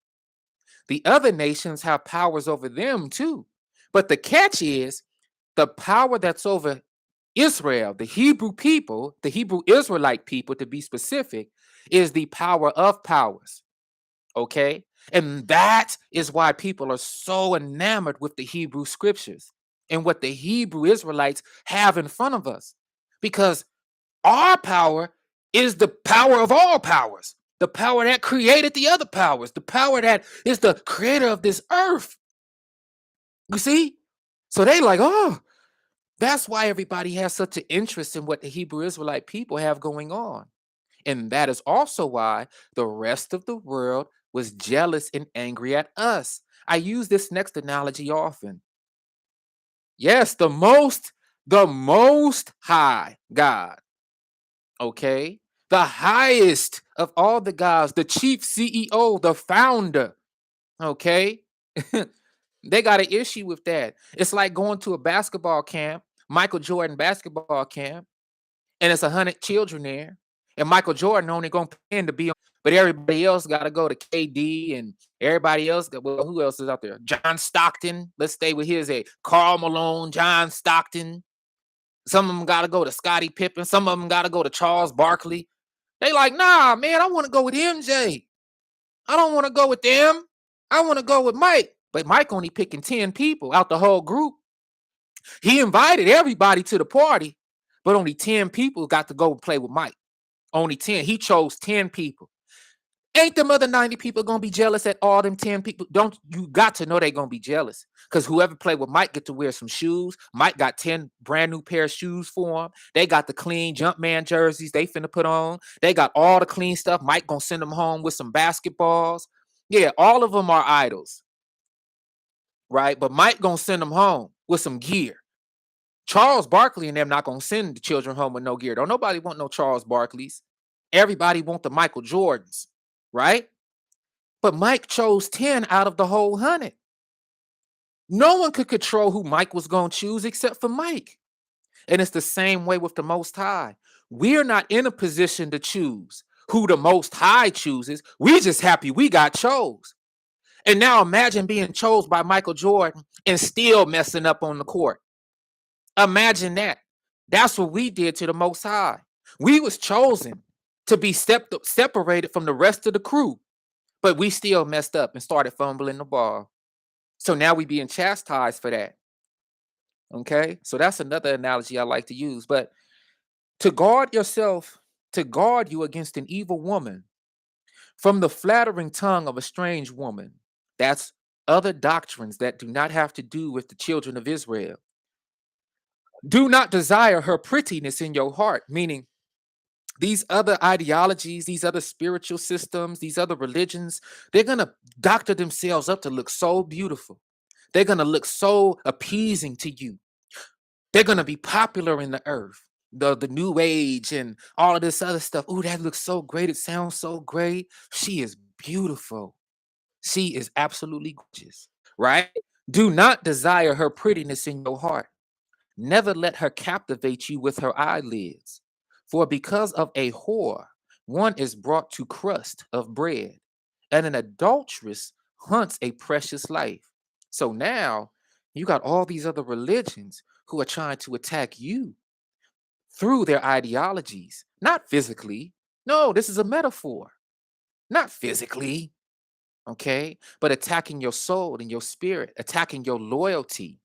The other nations have powers over them too. But the catch is the power that's over Israel, the Hebrew people, the Hebrew Israelite people to be specific, is the power of powers. Okay. And that is why people are so enamored with the Hebrew scriptures and what the Hebrew Israelites have in front of us. Because our power is the power of all powers, the power that created the other powers, the power that is the creator of this earth. You see? So they like, oh, that's why everybody has such an interest in what the Hebrew Israelite people have going on. And that is also why the rest of the world was jealous and angry at us. I use this next analogy often. Yes, the most high God. Okay. The highest of all the gods, the chief CEO, the founder. Okay. They got an issue with that. It's like going to a basketball camp, Michael Jordan basketball camp, and it's 100 children there. And Michael Jordan only gonna pretend to be on, but everybody else got to go to KD and everybody else. Well, who else is out there? John Stockton. Let's stay with his a Karl Malone, John Stockton. Some of them got to go to Scottie Pippen. Some of them got to go to Charles Barkley. They like, nah, man, I want to go with MJ. I don't want to go with them. I want to go with Mike. But Mike only picking 10 people out the whole group. He invited everybody to the party, but only 10 people got to go play with Mike. Only 10. He chose 10 people. Ain't them other 90 people gonna be jealous at all them 10 people? Don't you got to know they gonna be jealous? Because whoever played with Mike get to wear some shoes. Mike got 10 brand new pair of shoes for him. They got the clean Jumpman jerseys they finna put on. They got all the clean stuff. Mike gonna send them home with some basketballs. Yeah, all of them are idols, right? But Mike gonna send them home with some gear. Charles Barkley and them not gonna send the children home with no gear. Don't nobody want no Charles Barkleys. Everybody want the Michael Jordans, right? But Mike chose 10 out of the whole 100. No one could control who Mike was going to choose except for Mike. And it's the same way with the Most High. We're not in a position to choose who the Most High chooses. We're just happy we got chose. And now imagine being chose by Michael Jordan and still messing up on the court. Imagine that. That's what we did to the Most High. We was chosen to be separated from the rest of the crew, but we still messed up and started fumbling the ball. So now we being chastised for that. Okay, so that's another analogy I like to use. But to guard yourself, to guard you against an evil woman from the flattering tongue of a strange woman, that's other doctrines that do not have to do with the children of Israel. Do not desire her prettiness in your heart, meaning these other ideologies, these other spiritual systems, these other religions, they're going to doctor themselves up to look so beautiful. They're going to look so appeasing to you. They're going to be popular in the earth. The new age and all of this other stuff. Oh, that looks so great. It sounds so great. She is beautiful. She is absolutely gorgeous, right? Do not desire her prettiness in your heart. Never let her captivate you with her eyelids. For because of a whore, one is brought to crust of bread, and an adulteress hunts a precious life. So now you got all these other religions who are trying to attack you through their ideologies, not physically. No, this is a metaphor, not physically, okay, but attacking your soul and your spirit, attacking your loyalty,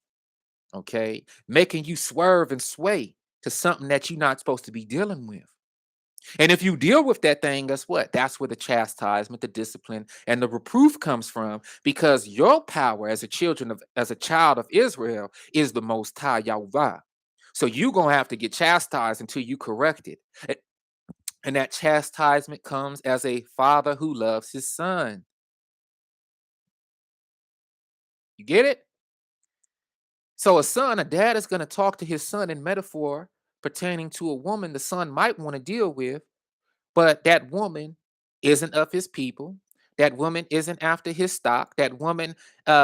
okay, making you swerve and sway to something that you're not supposed to be dealing with. And if you deal with that thing, guess what? That's where the chastisement, the discipline, and the reproof comes from, because your power as as a child of Israel is the Most High Yahweh. So you're gonna have to get chastised until you correct it. And that chastisement comes as a father who loves his son. You get it? So a dad is going to talk to his son in metaphor pertaining to a woman the son might want to deal with, but that woman isn't of his people. That woman isn't after his stock. That woman,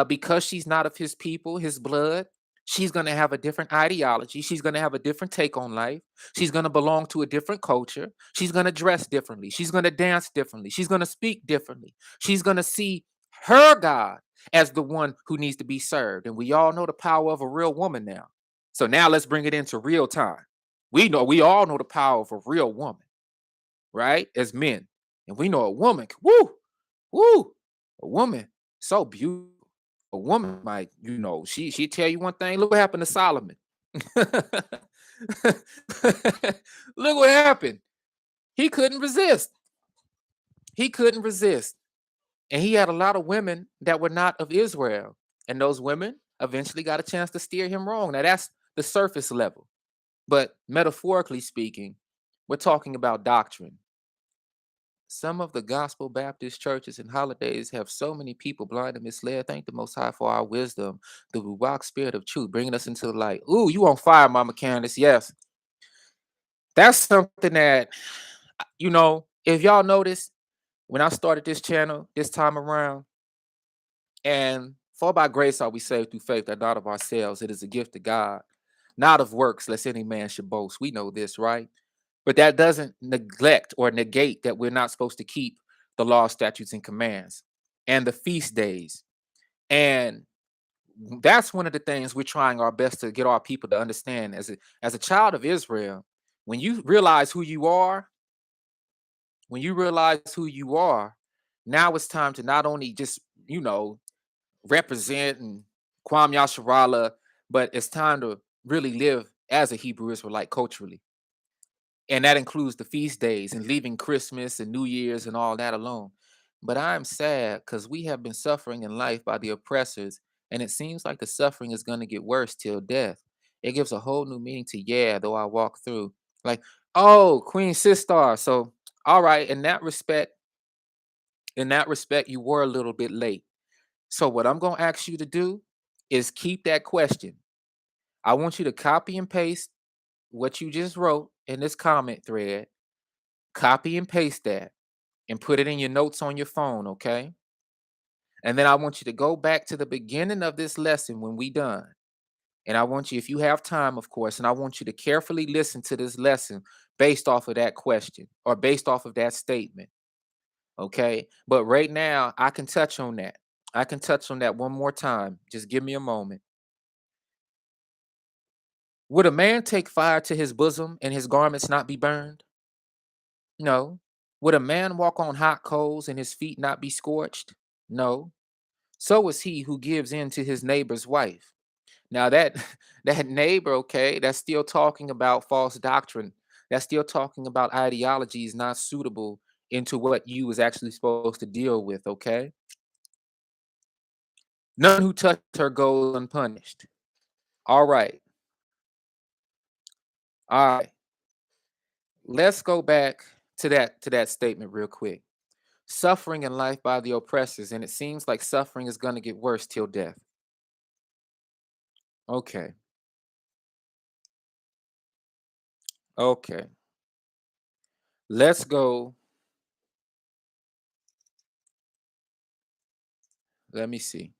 because she's not of his people, his blood, she's going to have a different ideology. She's going to have a different take on life. She's going to belong to a different culture. She's going to dress differently. She's going to dance differently. She's going to speak differently. She's going to see her God as the one who needs to be served. And we all know the power of a real woman now. So now let's bring it into real time. We all know the power of a real woman, right? As men. And we know a woman, woo, a woman, so beautiful. A woman might, she tell you one thing. Look what happened to Solomon. Look what happened. He couldn't resist. He couldn't resist. And he had a lot of women that were not of Israel. And those women eventually got a chance to steer him wrong. Now that's the surface level. But metaphorically speaking, we're talking about doctrine. Some of the gospel Baptist churches and holidays have so many people blind and misled. Thank the Most High for our wisdom, the Ruach spirit of truth, bringing us into the light. Ooh, you on fire, Mama Candace. Yes. That's something that, if y'all notice, when I started this channel this time around, and for by grace are we saved through faith, that not of ourselves, it is a gift of God, not of works, lest any man should boast. We know this, right? But that doesn't neglect or negate that we're not supposed to keep the law, statutes, and commands and the feast days. And that's one of the things we're trying our best to get our people to understand. As a child of Israel, when you realize who you are, when you realize who you are, now it's time to not only just, represent and Kwam Yasharala, but it's time to really live as a Hebrew Israelite culturally. And that includes the feast days and leaving Christmas and New Year's and all that alone. But I'm sad because we have been suffering in life by the oppressors, and it seems like the suffering is going to get worse till death. It gives a whole new meaning to yeah, though I walk through. Like, oh, Queen Sistar. So, all right, in that respect, you were a little bit late. So, what I'm going to ask you to do is keep that question. I want you to copy and paste what you just wrote in this comment thread. Copy and paste that and put it in your notes on your phone, okay? And then I want you to go back to the beginning of this lesson when we done. And I want you, if you have time, of course, and I want you to carefully listen to this lesson based off of that question or based off of that statement, okay? But right now, I can touch on that. I can touch on that one more time. Just give me a moment. Would a man take fire to his bosom and his garments not be burned? No. Would a man walk on hot coals and his feet not be scorched? No. So is he who gives in to his neighbor's wife. Now that that neighbor, okay, that's still talking about false doctrine. That's still talking about ideologies not suitable into what you was actually supposed to deal with, okay? None who touch her goes unpunished. All right. All right. Let's go back to that statement real quick. Suffering in life by the oppressors, and it seems like suffering is going to get worse till death. Okay. Okay. Let's go. Let me see.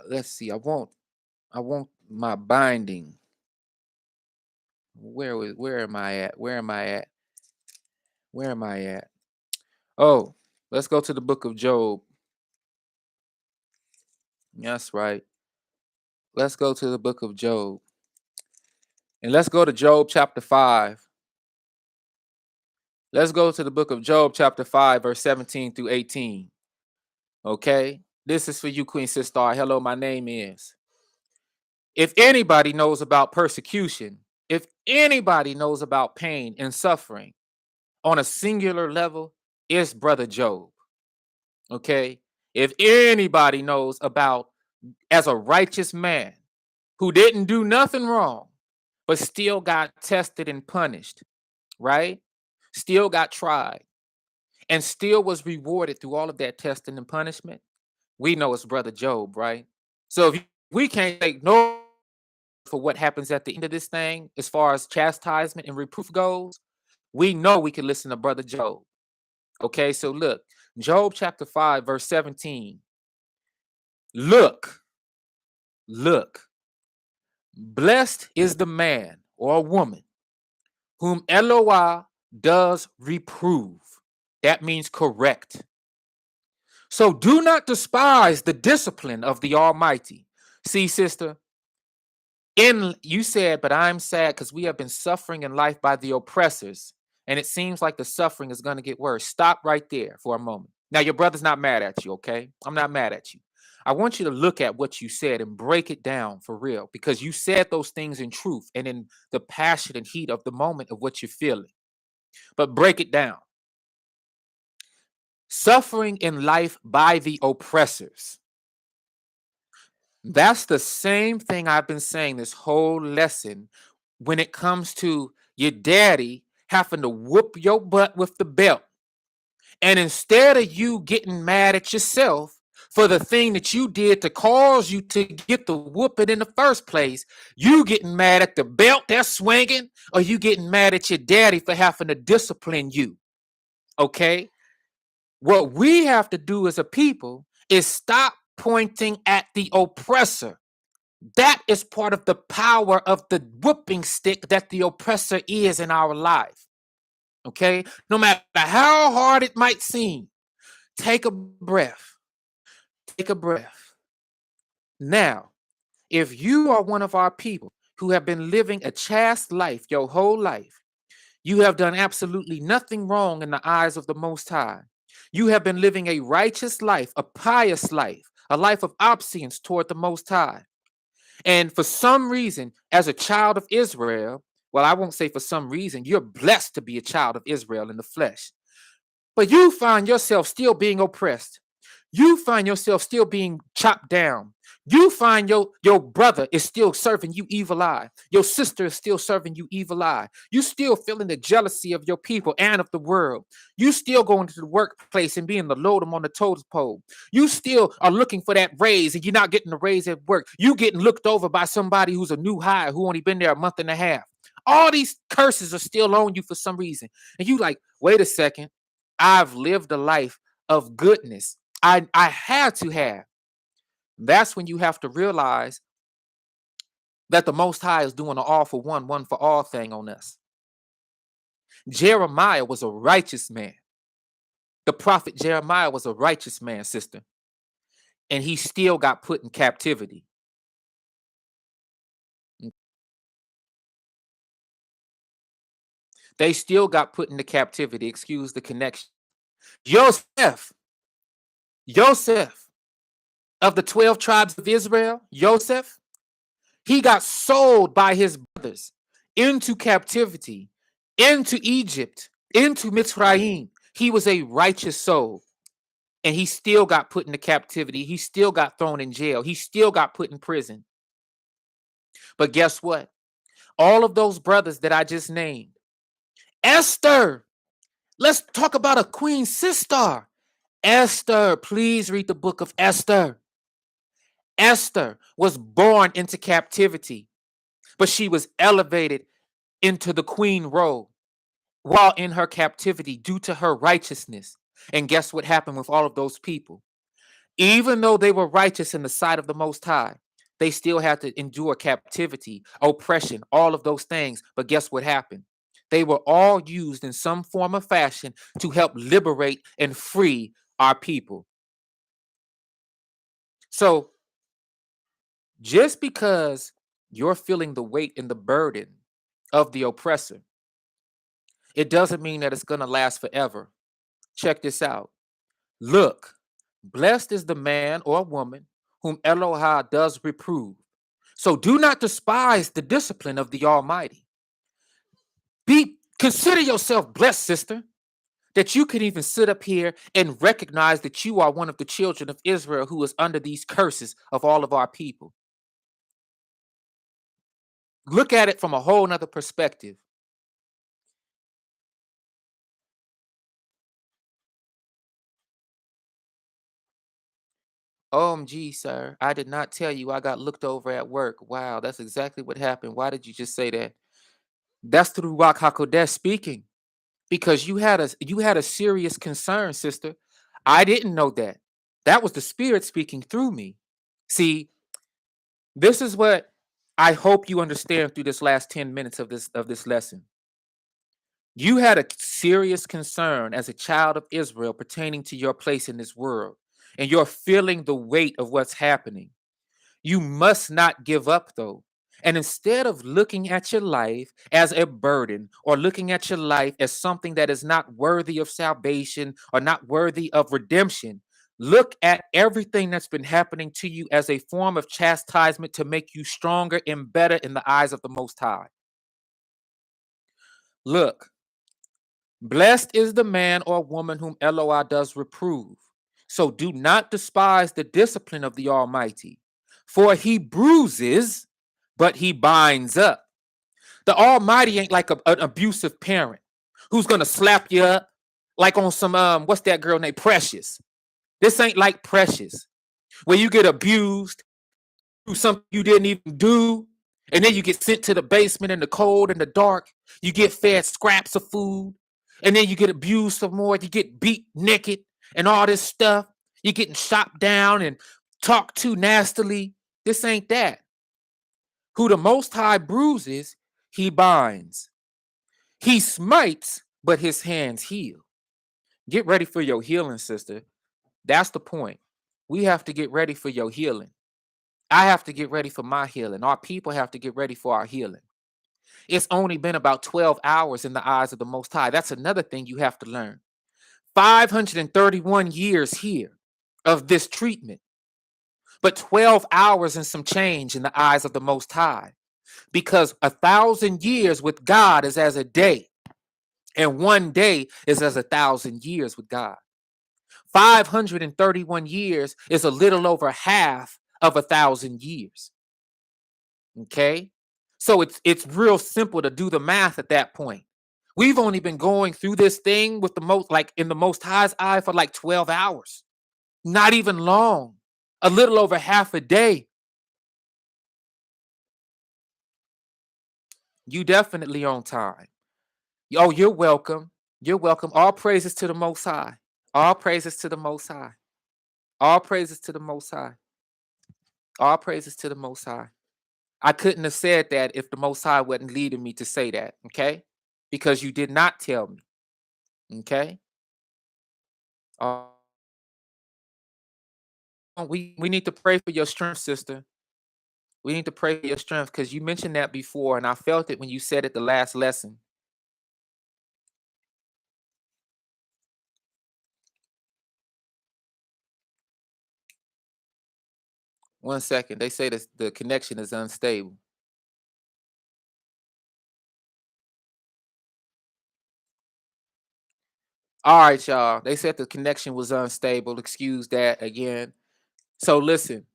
Let's see. I want my binding. Where am I at? Where am I at? Where am I at? Oh, let's go to the book of Job. That's right. Let's go to the book of Job. And let's go to Job chapter 5. Let's go to the book of Job chapter 5 verse 17 through 18. Okay? This is for you, Queen Sister. Hello, my name is. If anybody knows about persecution, if anybody knows about pain and suffering on a singular level, it's Brother Job. Okay? If anybody knows about as a righteous man who didn't do nothing wrong, but still got tested and punished, right? Still got tried and still was rewarded through all of that testing and punishment, we know it's Brother Job, right? So if we can't take no for what happens at the end of this thing, as far as chastisement and reproof goes, we know we can listen to Brother Job. Okay, so look, Job chapter 5, verse 17. Look, look, blessed is the man or woman whom Eloah does reprove. That means correct. So do not despise the discipline of the Almighty. See, sister, you said, but I'm sad because we have been suffering in life by the oppressors, and it seems like the suffering is going to get worse. Stop right there for a moment. Now, your brother's not mad at you, okay? I'm not mad at you. I want you to look at what you said and break it down for real, because you said those things in truth and in the passion and heat of the moment of what you're feeling. But break it down. Suffering in life by the oppressors. That's the same thing I've been saying this whole lesson when it comes to your daddy having to whoop your butt with the belt. And instead of you getting mad at yourself for the thing that you did to cause you to get the whooping in the first place, you getting mad at the belt that's swinging, or you getting mad at your daddy for having to discipline you. Okay? What we have to do as a people is stop pointing at the oppressor That is part of the power of the whooping stick that the oppressor is in our life. Okay? No matter how hard it might seem, take a breath. Take a breath. Now, if you are one of our people who have been living a chaste life your whole life, you have done absolutely nothing wrong in the eyes of the Most High. You have been living a righteous life, a pious life, a life of obedience toward the Most High. And for some reason, as a child of Israel, well, I won't say for some reason, you're blessed to be a child of Israel in the flesh. But you find yourself still being oppressed. You find yourself still being chopped down. You find your brother is still serving you evil eye. Your sister is still serving you evil eye. You still feeling the jealousy of your people and of the world. You still going to the workplace and being the them on the totem pole. You still are looking for that raise and you're not getting the raise at work. You getting looked over by somebody who's a new hire who only been there a month and a half. All these curses are still on you for some reason. And you like, wait a second. I've lived a life of goodness. I had to have. That's when you have to realize that the Most High is doing an all for one, one for all thing on us. Jeremiah was a righteous man. The prophet Jeremiah was a righteous man, sister. And he still got put in captivity. They still got put into captivity. Excuse the connection. Joseph of the 12 tribes of Israel, Joseph, he got sold by his brothers into captivity, into Egypt, into Mitzrayim. He was a righteous soul. And he still got put into captivity. He still got thrown in jail. He still got put in prison. But guess what? All of those brothers that I just named, Esther, let's talk about a queen sister. Esther, please read the book of Esther. Esther was born into captivity, but she was elevated into the queen role while in her captivity due to her righteousness. And guess what happened with all of those people? Even though they were righteous in the sight of the Most High, they still had to endure captivity, oppression, all of those things. But guess what happened? They were all used in some form or fashion to help liberate and free our people. So just because you're feeling the weight and the burden of the oppressor, it doesn't mean that it's going to last forever. Check this out. Look, blessed is the man or woman whom Elohim does reprove. So do not despise the discipline of the Almighty. Consider yourself blessed, sister, that you can even sit up here and recognize that you are one of the children of Israel who is under these curses of all of our people. Look at it from a whole nother perspective. OMG, sir, I did not tell you I got looked over at work. Wow, that's exactly what happened. Why did you just say that? That's through Ruach HaKodesh speaking. Because you had a serious concern, sister. I didn't know that. That was the Spirit speaking through me. See, this is what I hope you understand through this last 10 minutes of this lesson. You had a serious concern as a child of Israel pertaining to your place in this world, and you're feeling the weight of what's happening. You must not give up, though. And instead of looking at your life as a burden or looking at your life as something that is not worthy of salvation or not worthy of redemption, look at everything that's been happening to you as a form of chastisement to make you stronger and better in the eyes of the Most High. Look, blessed is the man or woman whom Elohim does reprove. So do not despise the discipline of the Almighty, for he bruises, but he binds up. The Almighty ain't like an abusive parent who's gonna slap you up like on some what's that girl named Precious? This ain't like Precious, where you get abused through something you didn't even do, and then you get sent to the basement in the cold and the dark. You get fed scraps of food, and then you get abused some more. You get beat naked and all this stuff. You're getting shot down and talked to nastily. This ain't that. Who the Most High bruises, he binds. He smites, but his hands heal. Get ready for your healing, sister. That's the point. We have to get ready for your healing. I have to get ready for my healing. Our people have to get ready for our healing. It's only been about 12 hours in the eyes of the Most High. That's another thing you have to learn. 531 years here of this treatment, but 12 hours and some change in the eyes of the Most High, because 1,000 years with God is as a day, and one day is as 1,000 years with God. 531 years is a little over half of 1,000 years. Okay, so it's real simple to do the math at that point. We've only been going through this thing with the most, like in the Most High's eye, for like 12 hours. Not even long. A little over half a day. You definitely on time. Oh, you're welcome. You're welcome. All praises to the Most High. All praises to the Most High. All praises to the Most High. All praises to the Most High. I couldn't have said that if the Most High wasn't leading me to say that, okay? Because you did not tell me, okay? Uh, we need to pray for your strength, sister. We need to pray for your strength, because you mentioned that before, and I felt it when you said it the last lesson. One second. They say that the connection is unstable. All right, y'all. They said the connection was unstable. Excuse that again. So listen,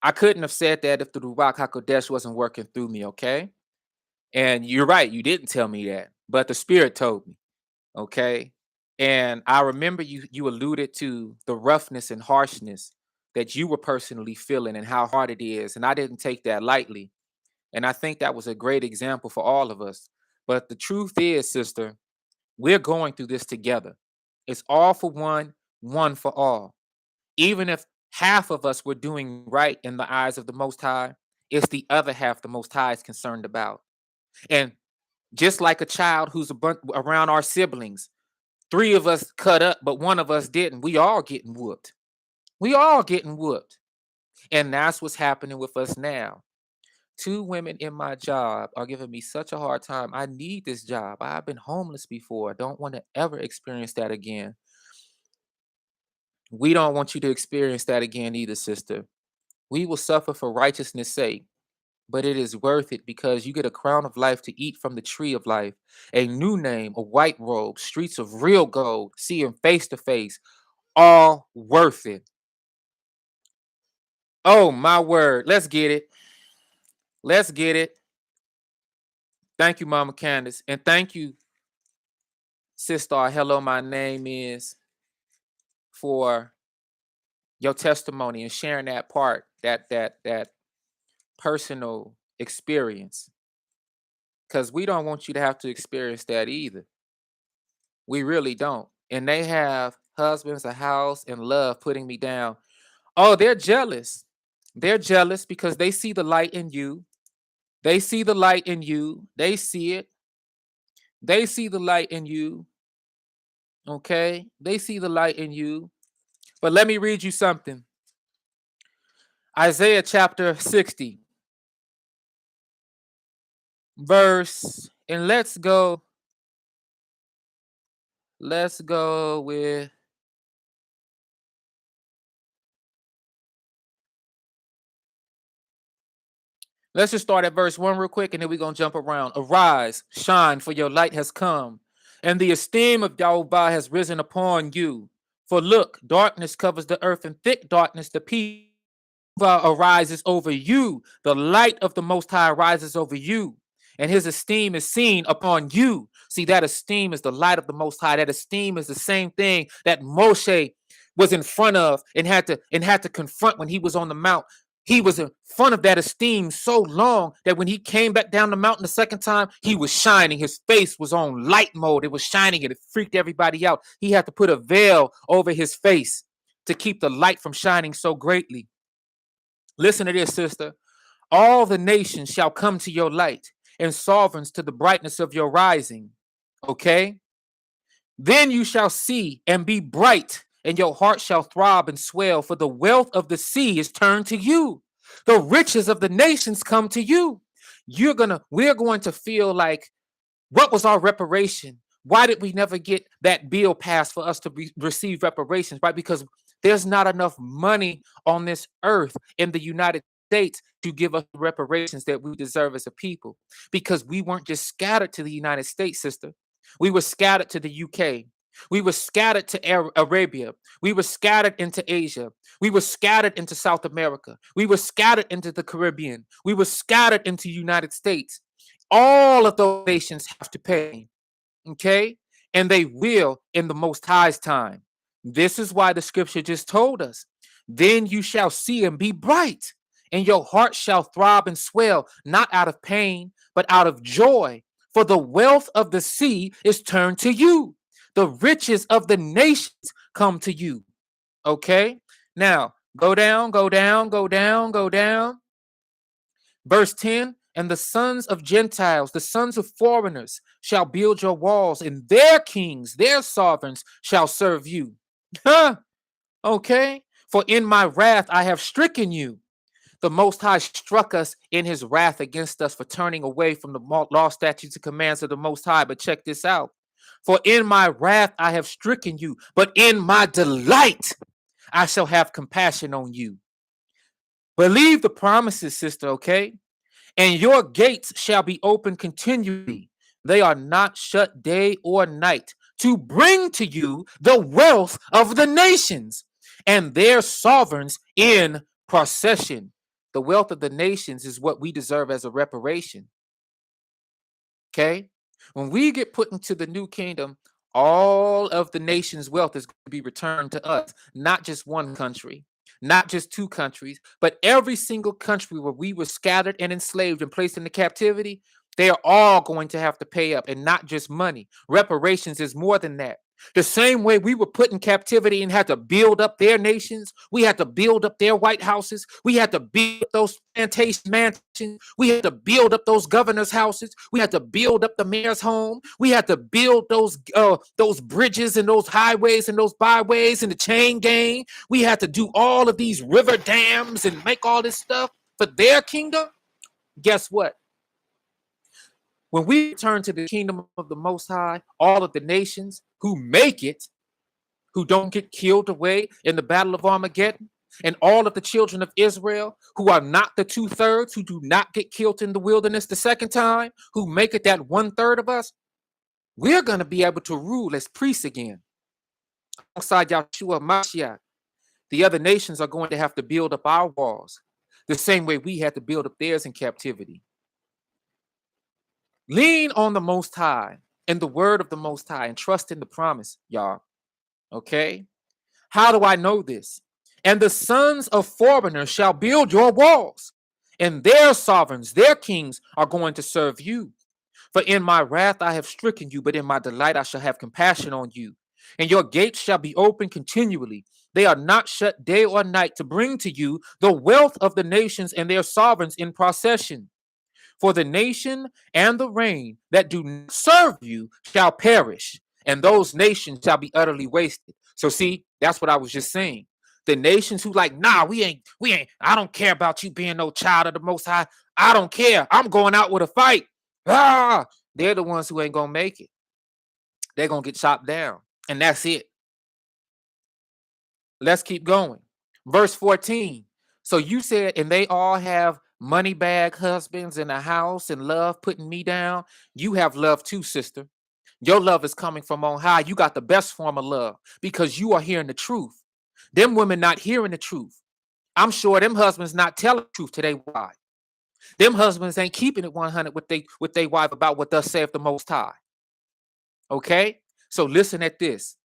I couldn't have said that if the Ruach HaKodesh wasn't working through me, okay? And you're right, you didn't tell me that, but the Spirit told me, okay? And I remember you alluded to the roughness and harshness that you were personally feeling and how hard it is, and I didn't take that lightly. And I think that was a great example for all of us. But the truth is, sister, we're going through this together. It's all for one, one for all. Even if half of us were doing right in the eyes of the Most High, it's the other half the Most High is concerned about. And just like a child who's around our siblings, three of us cut up, but one of us didn't. We all getting whooped. We all getting whooped. And that's what's happening with us now. Two women in my job are giving me such a hard time. I need this job. I've been homeless before. I don't want to ever experience that again. We don't want you to experience that again either, sister. We will suffer for righteousness' sake, but it is worth it, because you get a crown of life to eat from the tree of life, a new name, a white robe, streets of real gold, see him face to face, all worth it. Oh, my word. Let's get it. Let's get it. Thank you, Mama Candace. And thank you, Sister. Hello, my name is, for your testimony and sharing that part, that personal experience. Because we don't want you to have to experience that either. We really don't. And they have husbands, a house, and love putting me down. Oh, they're jealous. They're jealous because they see the light in you. They see the light in you. They see it. They see the light in you. Okay? They see the light in you. But let me read you something. Isaiah chapter 60, verse, and let's go with, let's just start at verse 1 real quick, and then we're going to jump around. Arise, shine, for your light has come, and the esteem of Jehovah has risen upon you. For look, darkness covers the earth, and thick darkness the people. Arises over you. The light of the Most High rises over you, and his esteem is seen upon you. See, that esteem is the light of the Most High. That esteem is the same thing that Moshe was in front of and had to confront when he was on the mount. He was in front of that esteem so long that when he came back down the mountain the second time, he was shining. His face was on light mode. It was shining and it freaked everybody out. He had to put a veil over his face to keep the light from shining so greatly. Listen to this, sister. All the nations shall come to your light, and sovereigns to the brightness of your rising. Okay? Then you shall see and be bright, and your heart shall throb and swell, for the wealth of the sea is turned to you. The riches of the nations come to you. We're going to feel like, what was our reparation? Why did we never get that bill passed for us to receive reparations? Right? Because there's not enough money on this earth in the United States to give us reparations that we deserve as a people. Because we weren't just scattered to the United States, sister. We were scattered to the UK. We were scattered to Arabia. We were scattered into Asia. We were scattered into South America. We were scattered into the Caribbean. We were scattered into the United States. All of those nations have to pay, okay? And they will in the Most High's time. This is why the scripture just told us. Then you shall see and be bright, and your heart shall throb and swell, not out of pain, but out of joy. For the wealth of the sea is turned to you. The riches of the nations come to you. Okay? Now, go down, go down, go down, go down. Verse 10, and the sons of Gentiles, the sons of foreigners, shall build your walls, and their kings, their sovereigns, shall serve you. Huh? Okay? For in my wrath I have stricken you. The Most High struck us in his wrath against us for turning away from the law, statutes, and commands of the Most High. But check this out. For in my wrath I have stricken you, but in my delight I shall have compassion on you. Believe the promises, sister, okay? And your gates shall be open continually. They are not shut day or night, to bring to you the wealth of the nations and their sovereigns in procession. The wealth of the nations is what we deserve as a reparation. Okay? When we get put into the new kingdom, all of the nation's wealth is going to be returned to us, not just one country, not just two countries, but every single country where we were scattered and enslaved and placed into captivity. They are all going to have to pay up, and not just money. Reparations is more than that. The same way we were put in captivity and had to build up their nations, we had to build up their White Houses, we had to build up those plantation mansions, we had to build up those governors' houses, we had to build up the mayor's home, we had to build those bridges and those highways and those byways and the chain gang. We had to do all of these river dams and make all this stuff for their kingdom. Guess what? When we return to the kingdom of the Most High, all of the nations who make it, who don't get killed away in the battle of Armageddon, and all of the children of Israel who are not the 2/3, who do not get killed in the wilderness the second time, who make it that 1/3 of us, we're going to be able to rule as priests again. Alongside Yahshua Mashiach, the other nations are going to have to build up our walls the same way we had to build up theirs in captivity. Lean on the Most High and the word of the Most High and trust in the promise, y'all. Okay? How do I know this? And the sons of foreigners shall build your walls, and their sovereigns, their kings, are going to serve you. For in my wrath I have stricken you, but in my delight I shall have compassion on you. And your gates shall be open continually. They are not shut day or night, to bring to you the wealth of the nations and their sovereigns in procession. For the nation and the reign that do not serve you shall perish, and those nations shall be utterly wasted. So see, that's what I was just saying. The nations who like, nah, we ain't, I don't care about you being no child of the Most High. I don't care. I'm going out with a fight. Ah, they're the ones who ain't gonna make it. They're gonna get chopped down. And that's it. Let's keep going. Verse 14. So you said, and they all have money bag husbands in a house and love putting me down. You have love too, sister. Your love is coming from on high. You got the best form of love because you are hearing the truth. Them women not hearing the truth. I'm sure them husbands not telling the truth to their wife. Them husbands ain't keeping it 100 with they wife about what thus saith the Most High. Okay? So listen at this.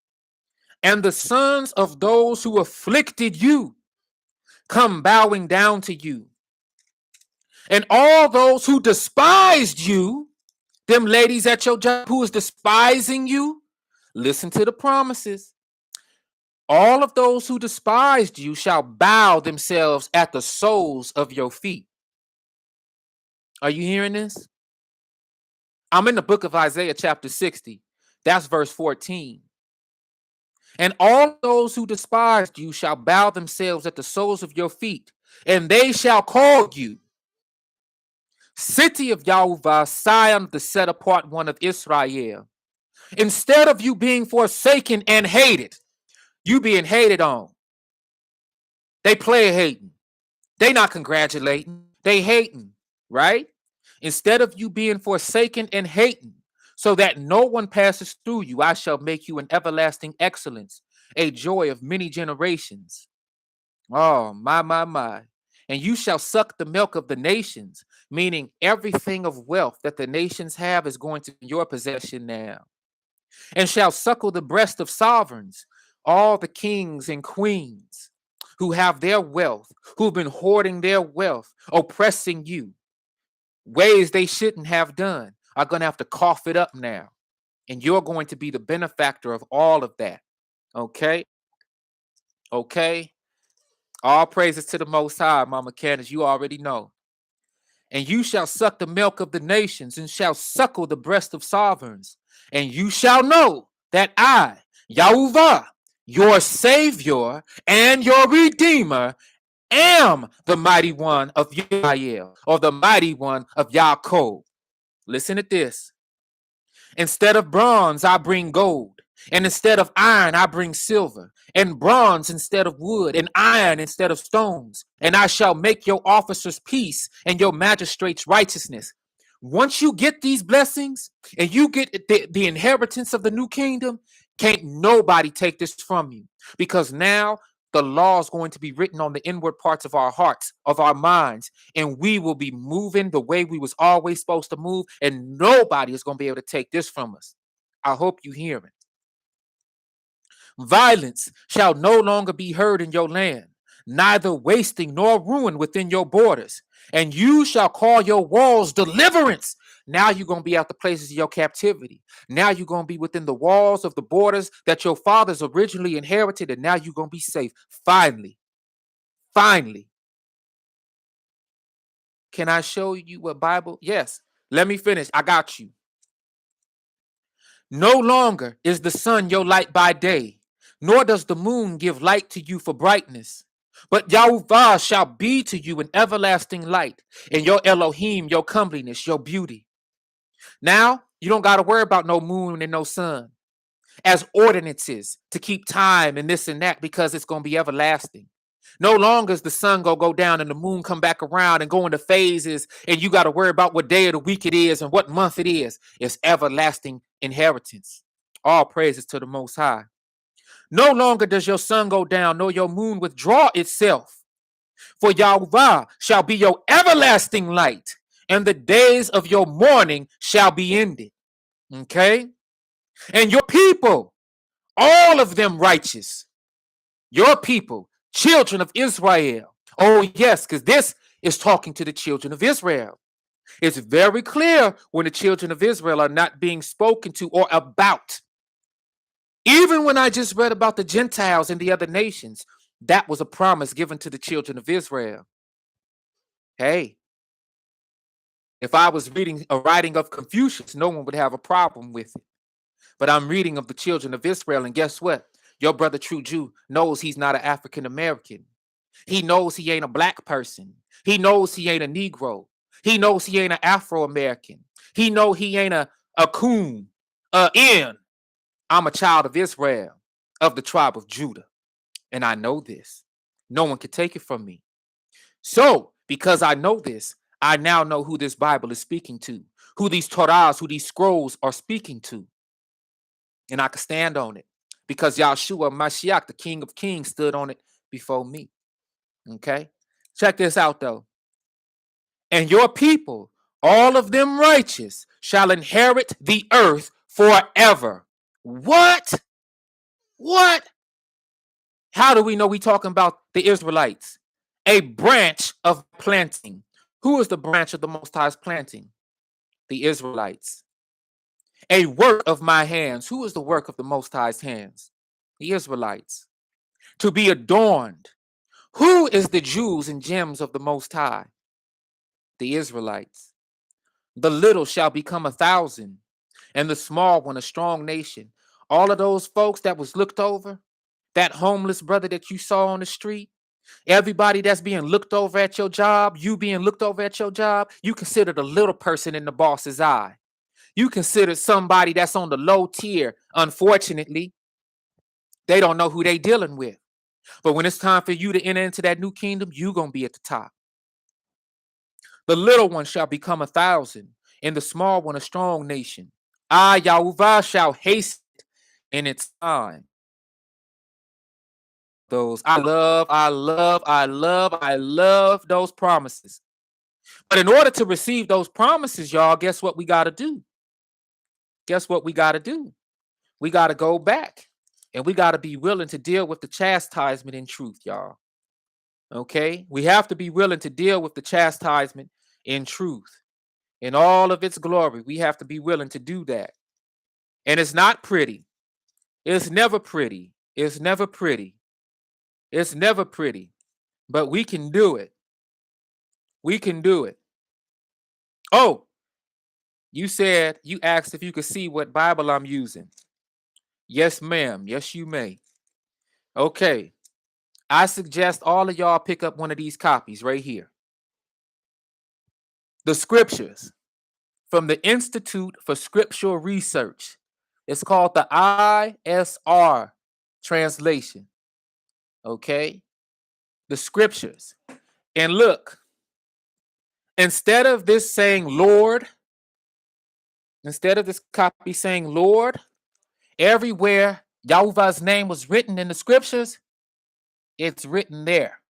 And the sons of those who afflicted you come bowing down to you. And all those who despised you, them ladies at your job who is despising you, listen to the promises. All of those who despised you shall bow themselves at the soles of your feet. Are you hearing this? I'm in the book of Isaiah chapter 60. That's verse 14. And all those who despised you shall bow themselves at the soles of your feet, and they shall call you City of Yahuwah, Zion of the set apart one of Israel. Instead of you being forsaken and hated, you being hated on. They play hating. They not congratulating. They hating, right? Instead of you being forsaken and hating, so that no one passes through you, I shall make you an everlasting excellence, a joy of many generations. Oh, my. And you shall suck the milk of the nations, meaning everything of wealth that the nations have is going to be your possession now. And shall suckle the breast of sovereigns, all the kings and queens who have their wealth, who've been hoarding their wealth, oppressing you, ways they shouldn't have done, are going to have to cough it up now. And you're going to be the benefactor of all of that. Okay? Okay? All praises to the Most High, Mama Candace. You already know. And you shall suck the milk of the nations and shall suckle the breast of sovereigns. And you shall know that I, Yahuwah, your Savior and your Redeemer, am the mighty one of Israel, or the mighty one of Yaakov. Listen to this. Instead of bronze, I bring gold. And instead of iron, I bring silver. And bronze instead of wood. And iron instead of stones. And I shall make your officers peace and your magistrates righteousness. Once you get these blessings and you get the inheritance of the new kingdom, can't nobody take this from you. Because now the law is going to be written on the inward parts of our hearts, of our minds, and we will be moving the way we was always supposed to move, and nobody is going to be able to take this from us. I hope you hear it. Violence shall no longer be heard in your land, neither wasting nor ruin within your borders. And you shall call your walls deliverance. Now you're going to be out the places of your captivity. Now you're going to be within the walls of the borders that your fathers originally inherited, and now you're going to be safe. Finally. Can I show you what Bible? Yes. Let me finish. I got you. No longer is the sun your light by day, nor does the moon give light to you for brightness. But Yahuwah shall be to you an everlasting light, and your Elohim, your comeliness, your beauty. Now, you don't got to worry about no moon and no sun as ordinances to keep time and this and that, because it's going to be everlasting. No longer is the sun going to go down and the moon come back around and go into phases, and you got to worry about what day of the week it is and what month it is. It's everlasting inheritance. All praises to the Most High. No longer does your sun go down, nor your moon withdraw itself. For Yahuwah shall be your everlasting light, and the days of your mourning shall be ended. Okay? And your people, all of them righteous. Your people, children of Israel. Oh, yes, because this is talking to the children of Israel. It's very clear when the children of Israel are not being spoken to or about. Even when I just read about the Gentiles and the other nations, that was a promise given to the children of Israel. Hey, if I was reading a writing of Confucius, no one would have a problem with it. But I'm reading of the children of Israel, and guess what? Your brother, True Jew, knows he's not an African American. He knows he ain't a black person. He knows he ain't a Negro. He knows he ain't an Afro American. He knows he ain't a coon, in. I'm a child of Israel, of the tribe of Judah. And I know this. No one can take it from me. So, because I know this, I now know who this Bible is speaking to, who these Torahs, who these scrolls are speaking to. And I can stand on it because Yahshua Mashiach, the King of Kings, stood on it before me. Okay? Check this out, though. And your people, all of them righteous, shall inherit the earth forever. What? What? How do we know we talking about the Israelites? A branch of planting. Who is the branch of the Most High's planting? The Israelites. A work of my hands. Who is the work of the Most High's hands? The Israelites. To be adorned. Who is the jewels and gems of the Most High? The Israelites. The little shall become 1,000, and the small one a strong nation. All of those folks that was looked over, that homeless brother that you saw on the street, everybody that's being looked over at your job, you being looked over at your job, you consider the little person in the boss's eye. You consider somebody that's on the low tier. Unfortunately, they don't know who they dealing with. But when it's time for you to enter into that new kingdom, you going to be at the top. The little one shall become 1,000, and the small one a strong nation. Yahuwah shall haste in its time. Those I love those promises. But in order to receive those promises, y'all, guess what we got to do? Guess what we got to do? We got to go back, and we got to be willing to deal with the chastisement in truth, y'all. Okay? We have to be willing to deal with the chastisement in truth. In all of its glory, we have to be willing to do that. And it's not pretty. It's never pretty. It's never pretty. It's never pretty. But we can do it. We can do it. Oh, you asked if you could see what Bible I'm using. Yes, ma'am. Yes, you may. Okay. I suggest all of y'all pick up one of these copies right here. The Scriptures from the Institute for Scriptural Research. It's called the ISR translation. Okay? The Scriptures. And look, instead of this saying Lord, instead of this copy saying Lord, everywhere Yahuwah's name was written in the Scriptures, it's written there.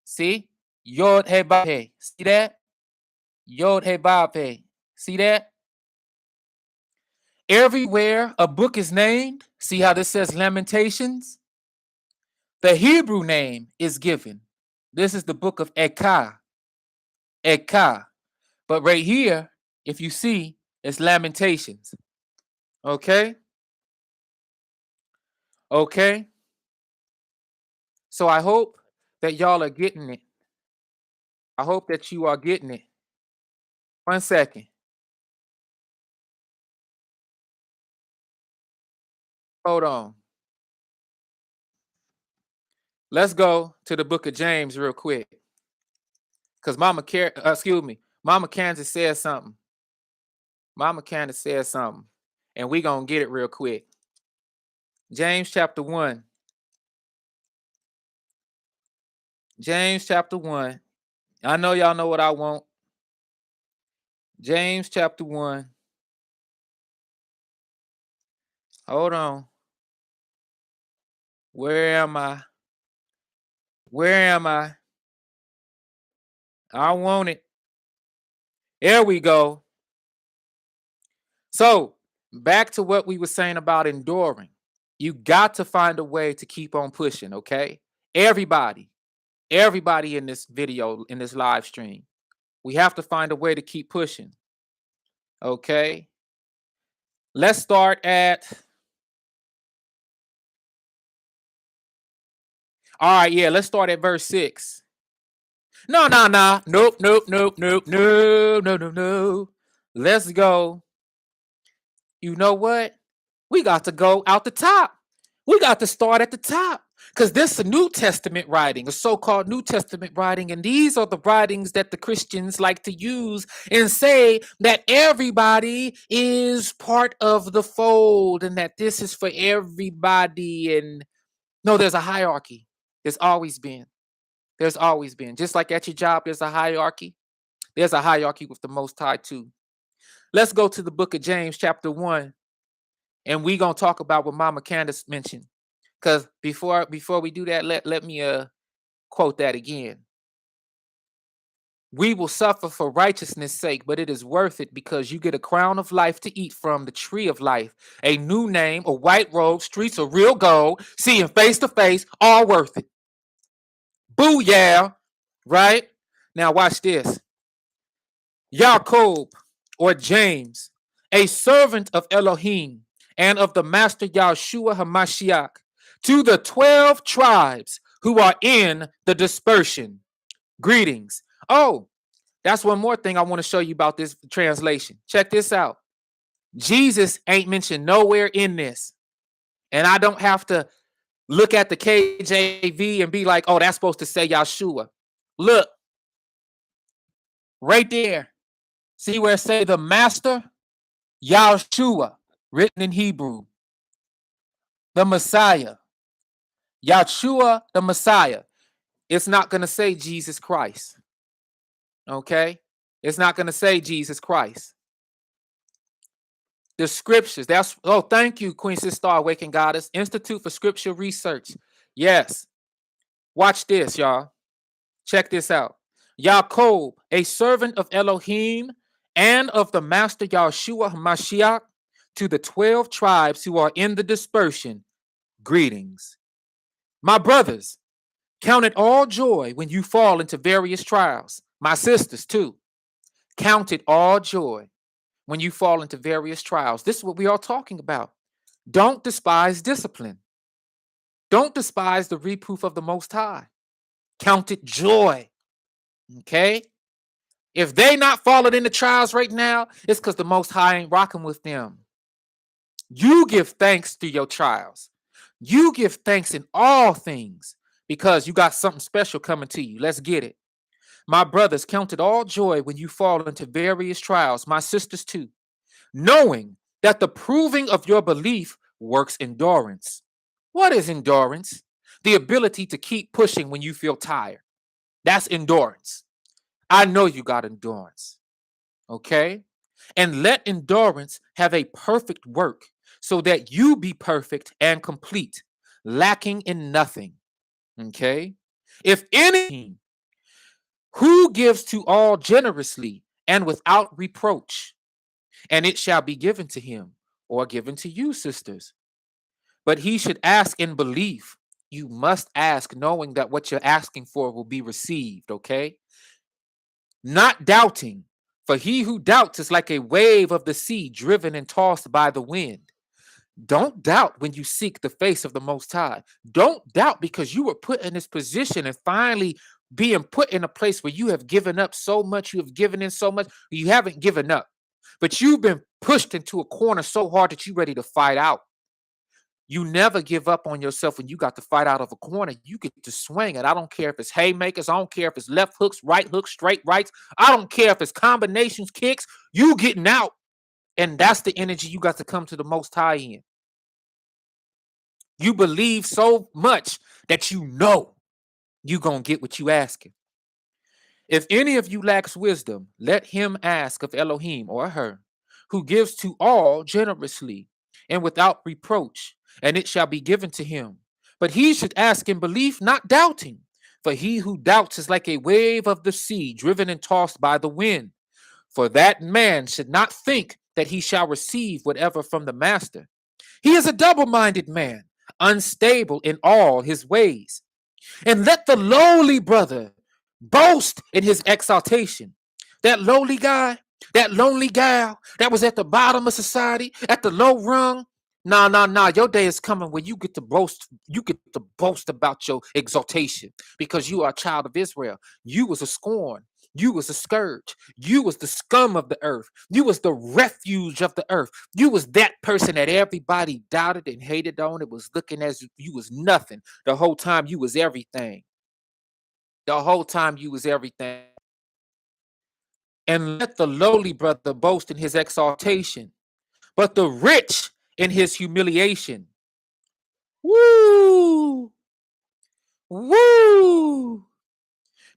See? Yod He Vav He. See that? Yod He Vav He. See that? Everywhere a book is named, see how this says Lamentations? The Hebrew name is given. This is the book of Ekah. Ekah. But right here, if you see, it's Lamentations. Okay? Okay? So I hope that y'all are getting it. I hope that you are getting it. 1 second. Hold on. Let's go to the book of James real quick. Because Mama Kansas said something. Mama Candace said something. And we going to get it real quick. James chapter 1. James chapter 1. I know y'all know what I want. James chapter 1. Hold on. Where am I? Where am I? I want it. There we go. So, back to what we were saying about enduring. You got to find a way to keep on pushing, okay? Everybody in this video, in this live stream, we have to find a way to keep pushing, okay? Let's start at... All right, yeah, let's start at verse 6. No. Nope. No. Let's go. You know what? We got to go out the top. We got to start at the top. Because this is a New Testament writing, a so-called New Testament writing. And these are the writings that the Christians like to use and say that everybody is part of the fold and that this is for everybody. And no, there's a hierarchy. There's always been. There's always been. Just like at your job, there's a hierarchy. There's a hierarchy with the Most High too. Let's go to the book of James chapter 1. And we're going to talk about what Mama Candace mentioned. Because before we do that, let me quote that again. We will suffer for righteousness' sake, but it is worth it because you get a crown of life to eat from, the tree of life, a new name, a white robe, streets of real gold, seeing face to face, all worth it. Booyah, right? Now watch this. Jacob, or James, a servant of Elohim and of the Master Yahshua HaMashiach, to the 12 tribes who are in the dispersion. Greetings. Oh, That's one more thing I want to show you about this translation. Check this out. Jesus ain't mentioned nowhere in this. And I don't have to look at the KJV and be like, oh, that's supposed to say Yahshua. Look, right there. See where it say the master? Yahshua, written in Hebrew. The Messiah. Yahshua, the Messiah. It's not going to say Jesus Christ. Okay? It's not going to say Jesus Christ. The scriptures. Thank you, Queen Sister Awakened Goddess. Institute for Scripture Research. Yes. Watch this, y'all. Check this out. Yaakov, a servant of Elohim and of the Master Yahshua HaMashiach, to the 12 tribes who are in the dispersion, greetings. My brothers, count it all joy when you fall into various trials. My sisters, too. Count it all joy when you fall into various trials. This is what we are talking about. Don't despise discipline. Don't despise the reproof of the Most High. Count it joy. Okay? If they not falling into trials right now, it's because the Most High ain't rocking with them. You give thanks through your trials. You give thanks in all things because you got something special coming to you. Let's get it. My brothers, count it all joy when you fall into various trials. My sisters too. Knowing that the proving of your belief works endurance. What is endurance? The ability to keep pushing when you feel tired. That's endurance. I know you got endurance. Okay? And let endurance have a perfect work so that you be perfect and complete, lacking in nothing. Okay? If any, who gives to all generously and without reproach, and it shall be given to him or given to you, sisters. But he should ask in belief. You must ask knowing that what you're asking for will be received, okay? Not doubting, for he who doubts is like a wave of the sea driven and tossed by the wind. Don't doubt when you seek the face of the Most High. Don't doubt because you were put in this position and finally being put in a place where you have given up so much, you have given in so much, you haven't given up. But you've been pushed into a corner so hard that you're ready to fight out. You never give up on yourself when you got to fight out of a corner. You get to swing it. I don't care if it's haymakers. I don't care if it's left hooks, right hooks, straight rights. I don't care if it's combinations, kicks. You getting out. And that's the energy you got to come to the Most High in. You believe so much that you know you're going to get what you asking. If any of you lacks wisdom, let him ask of Elohim or her, who gives to all generously and without reproach, and it shall be given to him. But he should ask in belief, not doubting. For he who doubts is like a wave of the sea, driven and tossed by the wind. For that man should not think that he shall receive whatever from the master. He is a double-minded man, unstable in all his ways. And let the lowly brother boast in his exaltation. That lowly guy, that lonely gal that was at the bottom of society, at the low rung. Nah. Your day is coming where you get to boast. You get to boast about your exaltation because you are a child of Israel. You was a scorn. You was a scourge. You was the scum of the earth. You was the refuge of the earth. You was that person that everybody doubted and hated on. It was looking as if you was nothing. The whole time you was everything. The whole time you was everything. And let the lowly brother boast in his exaltation, but the rich in his humiliation. Woo! Woo!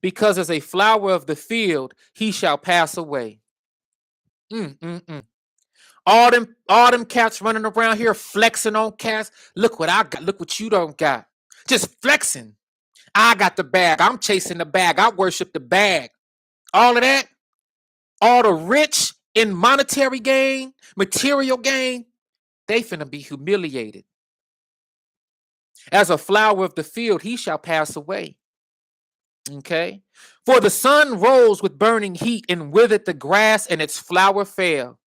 Because as a flower of the field, he shall pass away. All them cats running around here flexing on cats. Look what I got. Look what you don't got. Just flexing. I got the bag. I'm chasing the bag. I worship the bag. All of that. All the rich in monetary gain, material gain, they finna be humiliated. As a flower of the field, he shall pass away. Okay? For the sun rose with burning heat and withered the grass, and its flower fell.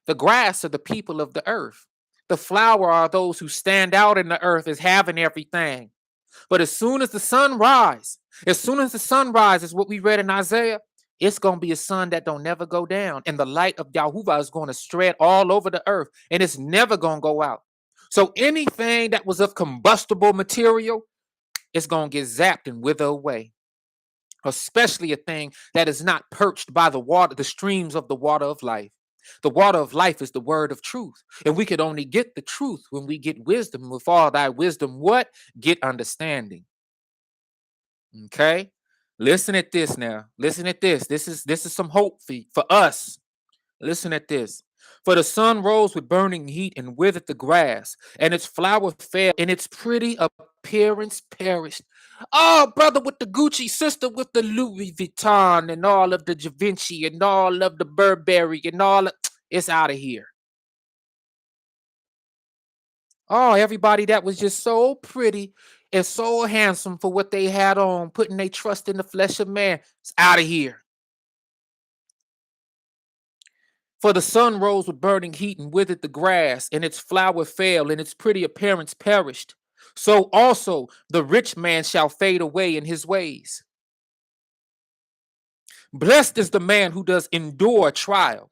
The grass are the people of the earth. The flower are those who stand out in the earth as having everything. But as soon as the sun rises, what we read in Isaiah, It's going to be a sun that don't never go down. And the light of Yahuwah is going to spread all over the earth. And it's never going to go out. So anything that was of combustible material, it's going to get zapped and wither away. Especially a thing that is not perched by the water, the streams of the water of life. The water of life is the word of truth. And we could only get the truth when we get wisdom. With all thy wisdom, what? Get understanding. Okay? Listen at this now. Listen at this. This is some hope for us. Listen at this. For the sun rose with burning heat and withered the grass, and its flower fell, and its pretty appearance perished. Oh, brother with the Gucci, sister with the Louis Vuitton, and all of the Da Vinci, and all of the Burberry, and all of, it's out of here. Oh, everybody that was just so pretty and so handsome for what they had on, putting their trust in the flesh of man, it's out of here. For the sun rose with burning heat and withered the grass, and its flower fell, and its pretty appearance perished. So also the rich man shall fade away in his ways. Blessed is the man who does endure trial,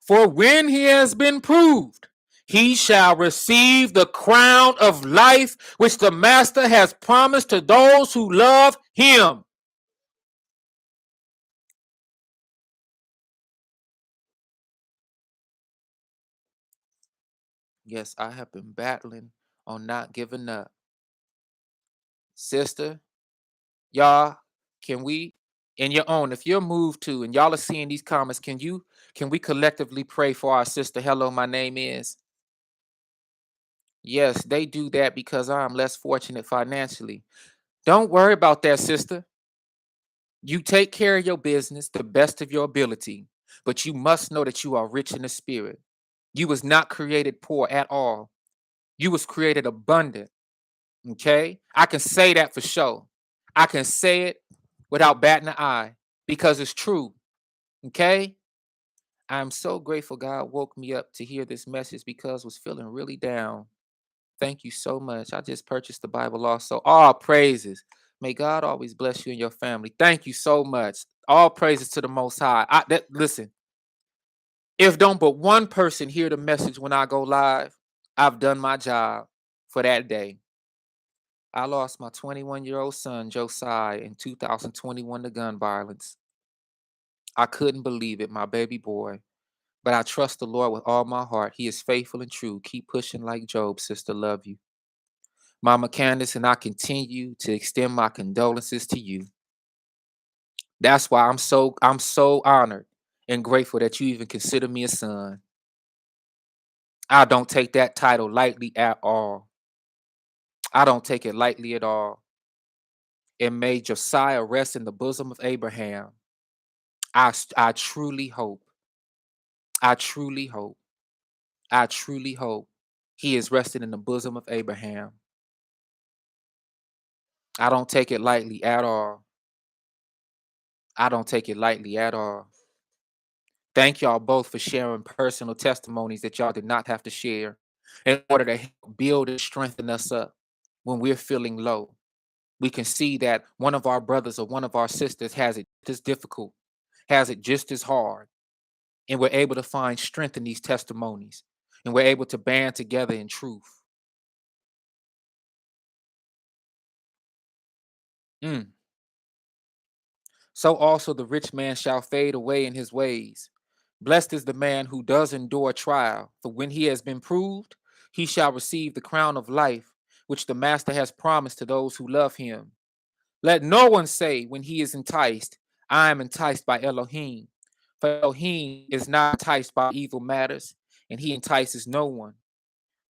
for when he has been proved, he shall receive the crown of life which the master has promised to those who love him. Yes, I have been battling on not giving up. Sister, y'all, can we, in your own, if you're moved to, and y'all are seeing these comments, can we collectively pray for our sister? Hello, my name is. Yes, they do that because I'm less fortunate financially. Don't worry about that, sister. You take care of your business the best of your ability, but you must know that you are rich in the spirit. You was not created poor at all. You was created abundant. Okay? I can say that for sure. I can say it without batting an eye because it's true. Okay? I'm so grateful God woke me up to hear this message because I was feeling really down. Thank you so much. I just purchased the Bible also. All praises. May God always bless you and your family. Thank you so much. All praises to the Most High. Listen, if don't but one person hear the message when I go live, I've done my job for that day. I lost my 21-year-old son, Josiah, in 2021 to gun violence. I couldn't believe it, my baby boy. But I trust the Lord with all my heart. He is faithful and true. Keep pushing like Job, sister. Love you. Mama Candace, and I continue to extend my condolences to you. That's why I'm so honored and grateful that you even consider me a son. I don't take that title lightly at all. I don't take it lightly at all. And may Josiah rest in the bosom of Abraham. I truly hope, I truly hope, I truly hope he is resting in the bosom of Abraham. I don't take it lightly at all. I don't take it lightly at all. Thank y'all both for sharing personal testimonies that y'all did not have to share in order to help build and strengthen us up when we're feeling low. We can see that one of our brothers or one of our sisters has it just as difficult, has it just as hard, and we're able to find strength in these testimonies, and we're able to band together in truth. Mm. So also the rich man shall fade away in his ways. Blessed is the man who does endure trial, for when he has been proved, he shall receive the crown of life, which the master has promised to those who love him. Let no one say when he is enticed, I am enticed by Elohim. For Elohim is not enticed by evil matters, and he entices no one.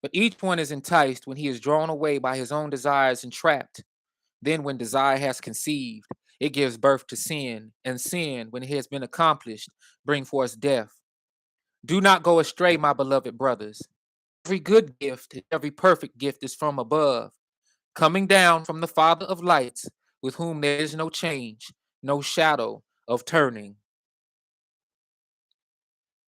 But each one is enticed when he is drawn away by his own desires and trapped. Then, when desire has conceived, it gives birth to sin, and sin, when it has been accomplished, bring forth death. Do not go astray, my beloved brothers. Every good gift, every perfect gift is from above, coming down from the Father of lights, with whom there is no change, no shadow of turning.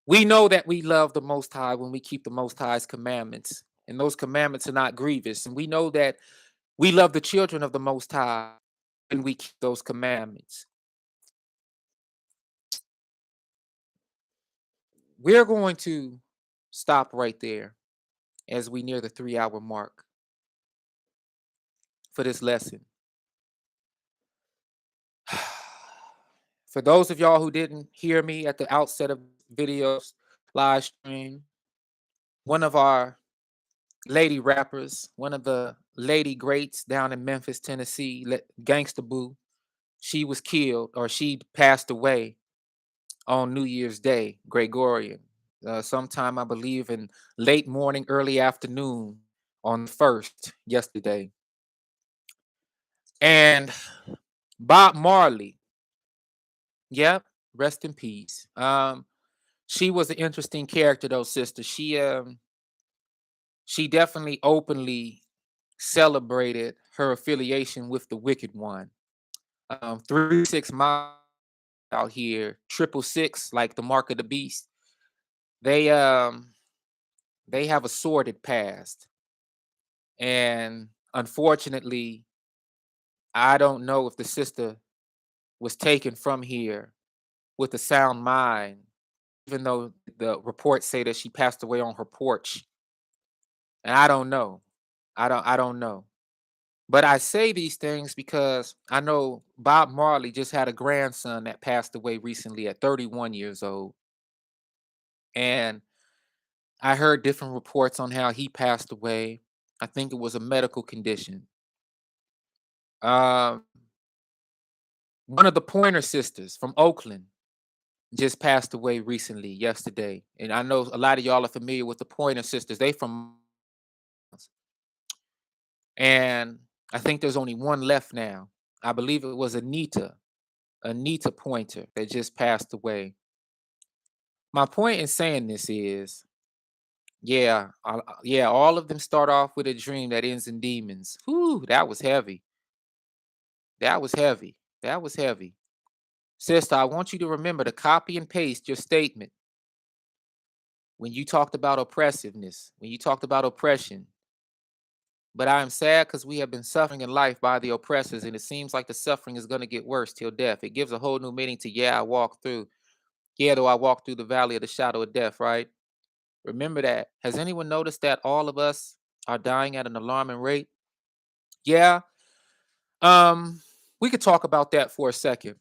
We know that we love the Most High when we keep the Most High's commandments, and those commandments are not grievous. And we know that we love the children of the Most High when we keep those commandments. we're going to stop right there as we near the 3 hour mark for this lesson. For those of y'all who didn't hear me at the outset of videos live stream, one of our lady rappers, one of the lady greats down in Memphis, Tennessee, Gangsta Boo, she was killed or she passed away on New Year's Day, Gregorian, sometime I believe in late morning, early afternoon on the first yesterday. And Bob Marley, yep, rest in peace. She was an interesting character though, sister. She definitely openly celebrated her affiliation with the Wicked One. 3 6 miles out here, 666, like the mark of the beast. They um they have a sordid past, and unfortunately, I don't know if the sister was taken from here with a sound mind, even though the reports say that she passed away on her porch. And I don't know. I don't know. But I say these things because I know Bob Marley just had a grandson that passed away recently at 31 years old. And I heard different reports on how he passed away. I think it was a medical condition. Um, one of the Pointer sisters from Oakland just passed away recently, yesterday. And I know a lot of y'all are familiar with the Pointer sisters. They from, and I think there's only one left now. I believe it was Anita Pointer that just passed away. My point in saying this is, yeah, yeah, all of them start off with a dream that ends in demons. Whew, that was heavy. That was heavy. That was heavy. Sister, I want you to remember to copy and paste your statement when you talked about oppressiveness, when you talked about oppression. But I am sad because we have been suffering in life by the oppressors, and it seems like the suffering is going to get worse till death. It gives a whole new meaning to, yeah, I walk through. Yeah, though I walk through the valley of the shadow of death, right? Remember that. Has anyone noticed that all of us are dying at an alarming rate? Yeah. Um, we could talk about that for a second,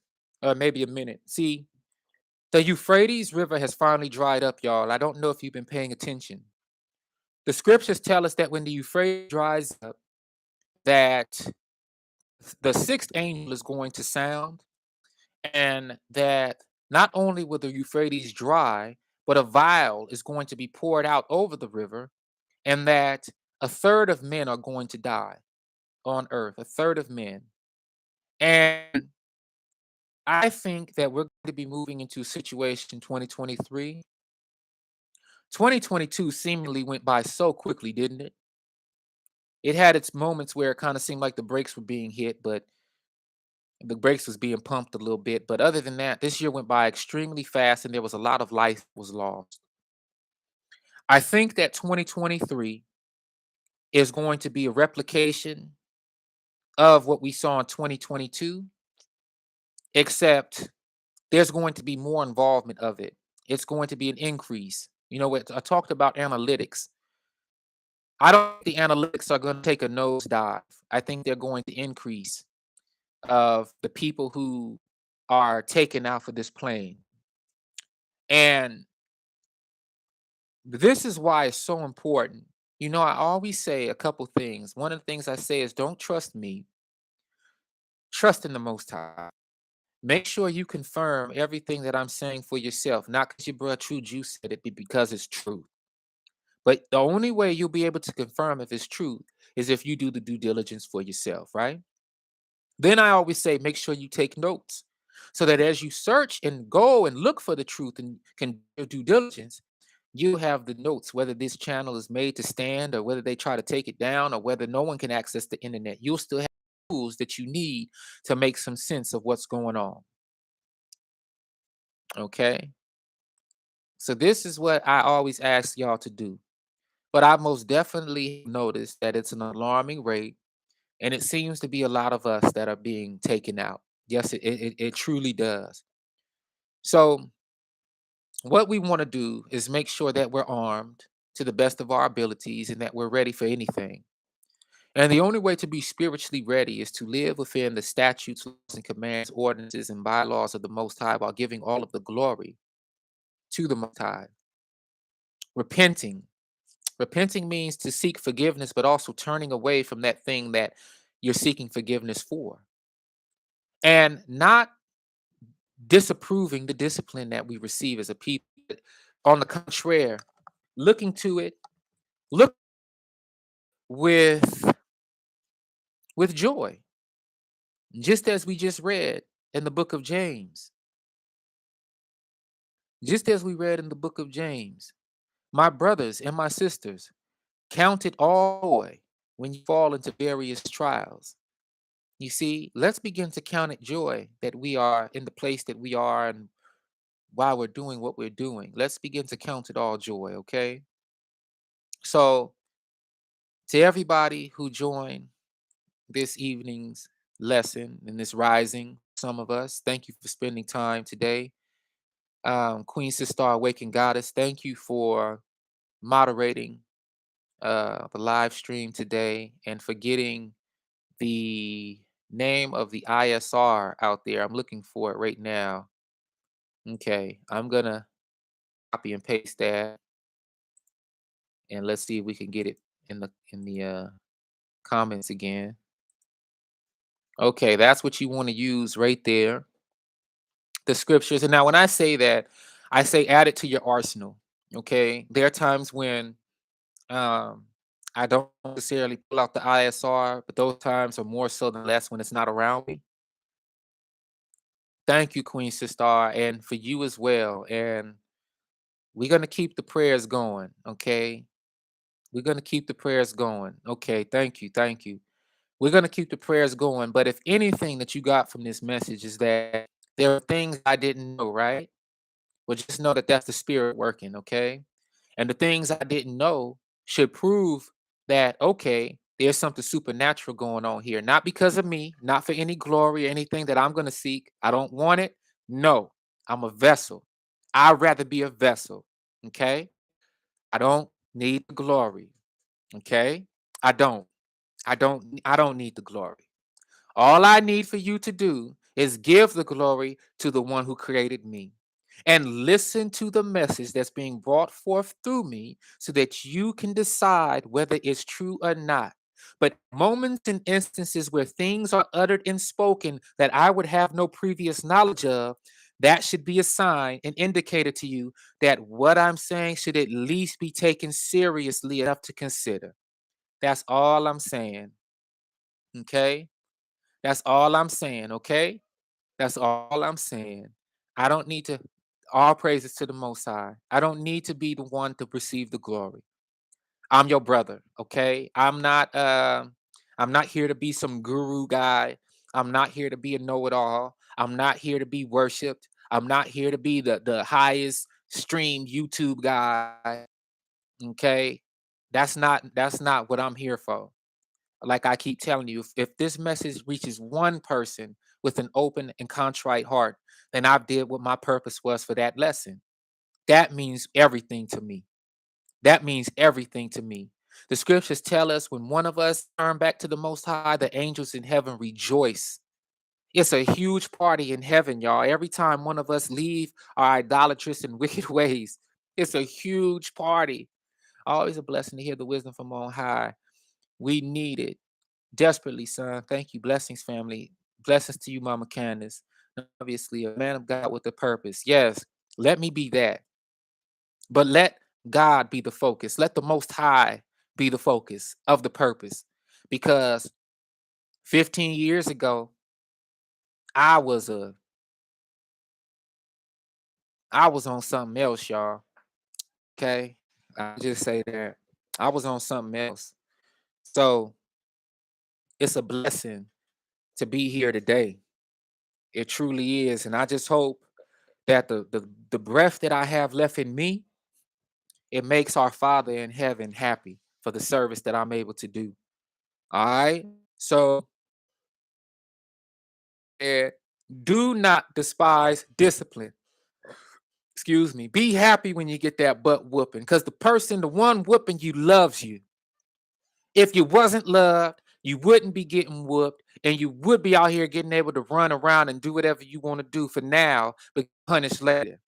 maybe a minute. See, the Euphrates River has finally dried up, y'all. I don't know if you've been paying attention. The scriptures tell us that when the Euphrates dries up, that the sixth angel is going to sound, and that not only will the Euphrates dry, but a vial is going to be poured out over the river, and that a third of men are going to die on earth, a third of men. And I think that we're going to be moving into a situation 2023. 2022 seemingly went by so quickly, didn't it? It had its moments where it kind of seemed like the brakes were being hit, but the brakes was being pumped a little bit. But other than that, this year went by extremely fast and there was a lot of life was lost. I think that 2023 is going to be a replication of what we saw in 2022, except there's going to be more involvement of it. It's going to be an increase. You know what? I talked about analytics. I don't think the analytics are going to take a nosedive. I think they're going to increase of the people who are taken out for this plane. And this is why it's so important. You know, I always say a couple things. One of the things I say is don't trust me, trust in the Most High. Make sure you confirm everything that I'm saying for yourself, not because your brother True Juice said it, but because it's true. But the only way you'll be able to confirm if it's true is if you do the due diligence for yourself, right? Then I always say, make sure you take notes so that as you search and go and look for the truth and can do your due diligence, you have the notes, whether this channel is made to stand or whether they try to take it down or whether no one can access the internet. You'll still have tools that you need to make some sense of what's going on. Okay. So this is what I always ask y'all to do. But I most definitely noticed that it's an alarming rate, and it seems to be a lot of us that are being taken out. Yes, it truly does. So what we want to do is make sure that we're armed to the best of our abilities and that we're ready for anything. And the only way to be spiritually ready is to live within the statutes, laws, and commands, ordinances, and bylaws of the Most High while giving all of the glory to the Most High. Repenting. Repenting means to seek forgiveness, but also turning away from that thing that you're seeking forgiveness for. And not disapproving the discipline that we receive as a people. On the contrary, looking to it, look with joy, just as we just read in the book of James. Just as we read in the book of James, my brothers and my sisters, count it all joy when you fall into various trials. You see, let's begin to count it joy that we are in the place that we are and while we're doing what we're doing. Let's begin to count it all joy, okay? So, to everybody who joined this evening's lesson and this rising, some of us, thank you for spending time today. Queen Sister Awakened Goddess, thank you for moderating the live stream today and for getting the name of the ISR out there. I'm looking for it right now. Okay, I'm gonna copy and paste that, and let's see if we can get it in the comments again. Okay, that's what you want to use right there. The scriptures. And now when I say that, I say add it to your arsenal. Okay. There are times when um I don't necessarily pull out the ISR, but those times are more so than less when it's not around me. Thank you, Queen Sister, and for you as well. And we're gonna keep the prayers going. Okay. We're gonna keep the prayers going. Okay, thank you, thank you. We're gonna keep the prayers going. But if anything that you got from this message is that there are things I didn't know, right? Well, just know that that's the spirit working, okay? And the things I didn't know should prove that, okay, there's something supernatural going on here. Not because of me, not for any glory or anything that I'm going to seek. I don't want it. No, I'm a vessel. I'd rather be a vessel, okay? I don't need the glory, okay? I don't. I don't need the glory. All I need for you to do is give the glory to the one who created me and listen to the message that's being brought forth through me so that you can decide whether it's true or not. But moments and instances where things are uttered and spoken that I would have no previous knowledge of, that should be a sign and indicator to you that what I'm saying should at least be taken seriously enough to consider. That's all I'm saying. Okay. That's all I'm saying, okay? That's all I'm saying. I don't need to all praises to the Most High. I don't need to be the one to receive the glory. I'm your brother, okay? I'm not here to be some guru guy. I'm not here to be a know-it-all. I'm not here to be worshipped. I'm not here to be the highest streamed YouTube guy, okay? That's not what I'm here for. Like I keep telling you, if this message reaches one person with an open and contrite heart, then I did what my purpose was for that lesson. That means everything to me. That means everything to me. The scriptures tell us when one of us turn back to the Most High, the angels in heaven rejoice. It's a huge party in heaven, y'all. Every time one of us leave our idolatrous and wicked ways, it's a huge party. Always a blessing to hear the wisdom from on high. We need it. Desperately, son. Thank you. Blessings, family. Blessings to you, Mama Candace. Obviously, a man of God with a purpose. Yes, let me be that. But let God be the focus. Let the Most High be the focus of the purpose. Because 15 years ago, I was a I was on something else, y'all. Okay. I just say that. I was on something else. So it's a blessing to be here today. It truly is. And I just hope that the breath that I have left in me, it makes our Father in heaven happy for the service that I'm able to do. All right. So do not despise discipline. Excuse me. Be happy when you get that butt whooping, because the person, the one whooping you, loves you. If you wasn't loved, you wouldn't be getting whooped, and you would be out here getting able to run around and do whatever you want to do for now, but punished later.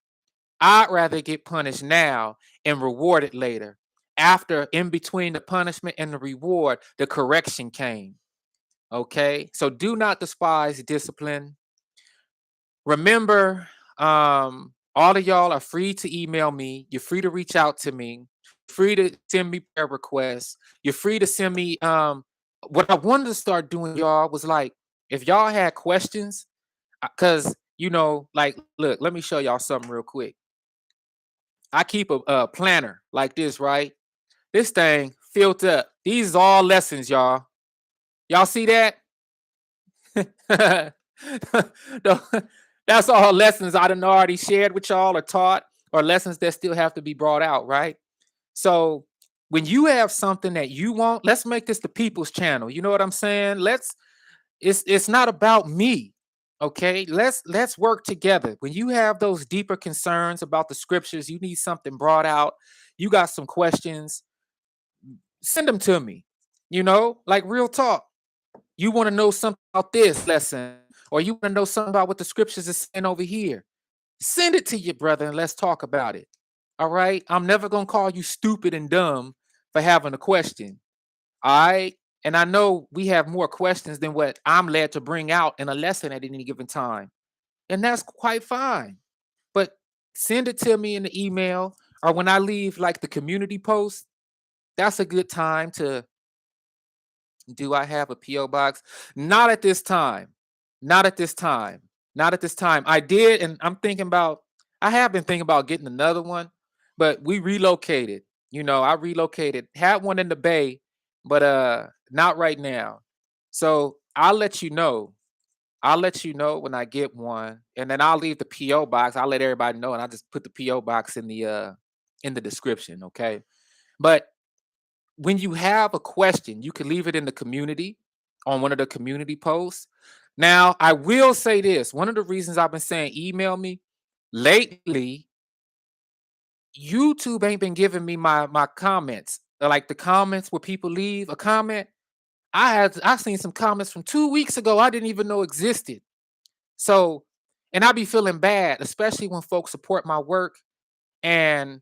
I'd rather get punished now and rewarded later. After, in between the punishment and the reward, the correction came. Okay. So do not despise discipline. Remember, all of y'all are free to email me. You're free to reach out to me. Free to send me prayer requests. You're free to send me. What I wanted to start doing, y'all, was like, if y'all had questions, because like, look, let me show y'all something real quick. I keep a planner like this, right? This thing filled up. These are all lessons, y'all. Y'all see that? No, that's all lessons I done already shared with y'all or taught, or lessons that still have to be brought out, right? So when you have something that you want, let's make this the people's channel. You know what I'm saying? It's not about me. Okay, let's work together. When you have those deeper concerns about the scriptures, you need something brought out, you got some questions, send them to me. Like real talk. You want to know something about this lesson, or you want to know something about what the scriptures is saying over here. Send it to your brother and let's talk about it. All right. I'm never gonna call you stupid and dumb for having a question. All right. And I know we have more questions than what I'm led to bring out in a lesson at any given time. And that's quite fine. But send it to me in the email, or when I leave like the community post, that's a good time to. Do I have a P.O. box? Not at this time. Not at this time. Not at this time. I did, and I have been thinking about getting another one, but we relocated. I relocated, had one in the Bay, but not right now. So I'll let you know. I'll let you know when I get one, and then I'll leave the P.O. box. I'll let everybody know, and I'll just put the P.O. box in the description, okay? But when you have a question, you can leave it in the community on one of the community posts. Now, I will say this. One of the reasons I've been saying email me lately, YouTube ain't been giving me my comments. Like the comments where people leave a comment. I've seen some comments from 2 weeks ago I didn't even know existed. So, and I be feeling bad, especially when folks support my work and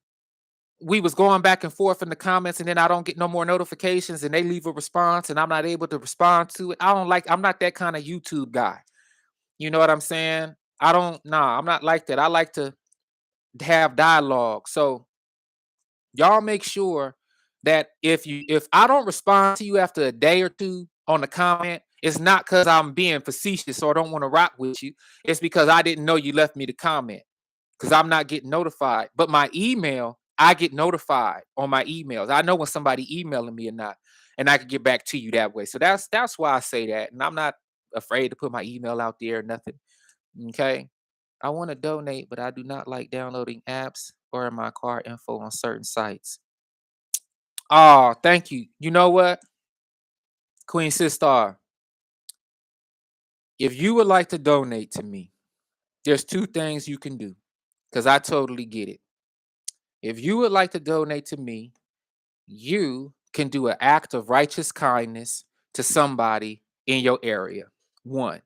we was going back and forth in the comments, and then I don't get no more notifications and they leave a response and I'm not able to respond to it. I'm not that kind of YouTube guy. You know what I'm saying? I'm not like that. I like to have dialogue. So y'all make sure that if I don't respond to you after a day or two on the comment, it's not because I'm being facetious or don't want to rock with you. It's because I didn't know you left me the comment, because I'm not getting notified. But my email, I get notified on my emails. I know when somebody emailing me or not, and I can get back to you that way. So that's why I say that, and I'm not afraid to put my email out there or nothing. Okay. I want to donate, but I do not like downloading apps or my card info on certain sites. Oh, thank you. You know what, Queen Sister, if you would like to donate to me, there's two things you can do, because I totally get it. If you would like to donate to me, you can do an act of righteous kindness to somebody in your area. One,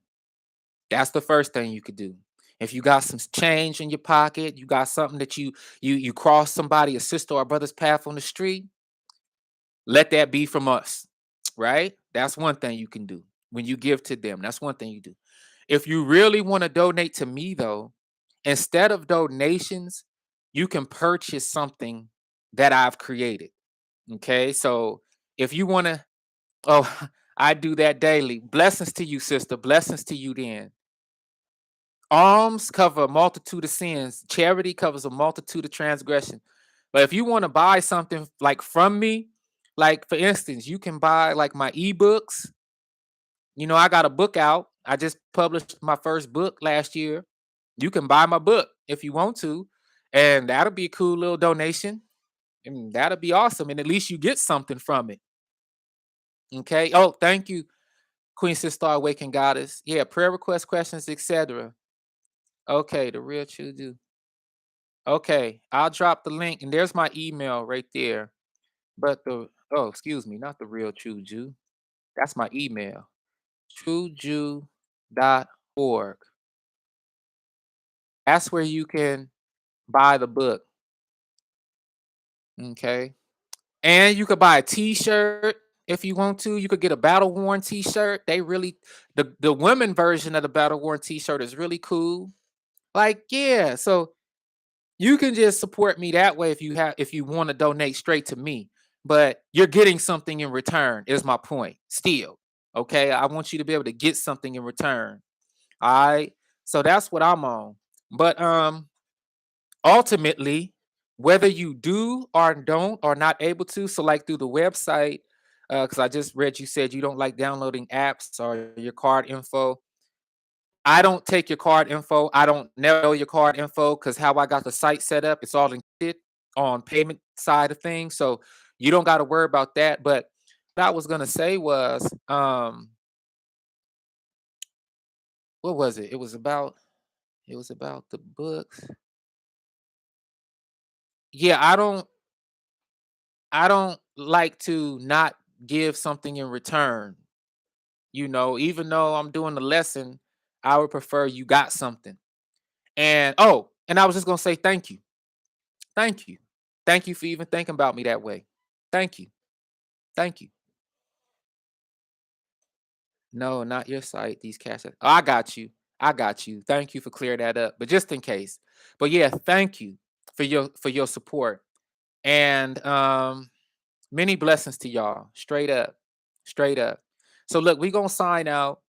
that's the first thing you could do. If you got some change in your pocket, you got something that you cross somebody, a sister or brother's path on the street, let that be from us, right? That's one thing you can do when you give to them. That's one thing you do. If you really want to donate to me, though, instead of donations, you can purchase something that I've created. Okay, so if you want to, oh, I do that daily. Blessings to you, sister. Blessings to you, then. Alms cover a multitude of sins. Charity covers a multitude of transgression. But if you want to buy something like from me, like for instance, you can buy like my ebooks. I got a book out. I just published my first book last year. You can buy my book if you want to, and that'll be a cool little donation. And that'll be awesome. And at least you get something from it. Okay. Oh, thank you, Queen Sister Awakened Goddess. Yeah, prayer requests, questions, etc. Okay, the real true do. Okay, I'll drop the link, and there's my email right there. But oh, excuse me, not the real True Jew. That's my email. TrueJew.org. That's where you can buy the book. Okay. And you could buy a t-shirt if you want to. You could get a battle worn t-shirt. They really the women version of the battle worn t-shirt is really cool. Like, yeah. So you can just support me that way if you want to donate straight to me. But you're getting something in return, is my point. Still. Okay. I want you to be able to get something in return. All right. So that's what I'm on. But ultimately, whether you do or don't or not able to select through the website, because I just read you said you don't like downloading apps or your card info. I don't take your card info. I don't never know your card info because how I got the site set up, it's all encrypted on payment side of things. So you don't got to worry about that. But what I was gonna say was, what was it? It was about the books. Yeah, I don't like to not give something in return. Even though I'm doing the lesson, I would prefer you got something. And and I was just gonna say thank you. Thank you. Thank you for even thinking about me that way. Thank you. Thank you. No, not your site. These cash. Oh, I got you. I got you. Thank you for clearing that up. But just in case. But yeah, thank you for your support. And many blessings to y'all. Straight up. Straight up. So look, we gonna sign out.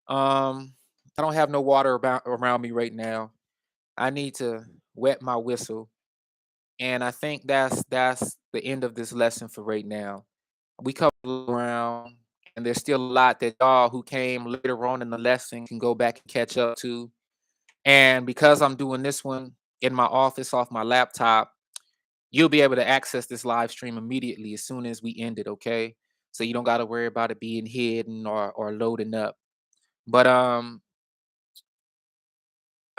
I don't have no water about around me right now. I need to wet my whistle, and I think that's the end of this lesson for right now. We covered around, and there's still a lot that y'all who came later on in the lesson can go back and catch up to. And because I'm doing this one in my office off my laptop, you'll be able to access this live stream immediately as soon as we end it. Okay, so you don't got to worry about it being hidden or loading up. But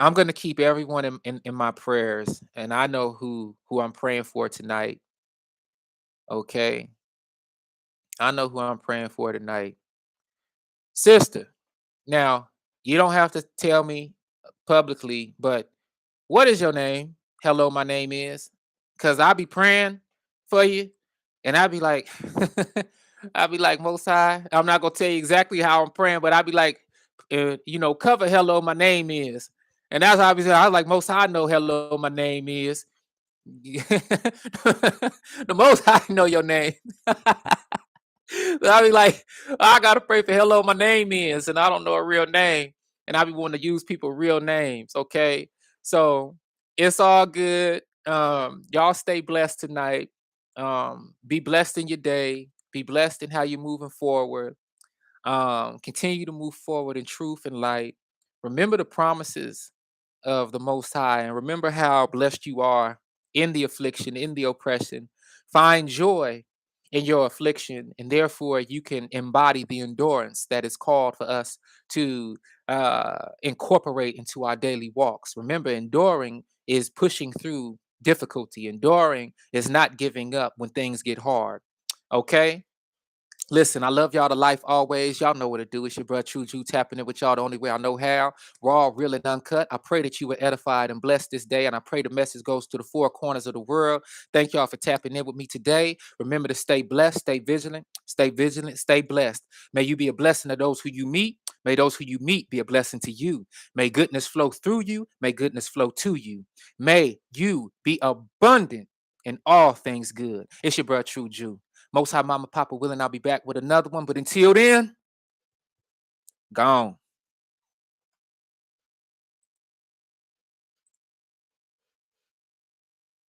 I'm gonna keep everyone in my prayers, and I know who I'm praying for tonight. Okay, I know who I'm praying for tonight, sister. Now you don't have to tell me publicly, but what is your name? Hello, my name is, cause I be praying for you, and I be like, I be like, Most High. I'm not gonna tell you exactly how I'm praying, but I be like, cover. Hello, my name is, and that's how I be saying. I was like, Most High know. Hello, my name is. The most I know your name. I be like, I gotta pray for hello, my name is, and I don't know a real name. And I be wanting to use people real names. Okay. So it's all good. Y'all stay blessed tonight. Be blessed in your day. Be blessed in how you're moving forward. Continue to move forward in truth and light. Remember the promises of the Most High, and remember how blessed you are in the affliction, in the oppression. Find joy in your affliction, and therefore you can embody the endurance that is called for us to incorporate into our daily walks. Remember, enduring is pushing through difficulty, enduring is not giving up when things get hard. Okay? Listen, I love y'all to life always. Y'all know what to do. It's your brother True Jew tapping it with y'all the only way I know how. Raw, real, and uncut. I pray that you were edified and blessed this day, and I pray the message goes to the four corners of the world. Thank y'all for tapping in with me today. Remember to stay blessed, stay vigilant, stay blessed. May you be a blessing to those who you meet. May those who you meet be a blessing to you. May goodness flow through you. May goodness flow to you. May you be abundant in all things good. It's your brother True Jew. Most High Mama Papa willing, I'll be back with another one. But until then, gone.